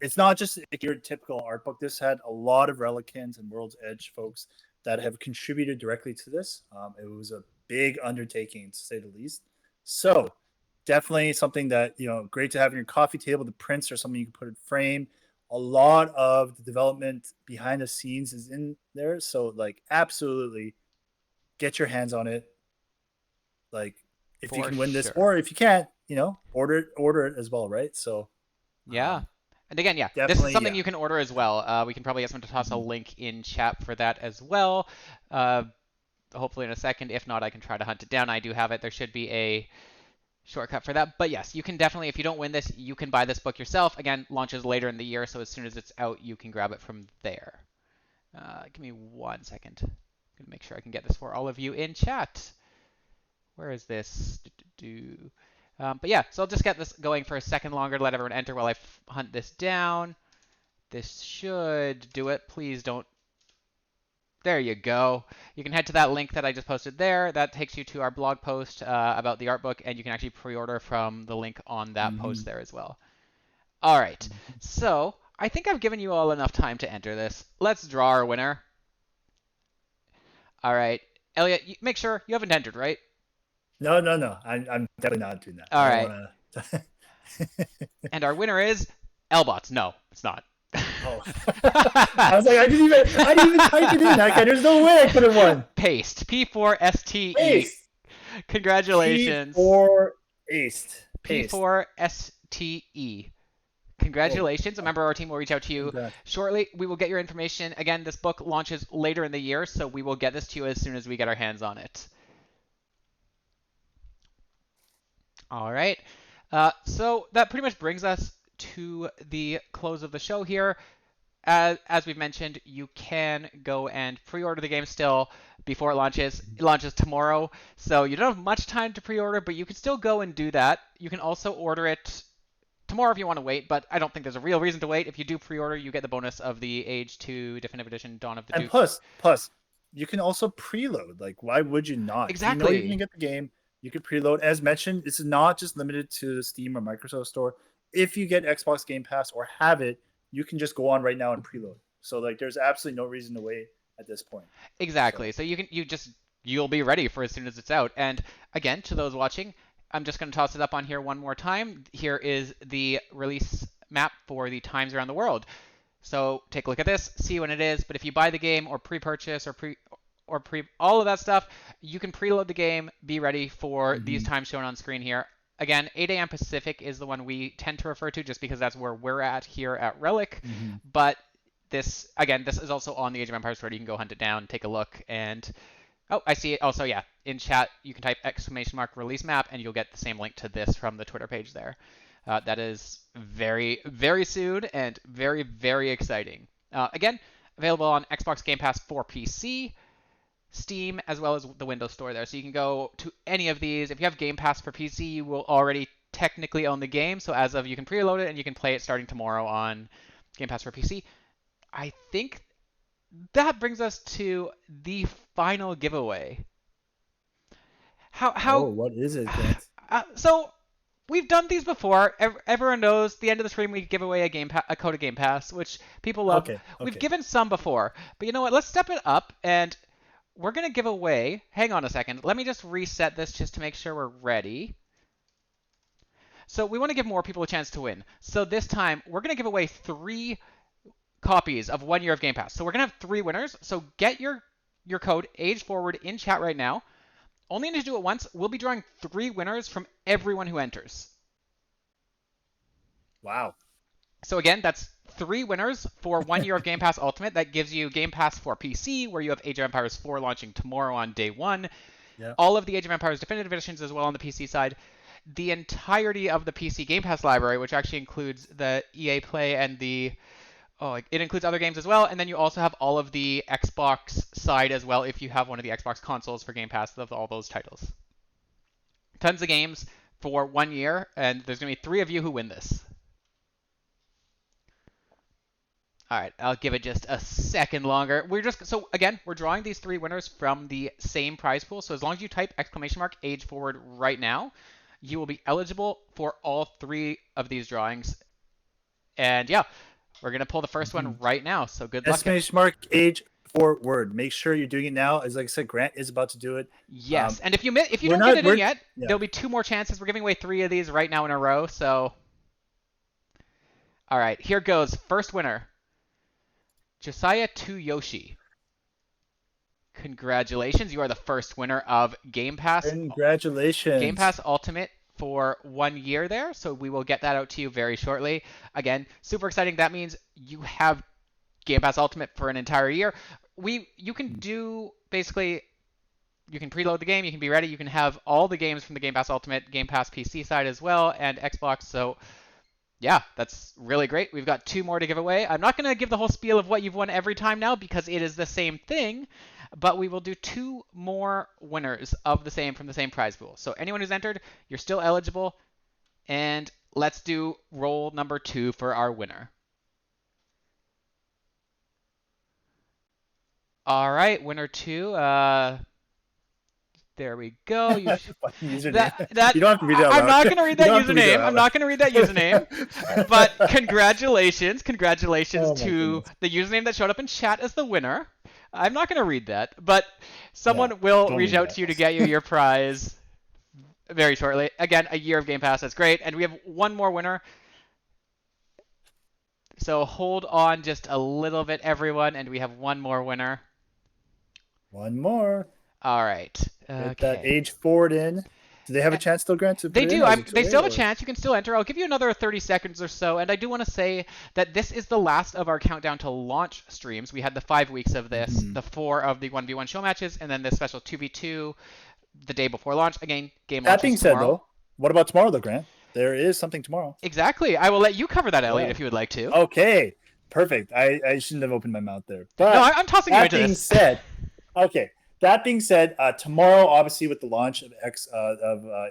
S2: it's not just your typical art book. This had a lot of Relicans and World's Edge folks that have contributed directly to this. It was a big undertaking, to say the least. So definitely something that, great to have in your coffee table. The prints are something you can put in frame. A lot of the development behind the scenes is in there. So absolutely get your hands on it. If you can win this, or if you can't, order it as well, right? So
S1: yeah. And again, this is something you can order as well. We can probably get someone to toss a link in chat for that as well. Hopefully in a second. If not, I can try to hunt it down. I do have it. There should be a shortcut for that. But yes, you can definitely, if you don't win this, you can buy this book yourself. Again, launches later in the year, so as soon as it's out, you can grab it from there. Give me 1 second. I'm going to make sure I can get this for all of you in chat. Where is this? But yeah, so I'll just get this going for a second longer to let everyone enter while I hunt this down. This should do it. Please don't. There you go. You can head to that link that I just posted there. That takes you to our blog post about the art book, and you can actually pre-order from the link on that post there as well. All right. So I think I've given you all enough time to enter this. Let's draw our winner. All right. Elliot, make sure you haven't entered, right?
S2: No. I'm definitely not doing that.
S1: All right. And our winner is Elbots. No, it's not.
S2: Oh. I was like, I didn't even type it in. There's no way I could have won.
S1: Paste. P4STE.
S2: Paste.
S1: Congratulations. P4STE. Congratulations. A member of our team will reach out to you shortly. We will get your information. Again, this book launches later in the year, so we will get this to you as soon as we get our hands on it. All right. So that pretty much brings us to the close of the show here. As we've mentioned, you can go and pre-order the game still before it launches. It launches tomorrow, so you don't have much time to pre-order, but you can still go and do that. You can also order it tomorrow if you want to wait, but I don't think there's a real reason to wait. If you do pre-order, you get the bonus of the Age 2 Definitive Edition Dawn of the Duke.
S2: And plus, you can also preload. Why would you not?
S1: Exactly.
S2: If you know you're going to get the game, you can preload. As mentioned, it's not just limited to the Steam or Microsoft Store. If you get Xbox Game Pass or have it, you can just go on right now and preload. So like, there's absolutely no reason to wait at this point.
S1: Exactly. So you'll be ready for as soon as it's out. And again, to those watching, I'm just going to toss it up on here one more time. Here is the release map for the times around the world. So take a look at this, see when it is. But if you buy the game or pre-purchase or pre all of that stuff, you can preload the game, be ready for these times shown on screen here. Again, 8 a.m. Pacific is the one we tend to refer to just because that's where we're at here at Relic. But this is also on the Age of Empires Twitter. You can go hunt it down, take a look, and oh, I see it. Also, yeah, in chat you can type !release map, and you'll get the same link to this from the Twitter page there. That is very, very soon and very, very exciting. Again, available on Xbox Game Pass for PC, Steam, as well as the Windows Store there. So you can go to any of these. If you have Game Pass for PC, you will already technically own the game. So as of, you can preload it and you can play it starting tomorrow on Game Pass for PC. I think that brings us to the final giveaway.
S2: What is it, Grant?
S1: So we've done these before. Everyone knows the end of the stream we give away a code of Game Pass, which people love.
S2: Okay.
S1: We've given some before, but you know what? Let's step it up, and we're gonna give away. Hang on a second. Let me just reset this just to make sure we're ready. So we want to give more people a chance to win. So this time we're gonna give away 3 copies of 1 year of Game Pass. So we're gonna have 3 winners. So get your code Age Forward in chat right now. Only need to do it once. We'll be drawing 3 winners from everyone who enters.
S2: Wow.
S1: So again, that's 3 winners for 1 year of Game Pass Ultimate. That gives you Game Pass for PC, where you have Age of Empires 4 launching tomorrow on day 1.
S2: Yeah.
S1: All of the Age of Empires Definitive Editions as well on the PC side. The entirety of the PC Game Pass library, which actually includes the EA Play and it includes other games as well. And then you also have all of the Xbox side as well if you have one of the Xbox consoles for Game Pass of all those titles. Tons of games for 1 year, and there's going to be 3 of you who win this. All right, I'll give it just a second longer. So again, we're drawing these 3 winners from the same prize pool. So as long as you type !Age Forward right now, you will be eligible for all 3 of these drawings. And yeah, we're going to pull the first one right now. So good luck.
S2: !Age Forward. Make sure you're doing it now. As like I said, Grant is about to do it.
S1: Yes, and if you don't get it in yet, there'll be 2 more chances. We're giving away 3 of these right now in a row. So, all right, here goes. First winner. Josiah 2 Yoshi. Congratulations, you are the first winner of Game Pass.
S2: Congratulations.
S1: Game Pass Ultimate for 1 year there, so we will get that out to you very shortly. Again, super exciting. That means you have Game Pass Ultimate for an entire year. You can do basically, you can preload the game, you can be ready, you can have all the games from the Game Pass Ultimate, Game Pass PC side as well, and Xbox. So yeah, that's really great. We've got 2 more to give away. I'm not going to give the whole spiel of what you've won every time now because it is the same thing, but we will do 2 more winners of the same from the same prize pool. So anyone who's entered, you're still eligible. And let's do roll number 2 for our winner. All right, winner 2. There we go. You
S2: don't have to read that out
S1: I'm
S2: loud.
S1: not going to read that username. I'm not going to read that username. But congratulations to the username that showed up in chat as the winner. I'm not going to read that, but someone will reach out to you to get you your prize very shortly. Again, a year of Game Pass. That's great. And we have 1 more winner. So hold on just a little bit, everyone, and we have 1 more winner.
S2: 1 more.
S1: All right.
S2: Get that Age Forward in. Do they have a chance still, Grant?
S1: They do. They still have a chance. You can still enter. I'll give you another 30 seconds or so. And I do want to say that this is the last of our countdown to launch streams. We had the 5 weeks of this, the 4 of the 1v1 show matches, and then this special 2v2 the day before launch. Again, game launches
S2: That being said,
S1: tomorrow.
S2: though, what about tomorrow, though, Grant? There is something tomorrow.
S1: Exactly. I will let you cover that, Elliot, if you would like to.
S2: Okay. Perfect. I shouldn't have opened my mouth there. But
S1: no, I'm tossing you into this.
S2: That being said, tomorrow, obviously, with the launch of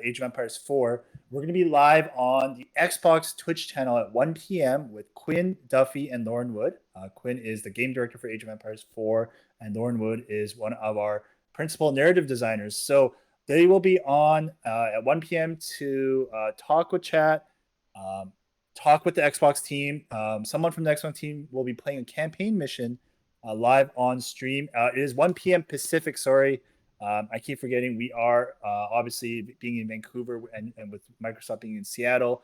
S2: Age of Empires 4, we're going to be live on the Xbox Twitch channel at 1 p.m. with Quinn, Duffy, and Lauren Wood. Quinn is the game director for Age of Empires 4, and Lauren Wood is one of our principal narrative designers. So they will be on at 1 p.m. to talk with chat. talk with the Xbox team. Someone from the Xbox team will be playing a campaign mission live on stream. It is 1 p.m. Pacific. Sorry, I keep forgetting. We are obviously being in Vancouver and with Microsoft being in Seattle.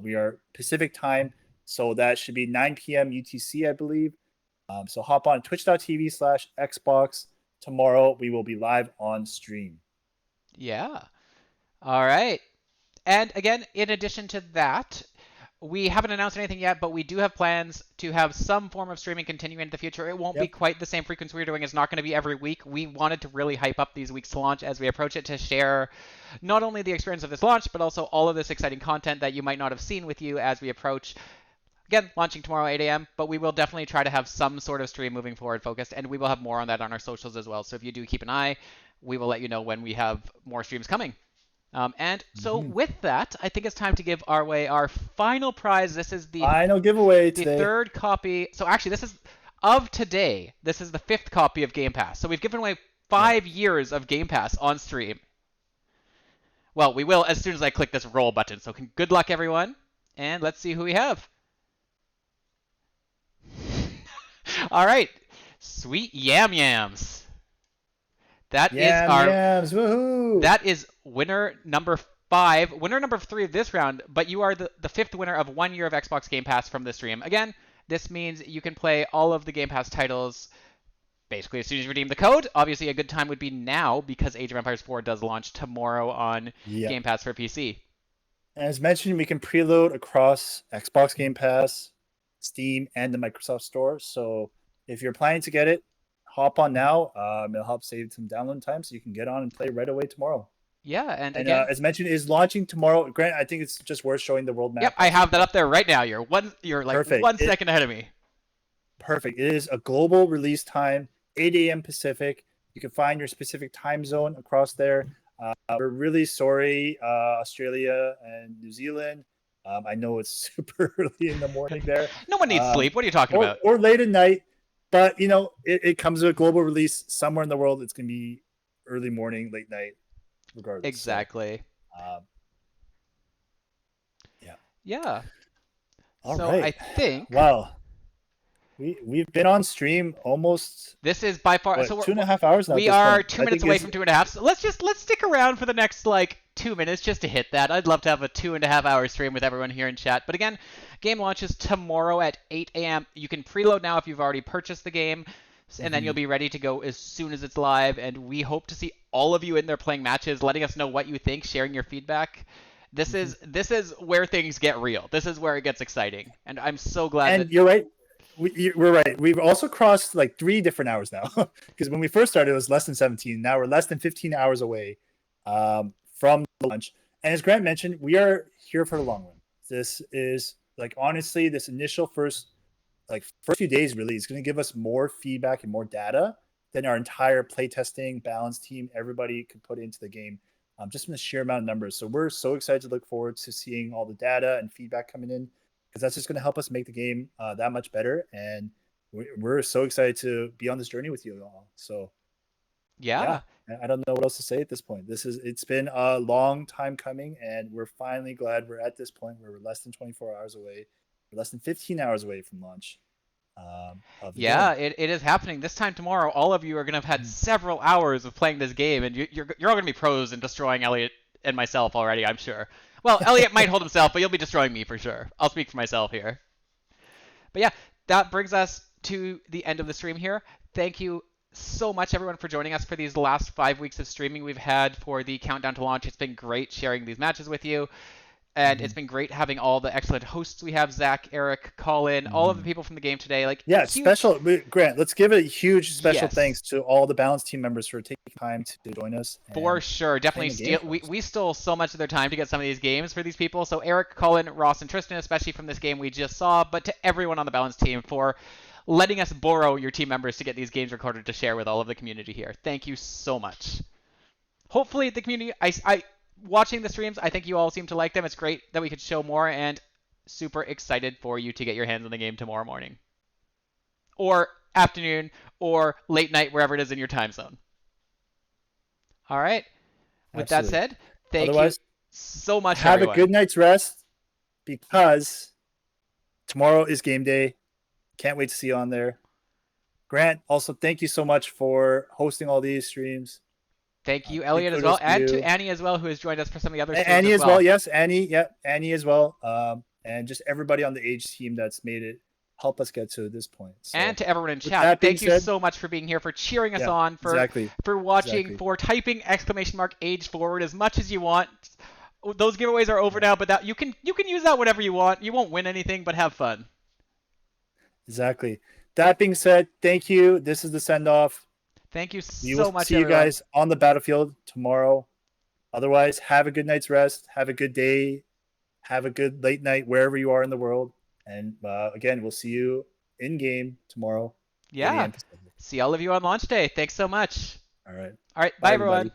S2: We are Pacific time, so that should be 9 p.m. UTC, I believe. So hop on twitch.tv/Xbox. Tomorrow we will be live on stream.
S1: Yeah. All right. And again, in addition to that, we haven't announced anything yet, but we do have plans to have some form of streaming continue into the future. It won't be quite the same frequency we're doing. It's not going to be every week. We wanted to really hype up these weeks to launch as we approach it, to share not only the experience of this launch, but also all of this exciting content that you might not have seen with you as we approach. Again, launching tomorrow 8 a.m., but we will definitely try to have some sort of stream moving forward focused, and we will have more on that on our socials as well. So if you do keep an eye, we will let you know when we have more streams coming. And so with that, I think it's time to give our final prize. This is the
S2: final giveaway today.
S1: The third copy. So actually, this is of today. This is the 5th copy of Game Pass. So we've given away 5 years of Game Pass on stream. Well, we will as soon as I click this roll button. So good luck, everyone. And let's see who we have. All right. Sweet Yam Yams. That is
S2: woohoo!
S1: That is winner number 5, winner number 3 of this round, but you are the 5th winner of 1 year of Xbox Game Pass from this stream. Again, this means you can play all of the Game Pass titles basically as soon as you redeem the code. Obviously, a good time would be now because Age of Empires 4 does launch tomorrow on Game Pass for PC.
S2: As mentioned, we can preload across Xbox Game Pass, Steam, and the Microsoft Store. So if you're planning to get it, hop on now. It'll help save some download time so you can get on and play right away tomorrow.
S1: Yeah, and again,
S2: as mentioned, is launching tomorrow. Grant, I think it's just worth showing the world map.
S1: Yep, I have that up there right now. You're like
S2: Perfect.
S1: 1 second ahead of me.
S2: Perfect. It is a global release time, 8 a.m. Pacific. You can find your specific time zone across there. We're really sorry, Australia and New Zealand. I know it's super early in the morning there.
S1: No one needs sleep. What are you talking about?
S2: Or late at night. But, it comes with a global release somewhere in the world. It's going to be early morning, late night, regardless.
S1: Exactly.
S2: So,
S1: yeah.
S2: All
S1: right. I think.
S2: Wow. We've been on stream almost.
S1: This is by far. So
S2: we're 2.5 hours now.
S1: We are 2 minutes away from 2.5. So let's stick around for the next 2 minutes just to hit that. I'd love to have a 2.5 hour stream with everyone here in chat. But again, game launches tomorrow at 8 a.m. You can preload now if you've already purchased the game, and then you'll be ready to go as soon as it's live. And we hope to see all of you in there playing matches, letting us know what you think, sharing your feedback. This is where things get real. This is where it gets exciting, and I'm so glad.
S2: And you're right. We're right. We've also crossed 3 different hours now, because when we first started, it was less than 17. Now we're less than 15 hours away from the launch. And as Grant mentioned, we are here for the long run. This is honestly, this initial first few days really is going to give us more feedback and more data than our entire playtesting balance team, everybody could put into the game, just from the sheer amount of numbers. So we're so excited to look forward to seeing all the data and feedback coming in, because that's just going to help us make the game that much better. And we're so excited to be on this journey with you all. So
S1: yeah,
S2: I don't know what else to say at this point. It's been a long time coming, and we're finally glad we're at this point where we're less than 24 hours away. We're less than 15 hours away from launch. Of the game.
S1: It is happening. This time tomorrow, all of you are going to have had several hours of playing this game, and you're all going to be pros in destroying Elliot and myself already, I'm sure. Well, Elliot might hold himself, but you'll be destroying me for sure. I'll speak for myself here. But yeah, that brings us to the end of the stream here. Thank you so much, everyone, for joining us for these last 5 weeks of streaming we've had for the countdown to launch. It's been great sharing these matches with you. And it's been great having all the excellent hosts we have, Zach, Eric, Colin, all of the people from the game today.
S2: Special, Grant, let's give a huge special thanks to all the Balance team members for taking time to join us.
S1: For sure. Definitely we stole so much of their time to get some of these games for these people. So Eric, Colin, Ross, and Tristan, especially from this game we just saw, but to everyone on the Balance team for letting us borrow your team members to get these games recorded to share with all of the community here. Thank you so much. Hopefully the community, watching the streams, I think you all seem to like them. It's great that we could show more, and super excited for you to get your hands on the game tomorrow morning. Or afternoon, or late night, wherever it is in your time zone. All right. With that said, thank you so much,
S2: have
S1: everyone.
S2: a good night's rest, because tomorrow is game day. Can't wait to see you on there. Grant, also thank you so much for hosting all these streams.
S1: Thank you,
S2: Big
S1: Elliot, as
S2: kudos
S1: well,
S2: to
S1: and to
S2: you.
S1: Annie as well, who has joined us for some of the other streams
S2: Annie
S1: as
S2: as well.
S1: well.
S2: Yes, Annie. Yep, Annie as well. And just everybody on the Age team that's made it help us get to this point. So,
S1: and to everyone in
S2: with
S1: chat,
S2: that being
S1: thank you
S2: said-
S1: so much for being here, for cheering us
S2: Yeah,
S1: on, for
S2: exactly.
S1: watching,
S2: Exactly.
S1: for typing !Age forward as much as you want. Those giveaways are over now, but that you can use that whenever you want. You won't win anything, but have fun.
S2: Exactly. That being said, thank you. This is the send off.
S1: Thank you
S2: We
S1: so
S2: will
S1: much,
S2: see
S1: everyone.
S2: you guys on the battlefield tomorrow. Otherwise, have a good night's rest. Have a good day. Have a good late night wherever you are in the world. And again, we'll see you in game tomorrow. 8
S1: Yeah.
S2: a.m. Pacific.
S1: See all of you on launch day. Thanks so much.
S2: All right.
S1: All right.
S2: Bye,
S1: Bye
S2: everybody.
S1: everyone.